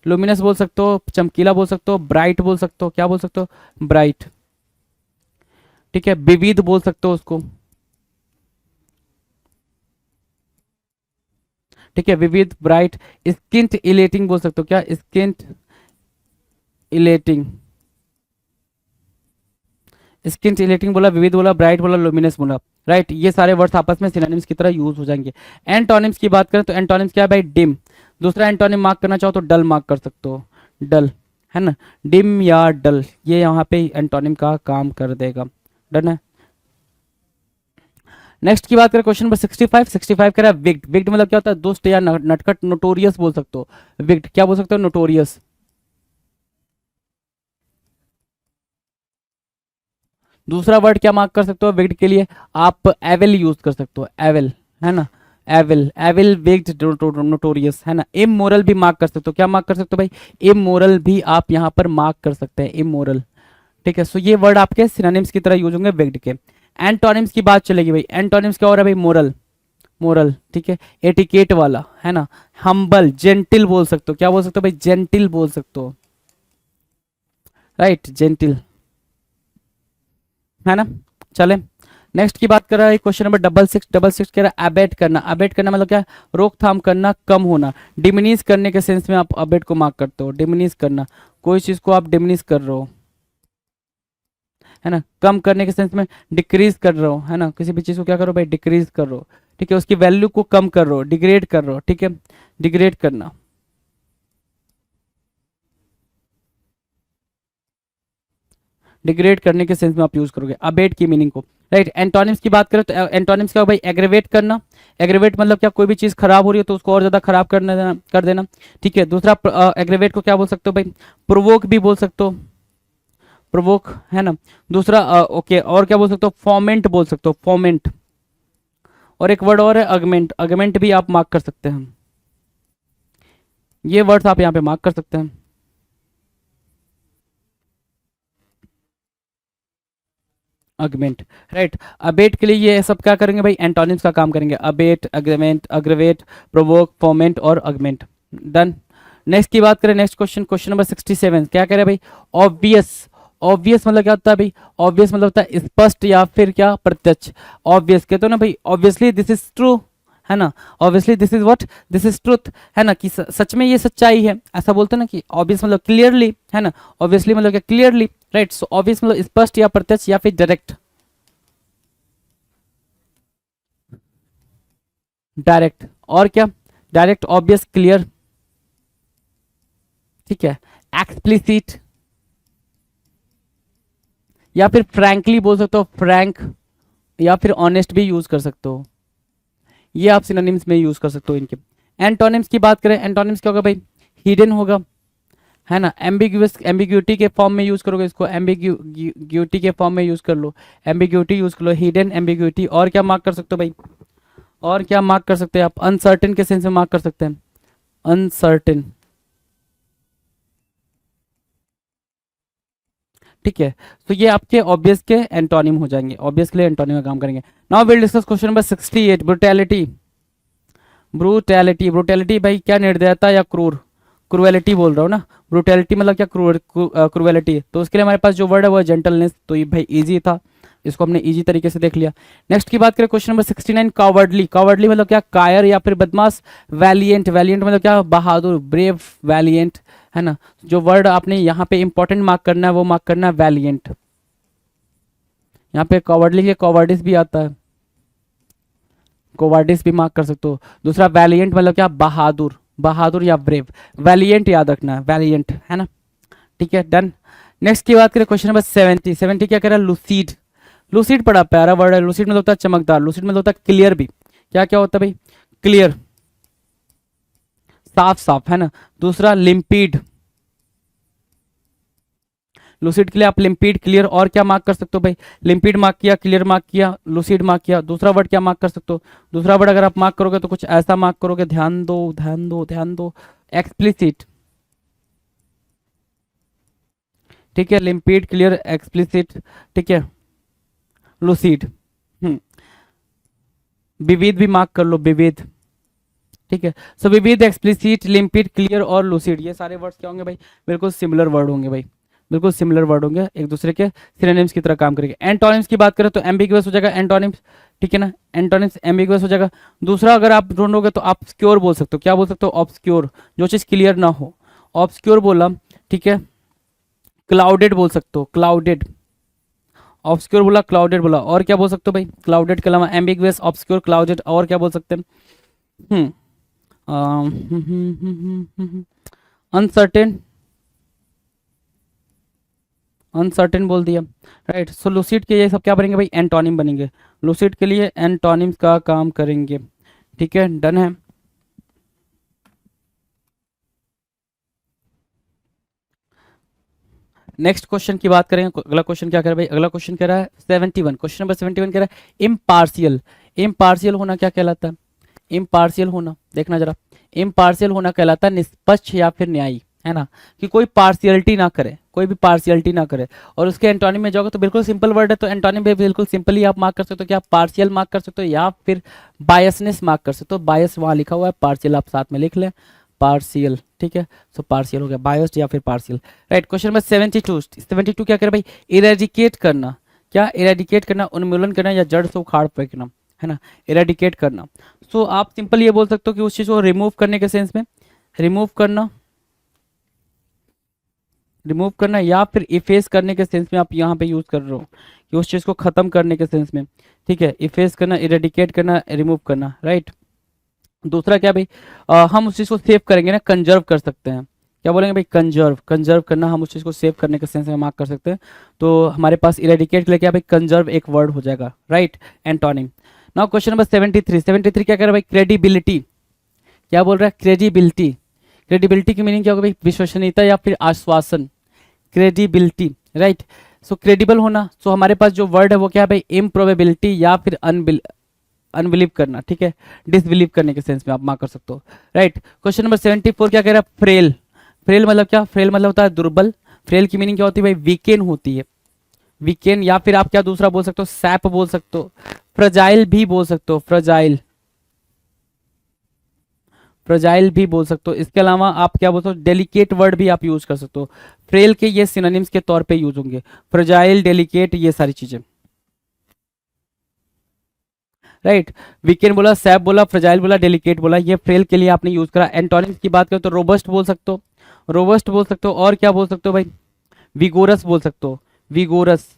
लुमिनस बोल सकते हो, चमकीला बोल सकते हो, ब्राइट बोल सकते हो, क्या बोल सकते हो, ब्राइट। ठीक है, विविध बोल सकते हो उसको। ठीक है, विविध, ब्राइट। स्किंट इलेटिंग बोल सकते हो, क्या, स्किंट इलेटिंग। स्किन इलेटिंग बोला, विविध बोला, ब्राइट बोला, लुमिनस बोला, राइट। ये सारे वर्ड्स आपस में सिनोनिम्स की तरह यूज हो जाएंगे। एंटोनिम्स की बात करें तो एंटोनिम्स क्या है भाई, डिम। दूसरा एंटोनिम मार्क करना चाहो तो डल मार्क कर सकते हो, डल, है ना, डिम या डल, ये यहाँ पे एंटोनिम का काम कर देगा। डन है। नेक्स्ट की बात करें क्वेश्चन नंबर 65। 65 कह रहा है विक्ड। विक्ड मतलब क्या होता है, दुष्ट या नटखट, नोटोरियस बोल सकते हो। विक्ड क्या बोल सकते हो, नोटोरियस। दूसरा वर्ड क्या मार्क कर सकते हो विक्ड के लिए, आप एविल यूज कर सकते हो, एविल, है ना, एविल, एविल, विक्ड, नोटोरियस, है ना। इमोरल भी मार्क कर सकते हो, क्या मार्क कर सकते हो भाई, इमोरल भी आप यहाँ पर मार्क कर सकते हैं, इमोरल। ठीक है, सो ये वर्ड आपके सिनोनिम्स की तरह यूज होंगे विक्ड के। एंटोनिम्स की बात चलेगी भाई, एंटोनिम्स क्या हो रहा है भाई, मोरल, मोरल, ठीक है, एटिकेट वाला, है ना, हम्बल, जेंटिल बोल सकते हो, क्या बोल सकते हो भाई, जेंटिल बोल सकते हो, राइट, जेंटिल, है ना। चले नेक्स्ट की बात कर रहा है क्वेश्चन नंबर 66। 66 कह रहा है अबेट करना। अबेट करना मतलब क्या, रोकथाम करना, कम होना, डिमिनिश करने के सेंस में आप अबेट को मार्क करते हो। डिमिनिश करना, कोई चीज को आप डिमिनिश कर रहे हो, है ना, कम करने के सेंस में डिक्रीज कर रहे हो, है ना, किसी भी चीज को क्या करो भाई, डिक्रीज कर रहे हो, ठीक है, उसकी वैल्यू को कम कर रहे हो, डिग्रेड कर रहे हो, ठीक है, डिग्रेड करना। डिग्रेड करने के सेंस में आप यूज करोगे अबेट की मीनिंग को, राइट। एंटोनिम्स की बात करें तो एंटोनिम्स क्या हो भाई, एग्रेवेट करना। एग्रेवेट मतलब क्या, कोई भी चीज खराब हो रही है तो उसको और ज्यादा खराब कर देना। ठीक है, दूसरा एग्रेवेट को क्या बोल सकते हो भाई, प्रोवोक भी बोल सकते हो, प्रोवोक, है ना। दूसरा ओके, और क्या बोल सकते हो, फॉर्मेंट बोल सकते हो, फॉर्मेंट। और एक वर्ड और है अगमेंट। अगमेंट भी आप मार्क कर सकते हैं, ये वर्ड्स आप यहाँ पे मार्क कर सकते हैं। अगमेंट, राइट। अबेट के लिए ये सब क्या करेंगे भाई, एंटोनिम्स का काम करेंगे, अबेट, अग्रीमेंट, अग्रवेट, प्रोवोक, फॉर्मेंट और अगमेंट। डन। नेक्स्ट की बात करें, नेक्स्ट क्वेश्चन, क्वेश्चन नंबर 67 क्या कह रहे हैं भाई, ऑब्वियस। ऑब्वियस मतलब क्या होता है भाई, ऑब्वियस मतलब होता है स्पष्ट या फिर क्या, प्रत्यक्ष। ऑब्वियस कहते हो ना भाई, ऑब्वियसली दिस इज ट्रू, है ना, obviously this is what, this is truth, है ना, कि सच में ये सच्चाई है, ऐसा बोलते हैं ना, कि ऑब्वियस मतलब क्लियरली, है ना, ऑब्वियसली मतलब क्या, क्लियरली, राइट। सो ऑब्वियस मतलब स्पष्ट या प्रत्यक्ष या फिर डायरेक्ट, डायरेक्ट, और क्या, डायरेक्ट, ऑब्वियस, क्लियर, ठीक है, एक्सप्लिसिट, या फिर फ्रैंकली बोल सकते हो, फ्रैंक, या फिर ऑनेस्ट भी यूज कर सकते हो, ये आप सिनोनिम्स में यूज कर सकते हो इनके। एंटोनिम्स की बात करें, एंटोनिम्स क्या होगा भाई, हिडन होगा, है ना, एम्बिग्यूअस, एम्बिग्यूटी के फॉर्म में यूज करोगे इसको, एम्बिग्यूटी के फॉर्म में यूज कर लो, एम्बिग्यूटी यूज कर लो, हिडन, एम्बिग्यूटी। और क्या मार्क कर सकते हो भाई, और क्या मार्क कर सकते हैं आप, अनसर्टेन के सेंस में मार्क कर सकते हैं, अनसर्टेन, ठीक है। तो ये आपके ऑब्वियस के एंटोनिम हो जाएंगे, ऑब्वियस के लिए एंटोनिम का काम करेंगे। Now will discuss question number 68, brutality. Brutality, brutality भाई क्या, निर्दयता या क्रूर, क्रूएलिटी बोल रहा हूँ ना। ब्रूटैलिटी मतलब क्या, क्रूएलिटी। तो उसके लिए हमारे पास जो वर्ड है वो है जेंटलनेस। तो ये भाई इजी था, इसको हमने इजी तरीके से देख लिया। नेक्स्ट की बात करें क्वेश्चन नंबर 69, कावर्डली। कावर्डली मतलब क्या, कायर या फिर बदमाश। वैलियंट, वैलियंट मतलब क्या, बहादुर, ब्रेव, वैलियंट, है ना। जो वर्ड आपने यहाँ पे इंपॉर्टेंट मार्क करना है वो मार्क करना है वैलियंट। यहाँ पे कॉवर्डली के कॉवर्डिस भी आता है, कोवार्डिस भी मार्क कर सकते हो। दूसरा वैलियंट मतलब क्या, बहादुर, बहादुर या ब्रेव। वैलियंट याद रखना है, वैलियंट, है ना, ठीक है, डन। नेक्स्ट की बात करें क्वेश्चन नंबर 70। 70 क्या कह रहा है, लूसीड। लूसीड बड़ा प्यारा वर्ड है। लूसीड मतलब होता है चमकदार, लूसीड मतलब होता है क्लियर भी। क्या क्या होता है भाई, क्लियर, साफ साफ, है ना। दूसरा लिम्पीड, लूसिड के लिए आप लिम्पिड, क्लियर और क्या मार्क कर सकते हो भाई? लिम्पिड मार्क किया, क्लियर मार्क किया, लूसिड मार्क किया। दूसरा वर्ड क्या मार्क कर सकते हो? दूसरा वर्ड अगर आप मार्क करोगे तो कुछ ऐसा मार्क करोगे, ध्यान दो ध्यान दो ध्यान दो, एक्सप्लिसिट। ठीक है, लिम्पिड, क्लियर, एक्सप्लिसिट, ठीक है, लूसिड। विविध भी मार्क कर लो, विविध। ठीक है, सो विविध, एक्सप्लिसिट, लिम्पिड, क्लियर और लूसिड, ये सारे वर्ड्स क्या होंगे भाई? बिल्कुल सिमिलर वर्ड होंगे भाई, बिल्कुल सिमिलर वर्ड होंगे, एक दूसरे के सिनोनिम्स की तरह काम करेंगे। एंटोनिम्स की बात करें तो एम्बिगुअस हो जाएगा एंटोनिम्स, ठीक है ना, एंटोनिम्स एम्बिगुअस हो जाएगा। दूसरा अगर आप ढूंढोगे तो ऑब्सक्योर बोल सकते हो, क्या बोल सकते हो? ऑब्सक्योर, जो चीज़ क्लियर ना हो, ऑब्सक्योर बोला, ठीक है। क्लाउडेड बोल सकते हो, क्लाउडेड, ऑब्सक्योर बोला, क्लाउडेड बोला, और क्या बोल सकते हो भाई? क्लाउडेड के अलावा एम्बिगुअस, ऑब्सक्योर, क्लाउडेड, और क्या बोल सकते हैं? अनसर्टेन, अनसर्टेन बोल दिया, राइट। सो लूसिड के ये सब क्या बनेंगे भाई? एंटोनिम बनेंगे, लूसिड के लिए एंटोनिम्स का काम करेंगे, ठीक है, डन है। नेक्स्ट क्वेश्चन की बात करें, अगला क्वेश्चन क्या कह रहा है भाई? अगला क्वेश्चन कह रहा है 71, क्वेश्चन नंबर 71 कह रहा है इम्पार्शियल। इम्पार्शियल होना क्या कहलाता है? इम्पार्शियल होना, देखना जरा, इम्पार्शियल होना कहलाता है निष्पक्ष या फिर न्यायी, है ना, कि कोई पार्शियलिटी ना करे, कोई भी पार्शियलिटी ना करे। और उसके एंटोनिम में जाओगे तो बिल्कुल सिंपल वर्ड है, तो एंटोनिम भी बिल्कुल सिंपली आप मार्क कर सकते हो, क्या पार्शियल मार्क कर सकते हो या फिर बायसनेस मार्क कर सकते हो। बायस वहाँ लिखा हुआ है, पार्शियल आप साथ में लिख लें, पार्शियल, ठीक है। सो पार्शियल हो गया, बायस्ड या फिर पार्शियल, राइट। क्वेश्चन नंबर 72, 72 क्या करे भाई? इरेडिकेट करना, क्या? इरेडिकेट करना, उन्मूलन करना या जड़ से उखाड़ फेंकना, है ना, इरेडिकेट करना। सो आप सिंपल ये बोल सकते हो कि उस चीज को रिमूव करने के सेंस में, रिमूव करना, रिमूव करना या फिर इफेस करने के सेंस में आप यहाँ पे यूज कर रहे हो, कि उस चीज को खत्म करने के सेंस में, ठीक है। इफेस करना, इरेडिकेट करना, रिमूव करना, राइट। दूसरा क्या भाई? हम उस चीज को सेव करेंगे ना, कंजर्व कर सकते हैं, क्या बोलेंगे भाई? कंजर्व, कंजर्व करना, हम उस चीज को सेव करने के सेंस में मार्क कर सकते हैं। तो हमारे पास इरेडिकेट के लिए क्या भाई? कंजर्व एक वर्ड हो जाएगा, right, antonym. Now question number 73, 73 क्या कह रहा है भाई? क्रेडिबिलिटी, क्या बोल रहा है? क्रेडिबिलिटी। क्रेडिबिलिटी की मीनिंग क्या होगा भाई? विश्वसनीयता या फिर आश्वासन, क्रेडिबिलिटी, राइट। सो क्रेडिबल होना, सो हमारे पास जो वर्ड है वो क्या है भाई? इम्प्रोबेबिलिटी या फिर अनबिलीव करना, ठीक है, डिसबिलीव करने के सेंस में आप मार्क कर सकते हो, राइट। क्वेश्चन नंबर 74 क्या कह रहा है? फ्रेल। फ्रेल मतलब क्या? फ्रेल मतलब होता है दुर्बल। फ्रेल की मीनिंग क्या होती है भाई? वीकेन होती है, वीकेन, या फिर आप क्या दूसरा बोल सकते हो? सैप बोल सकते हो, फ्रजाइल भी बोल सकते हो, फ्रजाइल, फ्रजाइल भी बोल सकते हो। इसके अलावा आप क्या बोल सकते हो? डेलिकेट वर्ड भी आप यूज कर सकते हो। फ्रेल के ये सिनोनिम्स के तौर पे यूज होंगे, फ्रजाइल, डेलिकेट, ये सारी चीजें, राइट। वीकेंड बोला, सैप बोला, फ्रजाइल बोला, डेलिकेट बोला, ये फ्रेल के लिए आपने यूज करा। एंटोनिम्स की बात करें तो रोबस्ट बोल सकते हो, रोबस्ट बोल सकते हो, और क्या बोल सकते हो भाई? विगोरस बोल सकते हो, विगोरस,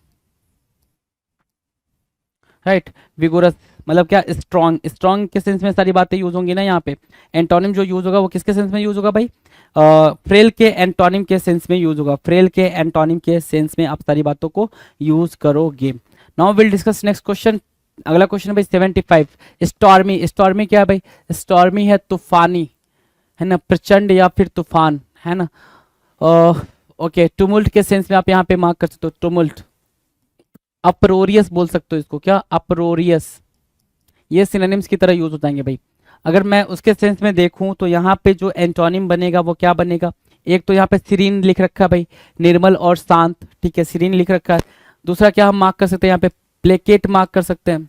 राइट, विगोरस मतलब क्या? स्ट्रॉन्ग, स्ट्रॉन्ग के सेंस में सारी बातें यूज होंगी ना यहाँ पे। एंटोनिम जो यूज होगा वो किसके सेंस में यूज होगा भाई? फ्रेल के एंटोनिम के सेंस में यूज होगा, फ्रेल के एंटोनिम के सेंस में आप सारी बातों को यूज करोगे। Now will discuss next question. अगला क्वेश्चन है भाई 75, स्टॉर्मी। स्टॉर्मी क्या है भाई? स्टॉर्मी है तूफानी, है ना, प्रचंड या फिर तूफान, है ना। ओके, टुमुल्ट के सेंस में आप यहाँ पे मार्क कर सकते हो, टुमुल्ट। अप्रोरियस बोल सकते हो इसको, क्या? अप्रोरियस, ये सिनोनिम्स की तरह यूज हो जाएंगे भाई। अगर मैं उसके सेंस में देखूं तो यहाँ पे जो एंटोनिम बनेगा वो क्या बनेगा? एक तो यहाँ पे सीरीन लिख रखा है भाई, निर्मल और शांत, ठीक है, सीरीन लिख रखा है। दूसरा क्या हम मार्क कर सकते हैं यहाँ पे? प्लेकेट मार्क कर सकते हैं,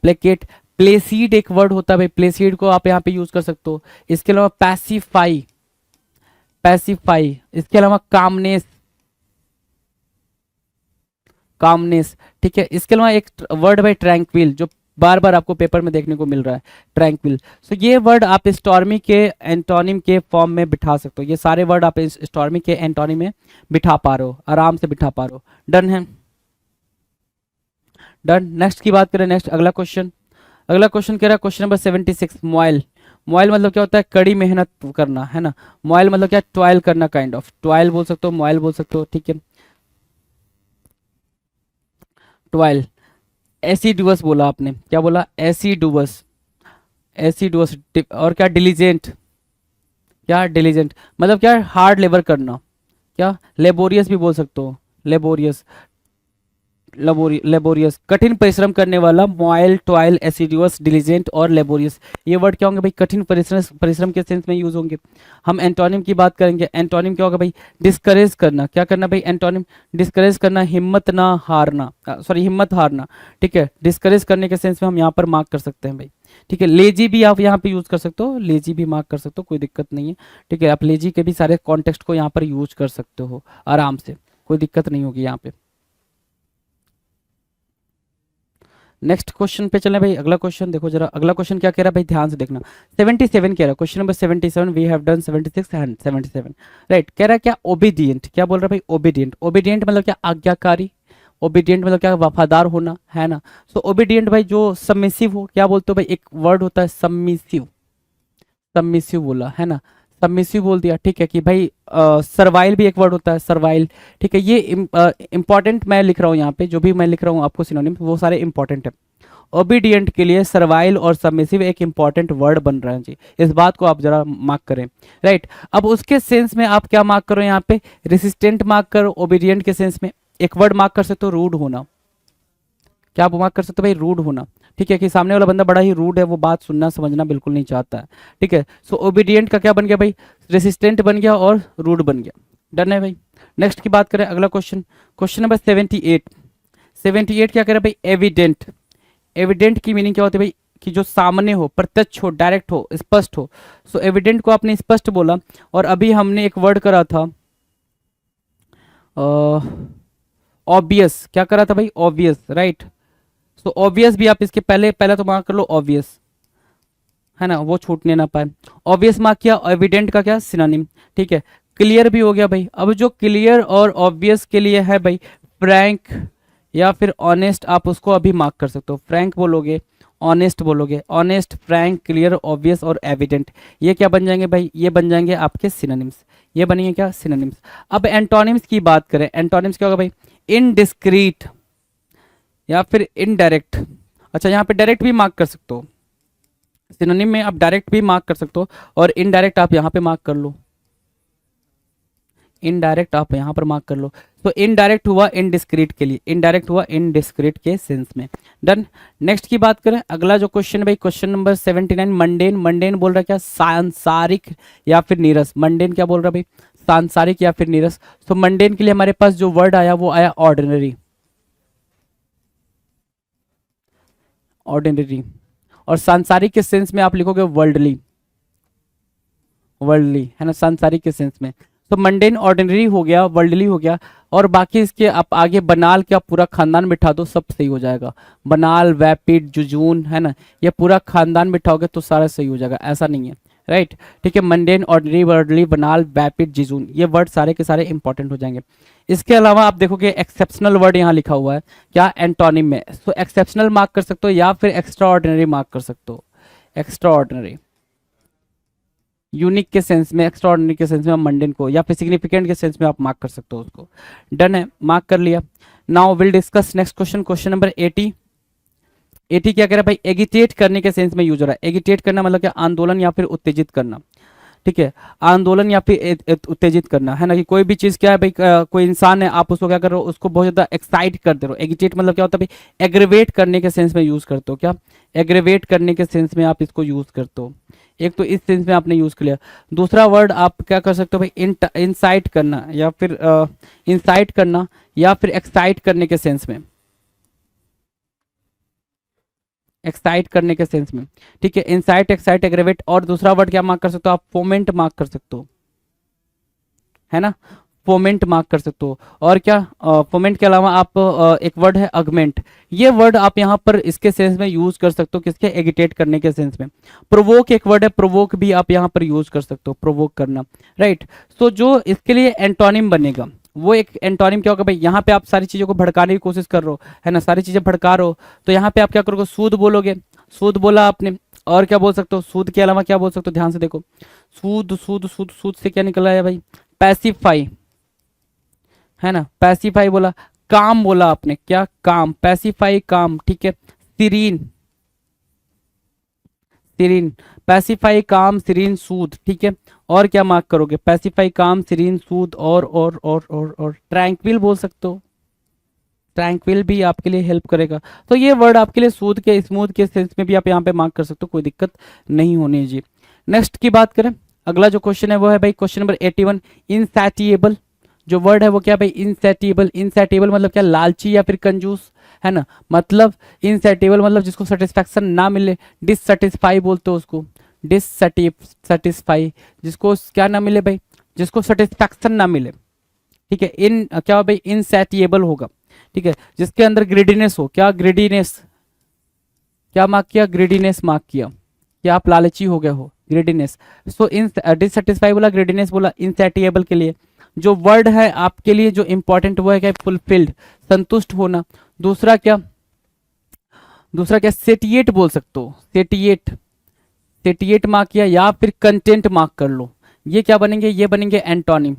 प्लेकेट। प्लेसीड एक वर्ड होता है भाई, प्लेसीड को आप यहाँ पे यूज कर सकते हो। इसके अलावा पैसिफाई, पैसिफाई। इसके अलावा कामनेस, कामनेस, ठीक है। इसके अलावा एक वर्ड भाई ट्रैंक्विल, जो बार बार आपको पेपर में देखने को मिल रहा है, ट्रैंक्विल। सो ये वर्ड आप स्टॉर्मी के एंटोनिम के फॉर्म में बिठा सकते हो, ये सारे वर्ड आप स्टॉर्मी के एंटोनिम में बिठा पा रहे हो, आराम से बिठा पा रहे हो। डन है, डन। नेक्स्ट की बात करें, नेक्स्ट अगला क्वेश्चन। अगला क्वेश्चन कह रहा है क्वेश्चन नंबर 76, मोइल। मोइल मतलब क्या होता है? कड़ी मेहनत करना, है ना। मोइल मतलब क्या? टॉयल करना, काइंड ऑफ, टॉयल बोल सकते हो, मोइल बोल सकते हो, ठीक है, टॉयल। एसिडुअस बोला आपने, क्या बोला? एसिडुअस, एसिडुअस। और क्या? डिलीजेंट, क्या? डिलीजेंट मतलब क्या? हार्ड लेबर करना, क्या? लेबोरियस भी बोल सकते हो, लेबोरियस, लेबोरियस कठिन परिश्रम करने वाला, मॉयल, टॉयल, एसिडुअस, डिलीजेंट और लेबोरियस। ये वर्ड क्या होंगे भाई? कठिन परिश्रम, परिश्रम के सेंस में यूज होंगे। हम एंटोनिम की बात करेंगे। एंटोनिम क्या होगा भाई? डिस्करेज करना। क्या करना भाई? एंटोनिम डिस्करेज करना, हिम्मत ना हारना, सॉरी हिम्मत हारना। ठीक है, डिस्करेज करने के सेंस में हम यहाँ पर मार्क कर सकते हैं भाई। ठीक है, लेजी भी आप यहाँ पे यूज कर सकते हो, लेजी भी मार्क कर सकते हो, कोई दिक्कत नहीं है। ठीक है, आप लेजी के भी सारे कॉन्टेक्स्ट को यहाँ पर यूज कर सकते हो आराम से, कोई दिक्कत नहीं होगी यहाँ पे। नेक्स्ट क्वेश्चन पे चलें भाई। अगला क्वेश्चन देखो जरा, अगला क्वेश्चन क्या कह रहा है भाई? ध्यान से देखना। 77 कह रहा है, question number 77, we have done 76 and 77। Right, कह रहा है क्या? ओबीडिएंट। क्या बोल रहा है भाई? ओबीडिएंट। ओबीडिएंट मतलब क्या? आज्ञाकारी। ओबीडिएंट मतलब क्या? वफादार होना, है ना। सो ओबीडिएंट भाई जो सबमिसिव हो, क्या बोलते हो भाई? एक वर्ड होता है सबमिसिव, सबमिसिव बोला है ना, सबमिसिव बोल दिया। ठीक है कि भाई सर्वाइल भी एक वर्ड होता है, सर्वाइल। ठीक है, ये इंपॉर्टेंट मैं लिख रहा हूँ यहाँ पे, जो भी मैं लिख रहा हूँ आपको सिनोनिम वो सारे इंपॉर्टेंट है। ओबीडियंट के लिए सर्वाइल और सबमिसिव एक इंपॉर्टेंट वर्ड बन रहा है जी, इस बात को आप जरा मार्क करें। राइट, अब उसके सेंस में आप क्या मार्क करो यहाँ पे? रेसिस्टेंट मार्क करो। ओबीडियंट के सेंस में एक वर्ड मार्क कर सकते हो, रूड होना। क्या आप मार्क कर सकते हो भाई? रूड होना। ठीक है, कि सामने वाला बंदा बड़ा ही रूड है, वो बात सुनना समझना बिल्कुल नहीं चाहता है। ठीक है, सो ओबीडियंट का क्या बन गया भाई? रेसिस्टेंट बन गया और रूड बन गया। डन है भाई। नेक्स्ट की बात करें, अगला क्वेश्चन, क्वेश्चन नंबर 78। 78 क्या कह रहा है भाई? एविडेंट। एविडेंट की मीनिंग क्या होती है भाई? कि जो सामने हो, प्रत्यक्ष हो, डायरेक्ट हो, स्पष्ट हो। सो एविडेंट को आपने स्पष्ट बोला, और अभी हमने एक वर्ड करा था ऑब्वियस। क्या करा था भाई? ऑब्वियस। राइट, सो ऑब्वियस भी आप इसके पहले पहले तो मार्क कर लो ऑब्वियस, है ना, वो छूटने ना पाए। ऑब्वियस मार्क किया। एविडेंट का क्या? सिनोनिम। ठीक है, क्लियर भी हो गया भाई। अब जो क्लियर और ऑब्वियस के लिए है भाई, फ्रैंक या फिर ऑनेस्ट, आप उसको अभी मार्क कर सकते हो। फ्रैंक बोलोगे, ऑनेस्ट बोलोगे, ऑनेस्ट, फ्रैंक, क्लियर, ऑब्वियस और एविडेंट, ये क्या बन जाएंगे भाई? ये बन जाएंगे आपके सिनोनिम्स। ये बनेंगे क्या? सिनोनिम्स। अब एंटोनिम्स की बात करें, एंटोनिम्स क्या होगा भाई? इनडिस्क्रीट या फिर इनडायरेक्ट। अच्छा, यहाँ पे डायरेक्ट भी मार्क कर सकते हो, सिनोनिम में आप डायरेक्ट भी मार्क कर सकते हो, और इनडायरेक्ट आप यहाँ पे मार्क कर लो, इनडायरेक्ट आप यहाँ पर मार्क कर लो। तो इनडायरेक्ट हुआ इनडिस्क्रीट के लिए, इनडायरेक्ट हुआ इनडिस्क्रीट के सेंस में। डन। नेक्स्ट की बात करें, अगला जो क्वेश्चन है भाई, क्वेश्चन नंबर 79, मंडेन। मंडेन बोल रहा है क्या? सांसारिक या फिर नीरस। मंडेन क्या बोल रहा है भाई? सांसारिक या फिर नीरस। तो मंडेन के लिए हमारे पास जो वर्ड आया वो आया ऑर्डिनरी, ऑर्डिनरी। और सांसारिक के सेंस में आप लिखोगे वर्ल्डली, वर्ल्डली, है ना, सांसारिक के सेंस में। तो मंडेन ऑर्डिनरी हो गया, वर्ल्डली हो गया, और बाकी इसके आप आगे बनाल के आप पूरा खानदान बिठा दो, सब सही हो जाएगा। बनाल, वैपिड, जुजून, है ना, ये पूरा खानदान बिठाओगे तो सारा सही हो जाएगा, ऐसा नहीं है। राइट, ठीक है, मंडेन, ऑर्डिनरी, वर्ल्डली, बनाल, वैपिड, जिजून, ये वर्ड सारे के सारे इंपॉर्टेंट हो जाएंगे। इसके अलावा आप देखोगे एक्सेप्शनल वर्ड यहाँ लिखा हुआ है, क्या? एंटोनिम में। सो एक्सेप्शनल मार्क कर सकते हो या फिर एक्स्ट्रा ऑर्डिनरी मार्क कर सकते हो। एक्स्ट्रा ऑर्डिनरी, यूनिक के सेंस में, एक्स्ट्रा ऑर्डिनरी के सेंस में आप मंडेन को, या फिर सिग्निफिकेंट के सेंस में आप मार्क कर सकते हो उसको। डन है, मार्क कर लिया। Now will discuss next question, question number 80। 80 क्या कह रहा है भाई? एगिटेट करने के सेंस में यूज हो रहा है। एगिटेट करना मतलब क्या? आंदोलन या फिर उत्तेजित करना। ठीक है, आंदोलन या फिर उत्तेजित करना, है ना, कि कोई भी चीज क्या है भाई, कोई इंसान है, आप उसको क्या कर रहे हो? उसको बहुत ज्यादा एक्साइट कर दे रहे हो। एगिटेट मतलब क्या होता है भाई? एग्रीवेट करने के सेंस में यूज करते हो। क्या? एग्रीवेट करने के सेंस में आप इसको यूज करते हो। एक तो इस सेंस में आपने यूज कर लिया। दूसरा वर्ड आप क्या कर सकते हो भाई? इंसाइट करना या फिर इंसाइट करना या फिर एक्साइट करने के सेंस में, एक्साइट करने के सेंस में। ठीक है, इंसाइट, एक्साइट, एग्रेवेट। और दूसरा वर्ड क्या मार्क कर सकते हो आप? फोमेंट मार्क कर सकते हो, है ना, फोमेंट मार्क कर सकते हो। और क्या? फोमेंट के अलावा आप एक वर्ड है अगमेंट, ये वर्ड आप यहाँ पर इसके सेंस में यूज कर सकते हो। किसके? एगिटेट करने के सेंस में। प्रोवोक एक वर्ड है, प्रोवोक भी आप यहाँ पर यूज कर सकते हो, प्रोवोक करना। राइट, सो जो इसके लिए एंटोनिम बनेगा वो एक एंटोनिम क्या होगा भाई? यहाँ पे आप सारी चीजों को भड़काने की कोशिश कर रहे हो, है ना, सारी चीजें भड़का रहे हो, तो यहाँ पे आप क्या करोगे? सूद बोलोगे, सूद बोला आपने। और क्या बोल सकते हो? सूद के अलावा क्या बोल सकते हो? ध्यान से देखो, सूद, सूद, सूद, सूद से क्या निकला है भाई? पैसिफाई, है ना, पैसिफाई बोला। काम बोला आपने, क्या? काम, पैसिफाई, काम। ठीक है, सीरीन, सीरीन, पैसिफाई, काम, सीरीन, सूद, ठीक है। और क्या मार्क करोगे? पैसिफाई, काम, सीरीन, सूद और ट्रैंक्विल बोल सकते हो। ट्रैंक्विल भी आपके लिए हेल्प करेगा। तो ये वर्ड आपके लिए सूद के, स्मूथ के सेंस में भी आप यहाँ पे मार्क कर सकते हो, कोई दिक्कत नहीं होनी जी। नेक्स्ट की बात करें, अगला जो क्वेश्चन है वो है भाई क्वेश्चन नंबर 81। इनसैटिएबल जो वर्ड है वो क्या भाई? इनसैटिएबल। इनसैटिएबल मतलब क्या? लालची या फिर कंजूस, है ना। मतलब इनसैटिएबल मतलब जिसको सेटिस्फैक्शन ना मिले। डिससेटिस्फाई बोलते हो उसको, डिससेटिस्फाई, जिसको क्या ना मिले भाई? जिसको सेटिस्फैक्शन ना मिले, ठीक है। इन क्या भाई? इनसैटिएबल होगा, ठीक है। जिसके अंदर ग्रीडीनेस हो, क्या ग्रीडीनेस, क्या मार्क किया? ग्रीडीनेस मार्क किया, क्या आप लालची हो गए हो? ग्रीडीनेस। सो इन डिससेटिस्फाई बोला, ग्रीडीनेस बोला इनसैटिएबल के लिए। जो वर्ड है आपके लिए जो इंपॉर्टेंट वो है क्या? फुलफिल्ड, संतुष्ट होना। दूसरा क्या? दूसरा क्या? सेटिएट बोल सकते हो, सेटिएट, सेटिएट मार्क किया, या फिर कंटेंट मार्क कर लो। ये क्या बनेंगे? ये बनेंगे एंटोनिम।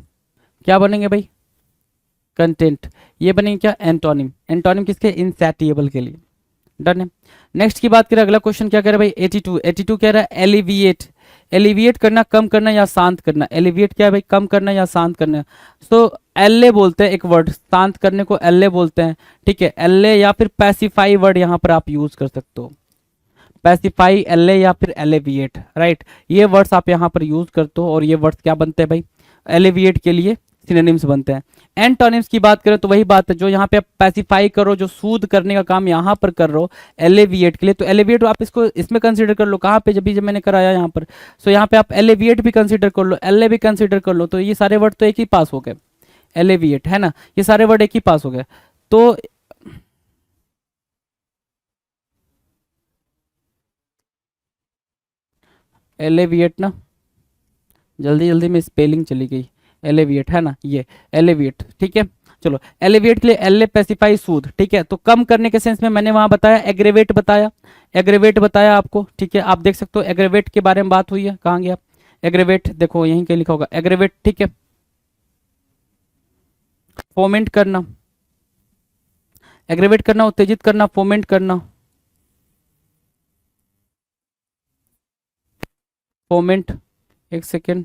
क्या बनेंगे भाई? कंटेंट। ये बनेंगे क्या? एंटोनिम। एंटोनिम किसके? इनसैटिएबल के लिए। डन है। नेक्स्ट की बात करें, अगला क्वेश्चन क्या कह रहा है भाई? 82। 82 कह रहा है एलिविएट। एलिविएट करना, कम करना या शांत करना। एलिविएट क्या है भाई? कम करना या शांत करना। सो एल्ले बोलते हैं एक वर्ड, शांत करने को एल्ले बोलते हैं, ठीक है। एल्ले या फिर पैसिफाई वर्ड यहाँ पर आप यूज कर सकते हो। पैसिफाई, एल्ले या फिर एलिविएट, राइट। ये वर्ड्स आप यहाँ पर यूज करते हो और ये वर्ड्स क्या बनते हैं भाई? एलिविएट के लिए सिनोनिम्स बनते हैं। एंटोनिम्स की बात करें तो वही बात है, जो यहाँ पे आप पैसिफाई करो, जो सूद करने का काम यहाँ पर कर रहे हो एलिविएट के लिए, तो एलिविएट आप इसको इसमें कंसीडर कर लो। कहाँ पे? जब मैंने कराया यहाँ पर। सो यहाँ पे आप एलिविएट भी कंसीडर कर लो, एल्ले भी कंसीडर कर लो, तो ये सारे वर्ड तो एक ही पास हो गए। एलिविएट, है ना, ये सारे वर्ड एक ही पास हो गए। तो एलिविएट ना, जल्दी जल्दी में स्पेलिंग चली गई। एलिविएट है ना, ये एलिविएट, ठीक है। चलो, एलिविएट के लिए एल्ले, पैसिफाई, सूद, ठीक है। तो कम करने के सेंस में मैंने वहां बताया एग्रेवेट बताया, एग्रेवेट बताया आपको, ठीक है। आप देख सकते हो एग्रेवेट के बारे में बात हुई है, कहाँ गया एग्रेवेट? देखो यहीं कहीं लिखा होगा एग्रेवेट, ठीक है। फोमेंट करना, एग्रेवेट करना, उत्तेजित करना, फोमेंट करना, फोमेंट। एक सेकेंड,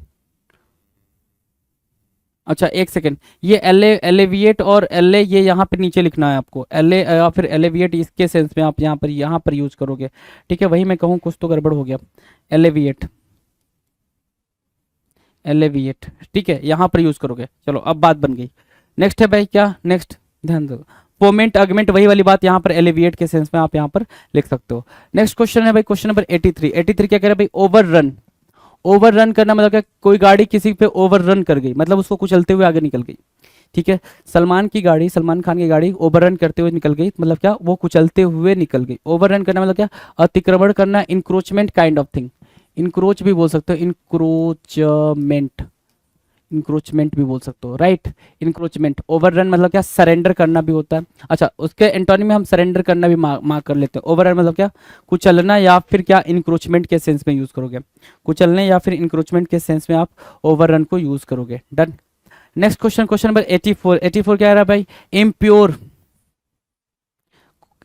अच्छा एक सेकेंड, ये एले, एलेविएट और एले, ये यहाँ पे नीचे लिखना है आपको। एले या फिर एलेविएट, इसके सेंस में आप यहाँ पर यूज करोगे, ठीक है। वही मैं कहूँ, कुछ तो गड़बड़ हो गया। एलेविएट, एलेविएट, ठीक है, यहाँ पर यूज करोगे। चलो अब बात बन गई। नेक्स्ट है भाई क्या? नेक्स्ट ध्यान दो, फोमेंट, अगमेंट, वही वाली बात यहाँ पर एलिविएट के सेंस में आप यहाँ पर लिख सकते हो। नेक्स्ट क्वेश्चन है भाई क्वेश्चन नंबर 83। 83 क्या कह रहा है भाई? Over run. ओवर रन करना मतलब क्या? कोई गाड़ी किसी पे ओवर रन कर गई, मतलब उसको कुचलते हुए आगे निकल गई, ठीक है। सलमान की गाड़ी, सलमान खान की गाड़ी ओवर रन करते हुए निकल गई, मतलब क्या? वो कुचलते हुए निकल गई। ओवर रन करना मतलब क्या? अतिक्रमण करना, encroachment kind of thing. Encroach भी बोल सकते हो, इंक्रोचमेंट, इंक्रोचमेंट भी बोल सकते हो, राइट। इंक्रोचमेंट। ओवररन मतलब क्या? सरेंडर करना भी होता है। अच्छा, उसके एंटोनिम में हम सरेंडर करना भी मार्क कर लेते हैं। ओवररन मतलब क्या? कुचलना, या फिर क्या इंक्रोचमेंट के सेंस में यूज करोगे। कुचलने या फिर इंक्रोचमेंट के सेंस में आप ओवररन को यूज करोगे। Done. Next question, question number 84। 84 क्या रहा है भाई? इम्प्योर।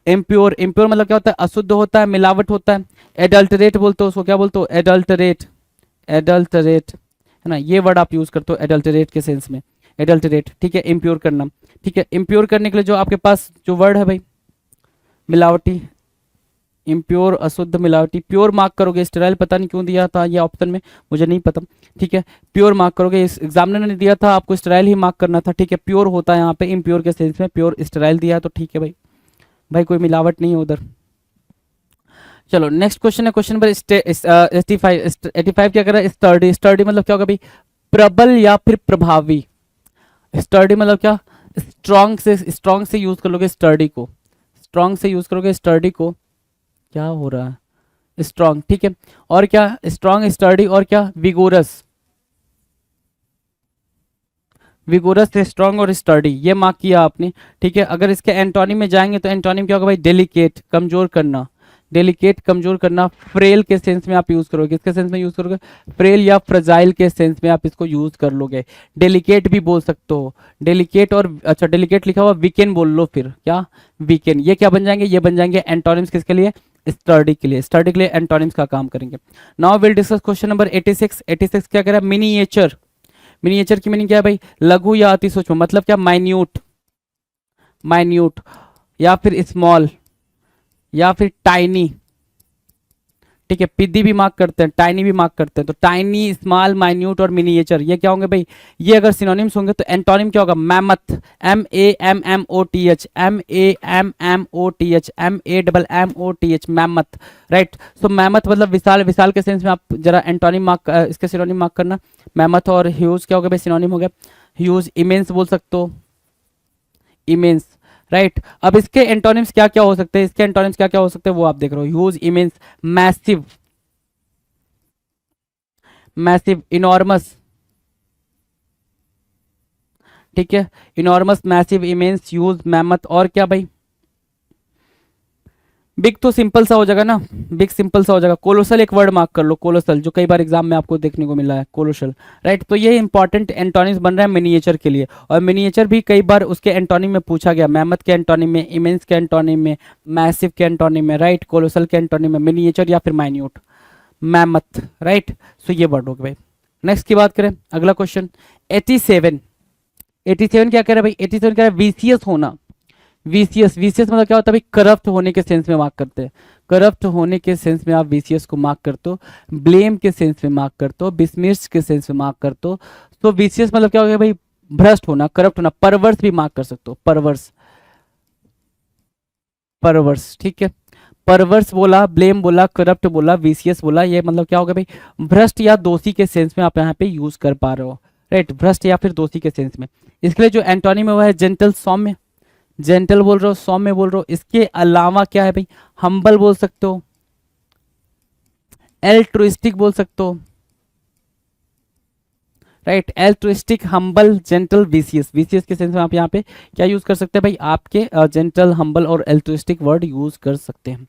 इम्प्योर, इम्प्योर मतलब क्या होता है? अशुद्ध होता है, मिलावट होता है। एडल्टरेट बोलते हो उसको, क्या बोलते हो? एडल्टरेट, एडल्टरेट, है ना। ये वर्ड आप यूज करते हो एडल्टरेट के सेंस में, एडल्टरेट, ठीक है। इम्प्योर करना, ठीक है। इम्प्योर करने के लिए जो आपके पास जो वर्ड है भाई, मिलावटी, इम्प्योर, अशुद्ध, मिलावटी। प्योर मार्क करोगे, स्टेराइल पता नहीं क्यों दिया था ये ऑप्शन में, मुझे नहीं पता, ठीक है। प्योर मार्क करोगे, इस एग्जामिनर ने दिया था आपको स्टेराइल ही मार्क करना था, ठीक है। प्योर होता है यहाँ पे, इम्प्योर के सेंस में प्योर स्टेराइल दिया है, तो ठीक है भाई, भाई कोई मिलावट नहीं है उधर। चलो नेक्स्ट क्वेश्चन है क्वेश्चन नंबर 85। 85 क्या कर रहा है? स्टर्डी। स्टर्डी मतलब क्या होगा भाई? प्रबल या फिर प्रभावी। स्टर्डी मतलब क्या? स्ट्रॉन्ग से यूज कर लोगे स्टर्डी को, स्ट्रॉन्ग से यूज करोगे स्टर्डी को। क्या हो रहा है? स्ट्रॉन्ग, ठीक है। और क्या? स्ट्रॉन्ग, स्टर्डी, और क्या? विगोरस। विगोरस से स्ट्रॉन्ग और स्टर्डी, ये मार्क किया आपने, ठीक है। अगर इसके एंटोनिम में जाएंगे तो एंटोनिम क्या होगा भाई? डेलिकेट, कमजोर करना, डेलिकेट, कमजोर करना। फ्रेल के सेंस में आप यूज करोगे, किसके सेंस में यूज करोगे? फ्रेल या फ्रजाइल के सेंस में आप इसको यूज कर लोगे। डेलिकेट भी बोल सकते हो, डेलिकेट, और अच्छा डेलिकेट लिखा हुआ वीकेन बोल लो, फिर क्या? वीकेन। ये क्या बन जाएंगे? ये बन जाएंगे एंटोनिम्स किसके लिए? स्टडी के लिए एंटोनिम्स का काम करेंगे। Now will discuss question number 86। 86 क्या कह रहा है? मिनिएचर। मिनिएचर की मीनिंग क्या है भाई? लघु या अति सूक्ष्म, मतलब क्या? माइन्यूट, माइन्यूट या फिर स्मॉल या फिर टाइनी। ठीक है, पिद्दी भी मार्क करते हैं, टाइनी भी मार्क करते हैं। तो टाइनी, स्मॉल, माइन्यूट और मिनिएचर ये क्या होंगे भाई? ये अगर सिनोनिम्स होंगे तो एंटोनिम क्या होगा? Mammoth, MAMMOTH, MAMMOTH, MAMMOTH, mammoth, right. So mammoth मतलब विशाल, विशाल के सेंस में आप जरा एंटोनिम मार्क, इसके सिनोनिम मार्क करना। मैमथ और ह्यूज क्या हो गया भाई? सिनोनिम हो गया। ह्यूज, इमेंस बोल सकते हो, इमेंस, राइट। अब इसके एंटोनिम्स क्या क्या हो सकते हैं? इसके एंटोनिम्स क्या क्या हो सकते हैं वो आप देख रहे हो। Huge, immense, massive, massive, enormous, ठीक है, enormous, massive, immense, huge, mammoth, और क्या भाई? बिग तो सिंपल सा हो जाएगा ना, बिग सिंपल सा हो जाएगा। कोलोसल एक वर्ड मार्क कर लो, कोलोसल, जो कई बार एग्जाम में आपको देखने को मिला है, कोलोसल, राइट। तो ये इंपॉर्टेंट एंटोनिम्स बन रहा है मिनिएचर के लिए, और मिनिएचर भी कई बार उसके एंटोनिम में पूछा गया, मैमथ के एंटोनिम में, इमेंस के एंटोनिम में, मैसिव के एंटोनिम में, राइट, कोलोसल के एंटोनिम में, मिनिएचर या फिर माइन्यूट, मैमथ, राइट। सो ये वर्ड हो गए भाई। नेक्स्ट की बात करें, अगला क्वेश्चन 87। 87 क्या कह रहा है भाई? 87 कह रहा है वीसीएस होना। वीसीएस, वीसीएस मतलब क्या होता है भाई? करप्ट होने के सेंस में मार्क करते हैं। करप्ट होने के सेंस में आप वीसीएस को मार्क करते हो, ब्लेम के सेंस में मार्क करते हो, बिस्मिर्स के सेंस में मार्क करते हो। तो वीसीएस मतलब क्या हो गया भाई? भ्रष्ट होना, करप्ट होना। परवर्स भी मार्क कर सकते हो, परवर्स, परवर्स, ठीक है। परवर्स बोला, ब्लेम बोला, करप्ट बोला, वीसीएस बोला, ये मतलब क्या होगा भाई? भ्रष्ट या दोषी के सेंस में आप यहाँ पे यूज कर पा रहे हो, राइट, भ्रष्ट या फिर दोषी के सेंस में। इसके लिए जो एंटोनिम है वो है जेंटल, सौम्य, जेंटल बोल रहे हो, सौम्य बोल रहे हो। इसके अलावा क्या है भाई? हम्बल बोल सकते हो, एल्ट्रुइस्टिक बोल सकते हो, right, altruistic, humble, gentle, VCS. VCS के सेंस में आप यहाँ पे क्या यूज कर सकते हैं भाई? आपके जेंटल, हम्बल और एल्ट्रुइस्टिक वर्ड यूज कर सकते हैं।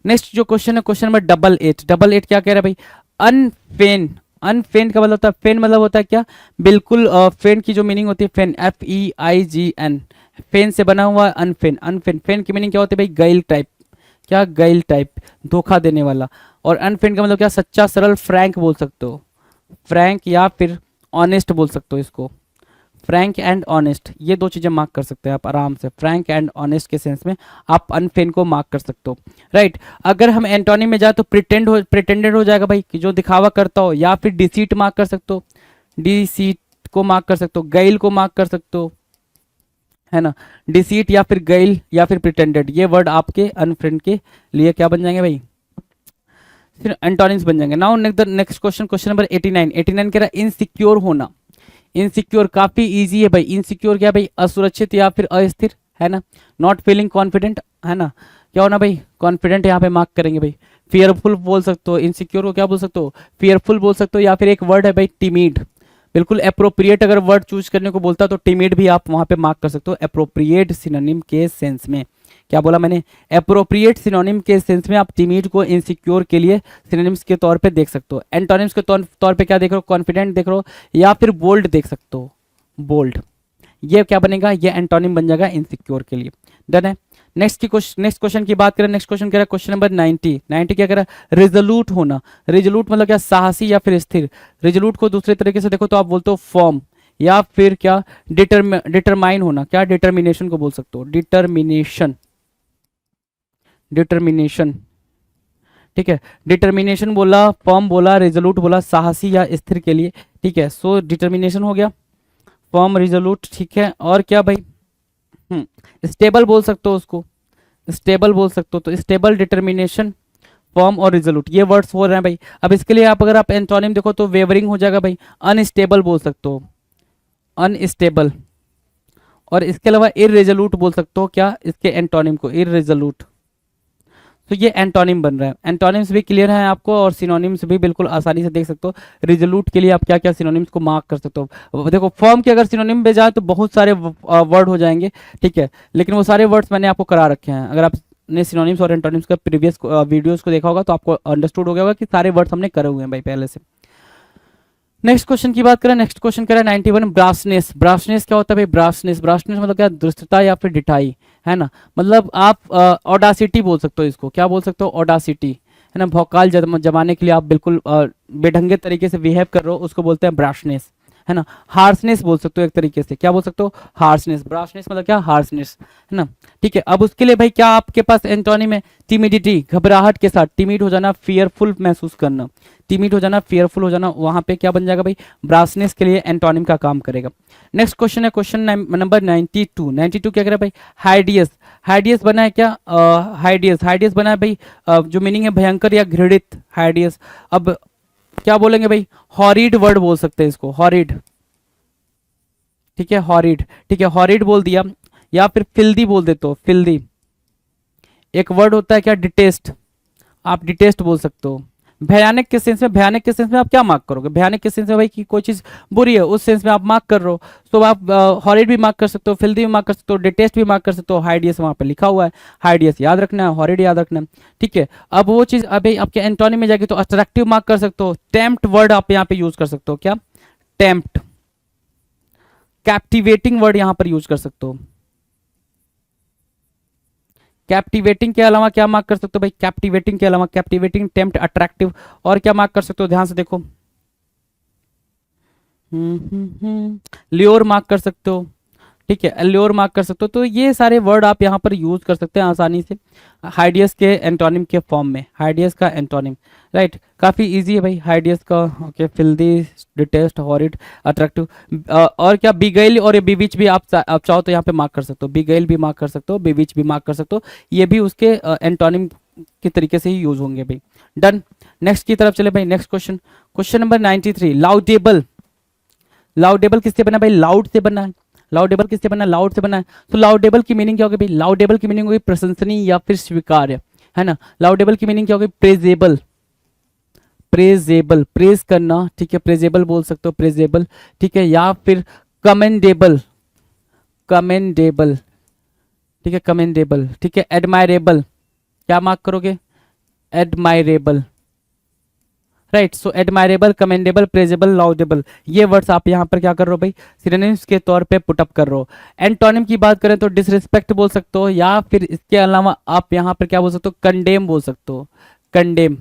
नेक्स्ट जो क्वेश्चन है, क्वेश्चन नंबर 88। 88 क्या कह रहा है भाई? अनफेन। अनफेन का मतलब होता है, फेन मतलब होता है क्या? बिल्कुल, फेन की जो मीनिंग होती है, फेन, FEIGN, फेन से बना हुआ अनफेन। अनफेन, फेन की मीनिंग क्या होती है भाई? गैल टाइप, क्या? गैल टाइप, धोखा देने वाला। और अनफेन का मतलब क्या? सच्चा, सरल, फ्रैंक बोल सकते हो, फ्रैंक या फिर ऑनेस्ट बोल सकते हो इसको। फ्रैंक एंड ऑनेस्ट, ये दो चीजें मार्क कर सकते हैं आप आराम से। फ्रैंक एंड ऑनेस्ट के सेंस में आप अनफेन को मार्क कर सकते हो, राइट। अगर हम एंटोनिम में जाए तो प्रिटेंड हो, प्रिटेंडेड हो जाएगा भाई, कि जो दिखावा करता हो, या फिर डिसीट मार्क कर सकते हो, डिसीट को मार्क कर सकते हो, गैल को मार्क कर सकते हो, है ना। डिसीट या फिर गैल या फिर प्रिटेंडेड, ये वर्ड आपके अनफ्रेंड के लिए क्या बन जाएंगे भाई? फिर एंटोनिम्स बन जाएंगे। Now next question, question number 89। 89 कह रहा है इनसिक्योर होना। इनसिक्योर काफी इजी है भाई। इनसिक्योर क्या भाई? असुरक्षित या फिर अस्थिर, है ना। नॉट फीलिंग कॉन्फिडेंट, है ना। क्या होना भाई? कॉन्फिडेंट यहाँ पे मार्क करेंगे भाई। फियरफुल बोल सकते हो, इनसिक्योर को क्या बोल सकते हो? फियरफुल बोल सकते हो, या फिर एक वर्ड है भाई टिमिड। बिल्कुल अप्रोप्रिएट अगर वर्ड चूज करने को बोलता तो टिमिड भी आप वहां पे मार्क कर सकते हो अप्रोप्रिएट सिनोनिम के सेंस में। क्या बोला मैंने? अप्रोप्रिएट सिनोनिम के सेंस में आप टिमिड को इनसिक्योर के लिए सिनोनिम्स के तौर पे देख सकते हो। एंटोनिम्स के तौर पे क्या देख रहे हो? कॉन्फिडेंट देख रहे हो, या फिर बोल्ड देख सकते हो, बोल्ड। ये क्या बनेगा? ये एंटोनिम बन जाएगा इनसिक्योर के लिए। डन है। नेक्स्ट क्वेश्चन की बात करें। नेक्स्ट क्वेश्चन कह रहा है, क्वेश्चन नंबर 90। 90 क्या कह रहा है? रिजोल्यूट होना। रिजोल्यूट मतलब क्या? साहसी या फिर स्थिर। रिजोल्यूट को दूसरे तरीके से देखो तो आप बोलते हो फॉर्म, या फिर क्या? डिटरमाइन होना। क्या? डिटर्मिनेशन को बोल सकते हो, डिटर्मिनेशन, डिटर्मिनेशन, ठीक है। डिटर्मिनेशन बोला, फॉर्म बोला, रिजोल्यूट बोला, साहसी या स्थिर के लिए, ठीक है। सो डिटर्मिनेशन हो गया, फॉर्म, रिजोल्यूट, ठीक है। और क्या भाई? स्टेबल बोल सकते हो उसको, स्टेबल बोल सकते हो। तो स्टेबल, डिटर्मिनेशन, फॉर्म और रिजोल्यूट, ये वर्ड्स हो रहे हैं भाई। अब इसके लिए आप अगर आप एंटोनिम देखो तो वेवरिंग हो जाएगा भाई। अनस्टेबल बोल सकते हो, अनस्टेबल। और इसके अलावा इररेजोल्यूट बोल सकते हो, क्या? इसके एंटोनिम को, इररेजोल्यूट। तो ये एंटोनिम बन रहा है। एंटोनिम्स भी क्लियर है आपको, और सिनोनिम्स भी बिल्कुल आसानी से देख सकते हो। रिजोल्यूट के लिए आप क्या क्या सिनोनिम्स को मार्क कर सकते हो। देखो फॉर्म के अगर सिनोनिम पे जाए तो बहुत सारे वर्ड हो जाएंगे, ठीक है। लेकिन वो सारे वर्ड्स मैंने आपको करा रखे हैं। अगर आपने सिनोनिम्स और एंटोनिम्स का प्रीवियस वीडियोस को देखा होगा तो आपको अंडरस्टूड हो गया होगा कि सारे वर्ड्स हमने करे हुए हैं भाई पहले से। नेक्स्ट क्वेश्चन की बात करें, नेक्स्ट क्वेश्चन करें 91, ब्रासनेस। ब्रासनेस क्या होता है भाई? ब्रासनेस, ब्रासनेस मतलब क्या? दुष्टता या फिर डिठाई, है ना। मतलब आप ऑडासिटी बोल सकते हो इसको, क्या बोल सकते हो? ऑडासिटी, है ना। भौकाल जमाने के लिए आप बिल्कुल बेढंगे तरीके से बिहेव कर रहे हो, उसको बोलते हैं ब्राशनेस, है ना। हार्सनेस बोल सकते हो एक तरीके से, क्या बोल सकते हो? हार्सनेस। ब्राशनेस मतलब क्या? हार्सनेस, है ना। ठीक है, अब उसके लिए भाई क्या आपके पास एंटोनिम है? टिमिडिटी, घबराहट के साथ, टिमिड हो जाना, फियरफुल महसूस करना, टिमिड हो जाना, फियरफुल हो जाना, वहां पे क्या बन जाएगा भाई? ब्रासनेस के लिए एंटोनिम का काम करेगा। नेक्स्ट क्वेश्चन है क्वेश्चन नंबर 92। 92 क्या कह रहा है भाई? हाइडियस। हाइडियस बना है क्या? हाइडियस, हाइडियस बना है भाई, जो मीनिंग है भयंकर या घृणित, हाइडियस। अब क्या बोलेंगे भाई? हॉरिड वर्ड बोल सकते हैं इसको, हॉरिड, ठीक है, हॉरिड, ठीक है, हॉरिड बोल दिया। या फिर फिल्दी बोल देते हो, फिल्दी। एक वर्ड होता है क्या? डिटेस्ट, आप डिटेस्ट बोल सकते हो। भयानक के सेंस में, भयानक के सेंस में आप क्या मार्क करोगे? भयानक के सेंस में भाई कि कोई चीज बुरी है, उस सेंस में आप मार्क कर रहे हो, तो आप हॉरिड भी मार्क कर सकते हो, फिल्दी भी मार्क कर सकते हो, डिटेस्ट भी मार्क कर सकते हो। हाइडियस वहां पे लिखा हुआ है, हाइडियस याद रखना है, हॉरिड याद रखना है, ठीक है। अब वो चीज अभी आपके एंटोनिम में जाएगी तो अट्रैक्टिव मार्क कर सकते हो। टेम्प्ट वर्ड आप यहाँ पे यूज कर सकते हो, क्या? टेम्प्ट। कैप्टिवेटिंग वर्ड यहां पर यूज कर सकते हो। कैप्टिवेटिंग के अलावा क्या मार्क कर सकते हो भाई? कैप्टिवेटिंग के अलावा, कैप्टिवेटिंग, टेम्प्ट, अट्रैक्टिव, और क्या मार्क कर सकते हो? ध्यान से देखो, ल्योर मार्क कर सकते हो, ठीक है, ल्योर मार्क कर सकते हो। तो ये सारे वर्ड आप यहाँ पर यूज कर सकते हैं आसानी से हाइडियस के एंटोनिम के फॉर्म में। हाइडियस का एंटोनिम, राइट, काफी इजी है भाई हाइडियस का। Okay, filthy, detest, horrid, attractive, और क्या? बिगेल और बीविच भी आप चाहो तो यहाँ पे मार्क कर सकते हो। बिगेल भी मार्क कर सकते हो, बीविच भी मार्क कर सकते हो, ये भी उसके एंटोनिम के तरीके से ही यूज होंगे भाई। डन। नेक्स्ट की तरफ चले भाई, नेक्स्ट क्वेश्चन, क्वेश्चन नंबर 93, लाउडेबल। लाउडेबल किससे बना भाई? लाउड से बना है। लाउडेबल किससे बना? लाउड से बना है। तो लाउडेबल की मीनिंग क्या होगी भाई? लाउडेबल की मीनिंग होगी प्रशंसनीय या फिर स्वीकार्य, है ना। लाउडेबल की मीनिंग क्या होगी? प्रेजेबल, प्रेजेबल, प्रेज करना, ठीक है, प्रेजेबल बोल सकते हो, प्रेजेबल, ठीक है। या फिर कमेंडेबल, कमेंडेबल, ठीक है, कमेंडेबल, ठीक है। एडमायरेबल, क्या मार्क करोगे? Admirable, right. So admirable, commendable, praisable, laudable, ये वर्ड्स आप यहाँ पर क्या कर रहे हो भाई? सिनोनिम्स के तौर पे पुटअप कर रहे हो। एंटोनिम की बात करें तो डिसरिस्पेक्ट बोल सकते हो, या फिर इसके अलावा आप यहाँ पर क्या बोल सकते हो? कंडेम बोल सकते हो, कंडेम,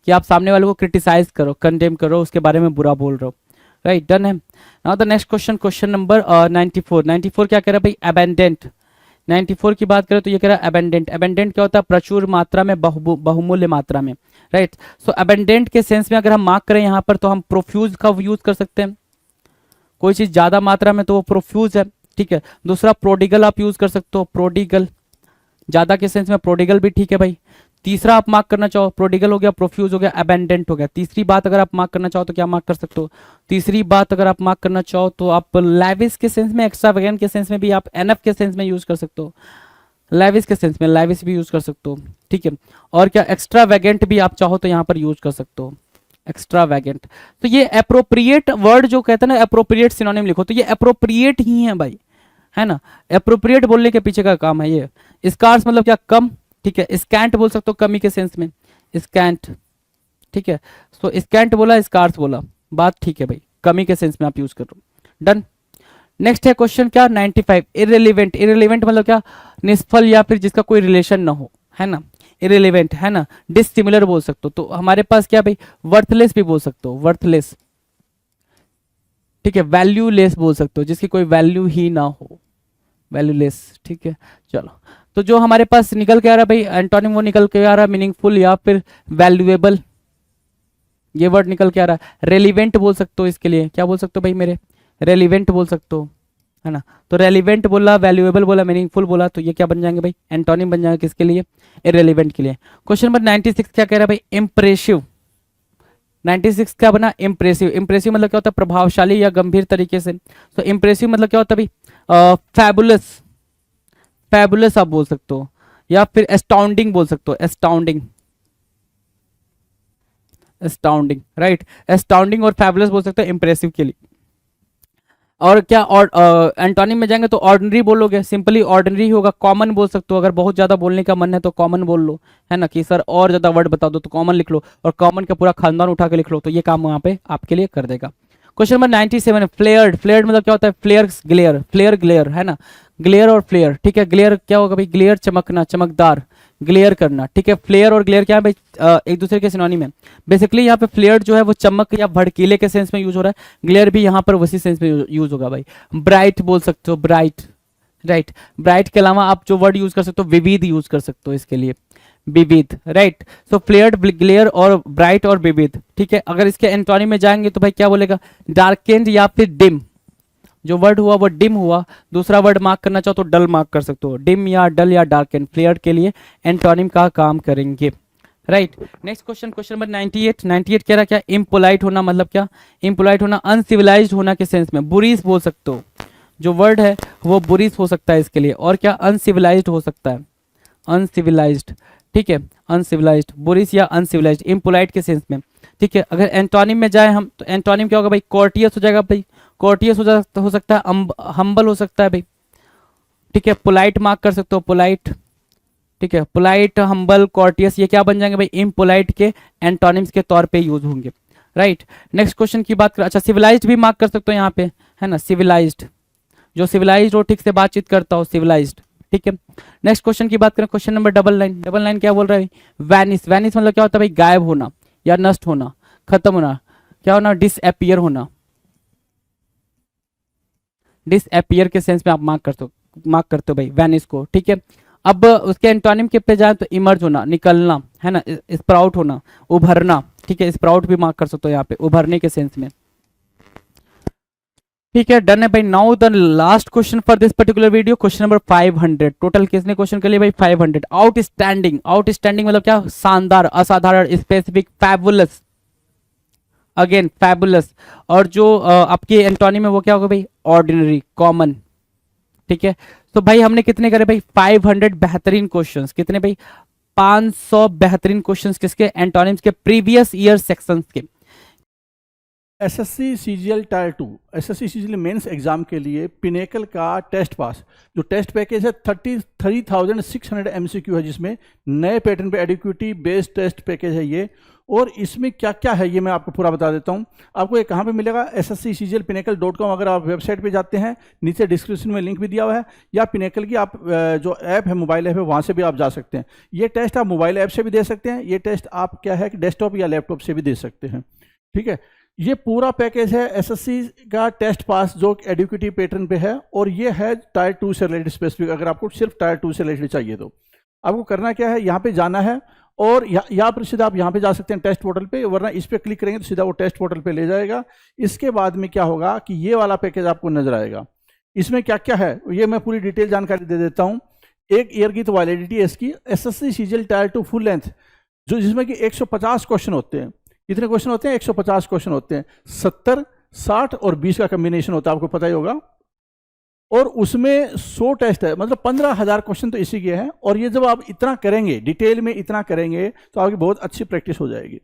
कि आप सामने वाले को क्रिटिसाइज करो, कंडेम करो, उसके बारे में बुरा बोल रहे हो, राइट। डन है। Now the next question, question number 94। 94 क्या कह रहा है भाई? अबेंडेंट। 94 की बात करें तो ये कह रहा है अबेंडेंट। अबेंडेंट क्या होता है? प्रचुर मात्रा में, बहुमूल्य मात्रा में, राइट। सो अबेंडेंट के सेंस में अगर हम मार्क करें यहाँ पर तो हम प्रोफ्यूज का यूज कर सकते हैं। कोई चीज ज्यादा मात्रा में तो वो प्रोफ्यूज है, ठीक है। दूसरा प्रोडिगल आप यूज कर सकते हो, प्रोडिगल, ज्यादा के सेंस में प्रोडिगल भी ठीक है भाई। तीसरा आप मार्क करना चाहो, प्रोडिगल हो गया, प्रोफ्यूज हो गया, अबेंडेंट हो गया। तीसरी बात अगर आप मार्क करना चाहो तो क्या मार्क कर सकते हो? तीसरी बात अगर आप मार्क करना चाहो तो आप लैविश के सेंस में, एक्स्ट्रावेगेंट के सेंस में भी आप एनफ के सेंस में यूज कर सकते हो, लैविश के सेंस में लैविश भी यूज कर सकते हो, ठीक है। और क्या? एक्स्ट्रा वैगेंट भी आप चाहो तो यहाँ पर यूज कर सकते हो, एक्स्ट्रा वैगेंट। तो ये अप्रोप्रिएट वर्ड जो कहते हैं ना, अप्रोप्रिएट सिनोनिम लिखो, तो ये अप्रोप्रिएट ही है भाई, है ना। अप्रोप्रिएट बोलने के पीछे का काम है ये। स्कार्स मतलब क्या? कम, ठीक है। स्कैंट बोल सकते हो कमी के सेंस में, स्कैंट, ठीक है। सो स्कैंट बोला, स्कार्स बोला, बात ठीक है भाई, कमी के सेंस में आप यूज कर रहे हो। डन। नेक्स्ट है क्वेश्चन क्या? 95, इररिलेवेंट। इररिलेवेंट मतलब क्या? निष्फल या फिर जिसका कोई रिलेशन ना हो, है ना, इररिलेवेंट, है ना। डिसिमिलर बोल सकते हो। तो हमारे पास क्या भाई? वर्थलेस भी बोल सकते हो, वर्थलेस, ठीक है। वैल्यूलेस बोल सकते हो, जिसकी कोई वैल्यू ही ना हो, वैल्यूलेस, ठीक है। चलो, तो जो हमारे पास निकल के आ रहा है भाई एंटोनिम, वो निकल के आ रहा है मीनिंगफुल या फिर वैल्यूएबल, ये वर्ड निकल के आ रहा है। रेलिवेंट बोल सकते हो, इसके लिए क्या बोल सकते हो भाई मेरे? रेलिवेंट बोल सकते हो, है ना। तो रेलिवेंट बोला, वैल्यूएबल बोला, मीनिंगफुल बोला, तो ये क्या बन जाएंगे भाई? एंटोनिम बन जाएंगे किसके लिए? इररिलेवेंट के लिए। क्वेश्चन नंबर 96 क्या कह रहा है भाई? इंप्रेसिव। 96 क्या बना? इंप्रेसिव। इंप्रेसिव मतलब क्या होता है? प्रभावशाली या गंभीर तरीके से। तो इंप्रेसिव मतलब क्या होता है भाई? फैबुलस, फैबुलस आप बोल सकते हो, या फिर एस्टाउंडिंग बोल सकते हो, एस्टाउंडिंग, एस्टाउंडिंग, राइट। एस्टाउंडिंग और फैबुलस बोल सकते हो इंप्रेसिव के लिए। और क्या? और एंटोनिम में जाएंगे तो ऑर्डिनरी बोलोगे, सिंपली ऑर्डिनरी ही होगा। कॉमन बोल सकते हो, अगर बहुत ज्यादा बोलने का मन है तो कॉमन बोल लो, है ना, कि सर और ज्यादा वर्ड बता दो तो कॉमन लिख लो, और कॉमन का पूरा खानदान उठा के लिख लो, तो ये काम वहां पे आपके लिए कर देगा। क्वेश्चन नंबर 97 फ्लेयर्ड, फ्लेयर्ड मतलब क्या होता है, फ्लेयर ग्लेयर, फ्लेयर ग्लेयर है ना, ग्लेयर और फ्लेयर, ठीक है। ग्लेयर क्या होगा भाई, ग्लेयर चमकना, चमकदार, ग्लेयर करना, ठीक है। फ्लेयर और ग्लेयर क्या है भाई, एक दूसरे के सिनोनिम है। बेसिकली यहाँ पे फ्लेयर जो है वो चमक या भड़कीले के सेंस में यूज हो रहा है, ग्लेयर भी यहाँ पर उसी सेंस में यूज होगा भाई। ब्राइट बोल सकते हो, ब्राइट, राइट। ब्राइट के अलावा आप जो वर्ड यूज कर सकते हो, विविध यूज कर सकते हो इसके लिए, विविध, राइट। सो फ्लेयर्ड, ग्लेयर और ब्राइट और विविध, ठीक है। अगर इसके एंटोनिम में जाएंगे तो भाई क्या बोलेगा, डार्केंड या फिर डिम। जो वर्ड हुआ वो डिम हुआ, दूसरा वर्ड मार्क करना चाहो तो डल मार्क कर सकते हो, डिम या डल या डार्केंड फ्लेयर्ड के लिए एंटोनिम का काम करेंगे, right. Next question, question number 98, 98 कह रहा क्या, इम्पोलाइट होना मतलब क्या, इम्पोलाइट होना अनसिविलाइज्ड होना के सेंस में, बुरीस बोल सकते हो, जो वर्ड है वो बुरीस हो सकता है इसके लिए, और क्या अनसिविलाइज्ड हो सकता है, अनसिविलाइज्ड, ठीक है, अनसिविलाइज्ड, बुरीस या अनसिविलाइज्ड, इम्पोलाइट के सेंस में, ठीक है। अगर एंटोनिम में जाए हम तो एंटोनिम क्या होगा भाई, कॉर्टियस हो जाएगा भाई, कॉर्टियस हो सकता है, हम्बल हो सकता है भाई, ठीक है। पोलाइट मार्क कर सकते हो, पोलाइट, ठीक है। पोलाइट, हम्बल, कॉर्टियस ये क्या बन जाएंगे भाई, इम्पोलाइट के एंटोनिम्स के तौर पे यूज होंगे, राइट। नेक्स्ट क्वेश्चन की बात कर, अच्छा सिविलाइज्ड भी मार्क कर सकते हो यहाँ पे, है ना, सिविलाइज्ड, जो सिविलाइज्ड हो, ठीक से बातचीत करता हो, सिविलाइज्ड, ठीक है। नेक्स्ट क्वेश्चन की बात करें, क्वेश्चन नंबर 99, 99 क्या बोल रहा है, वैनिस, वैनिस मतलब क्या होता है भाई, गायब होना या नष्ट होना, खत्म होना, क्या होना, डिसअपियर होना, डिसअपियर के सेंस में आप मार्क करते हो भाई वैनिस को, ठीक है। अब उसके एंटोनिम के पे जाए तो इमर्ज होना, निकलना, है ना, स्प्राउट होना, उभरना, ठीक है। स्प्राउट भी मार्क कर सकते हो यहाँ पे, उभरने के सेंस में, ठीक है। डन है भाई। Now the last question for this particular video, question number 500, total किसने क्वेश्चन कर लिया भाई, 500। आउटस्टैंडिंग, आउटस्टैंडिंग मतलब क्या, शानदार, असाधारण, स्पेसिफिक, फैबुलस, अगेन फैबुलस, और जो आपके एंटोनिम है वो क्या होगा भाई, ऑर्डिनरी, कॉमन, ठीक है। तो भाई हमने कितने करे भाई, 500 बेहतरीन क्वेश्चंस, कितने भाई, 500 बेहतरीन क्वेश्चंस, किसके, एंटोनिम्स के, प्रीवियस ईयर सेक्शंस के। SSC CGL tier 2, SSC CGL mains exam के लिए पिनेकल का टेस्ट पास, जो टेस्ट पैकेज है 33,600 एमसीक्यू है, जिसमें नए पैटर्न पे एडिक्विटी बेस्ड टेस्ट पैकेज है ये। और इसमें क्या क्या है ये मैं आपको पूरा बता देता हूँ। आपको ये कहाँ पे मिलेगा, SSCCGLPinnacle.com, अगर आप वेबसाइट पे जाते हैं नीचे डिस्क्रिप्शन में लिंक भी दिया हुआ है, या पिनेकल की आप जो ऐप है, मोबाइल ऐप है, वहाँ से भी आप जा सकते हैं। ये टेस्ट आप मोबाइल ऐप से भी दे सकते हैं, ये टेस्ट आप क्या है कि डेस्कटॉप या लैपटॉप से भी दे सकते हैं, ठीक है। ये पूरा पैकेज है एसएससी का टेस्ट पास जो एडिक्विटी पैटर्न पे है, और ये है टायर 2 से रिलेटेड स्पेसिफिक। अगर आपको सिर्फ टायर 2 से रिलेटेड चाहिए तो आपको करना क्या है, यहाँ पे जाना है, और यहाँ पर सीधा आप यहाँ पे जा सकते हैं टेस्ट पोर्टल पे, वरना इस पर क्लिक करेंगे तो सीधा वो टेस्ट पोर्टल पे ले जाएगा। इसके बाद में क्या होगा कि ये वाला पैकेज आपको नजर आएगा। इसमें क्या क्या है ये मैं पूरी डिटेल जानकारी दे देता हूँ। एक ईयर की तो वैलिडिटी है इसकी, SSC CGL tier 2 full length, जो जिसमें कि 150 क्वेश्चन होते हैं। कितने क्वेश्चन होते हैं, 150 क्वेश्चन होते हैं, 70, 60 और 20 का कॉम्बिनेशन होता है, आपको पता ही होगा। और उसमें 100 टेस्ट है, मतलब 15,000 क्वेश्चन तो इसी के हैं। और ये जब आप इतना करेंगे, डिटेल में इतना करेंगे, तो आपकी बहुत अच्छी प्रैक्टिस हो जाएगी।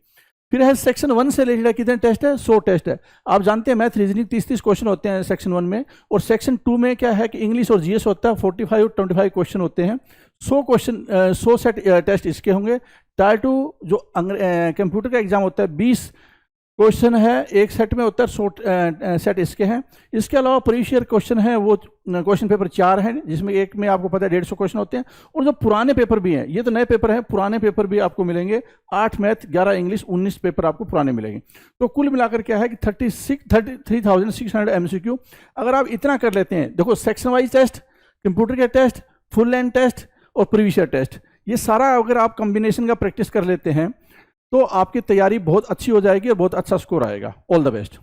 फिर है सेक्शन 1 से रिलेटेड कितने टेस्ट है, 100 टेस्ट है। आप जानते हैं मैथ रीजनिंग 30-30 क्वेश्चन होते हैं सेक्शन 1 में, और सेक्शन 2 में क्या है कि इंग्लिश और जीएस होता है, 45 और 25 क्वेश्चन होते हैं। 100 क्वेश्चन, 100 सेट टेस्ट इसके होंगे। टायर 2 जो कंप्यूटर का एग्जाम होता है, 20 क्वेश्चन है एक सेट में होता है, 100 सेट इसके हैं। इसके अलावा प्रीवियस ईयर क्वेश्चन है, वो क्वेश्चन पेपर 4 हैं, जिसमें एक में आपको पता है 150 क्वेश्चन होते हैं। और जो पुराने पेपर भी हैं, ये तो नए पेपर हैं, पुराने पेपर भी आपको मिलेंगे, 8 मैथ, 11 इंग्लिश, 19 पेपर आपको पुराने मिलेंगे। तो कुल मिलाकर क्या है कि 33,600 एमसीक्यू। अगर आप इतना कर लेते हैं, देखो सेक्शन वाइज टेस्ट, कंप्यूटर के टेस्ट, फुल लेंथ टेस्ट और प्रीवियस ईयर टेस्ट, ये सारा अगर आप कॉम्बिनेशन का प्रैक्टिस कर लेते हैं तो आपकी तैयारी बहुत अच्छी हो जाएगी और बहुत अच्छा स्कोर आएगा। All the best.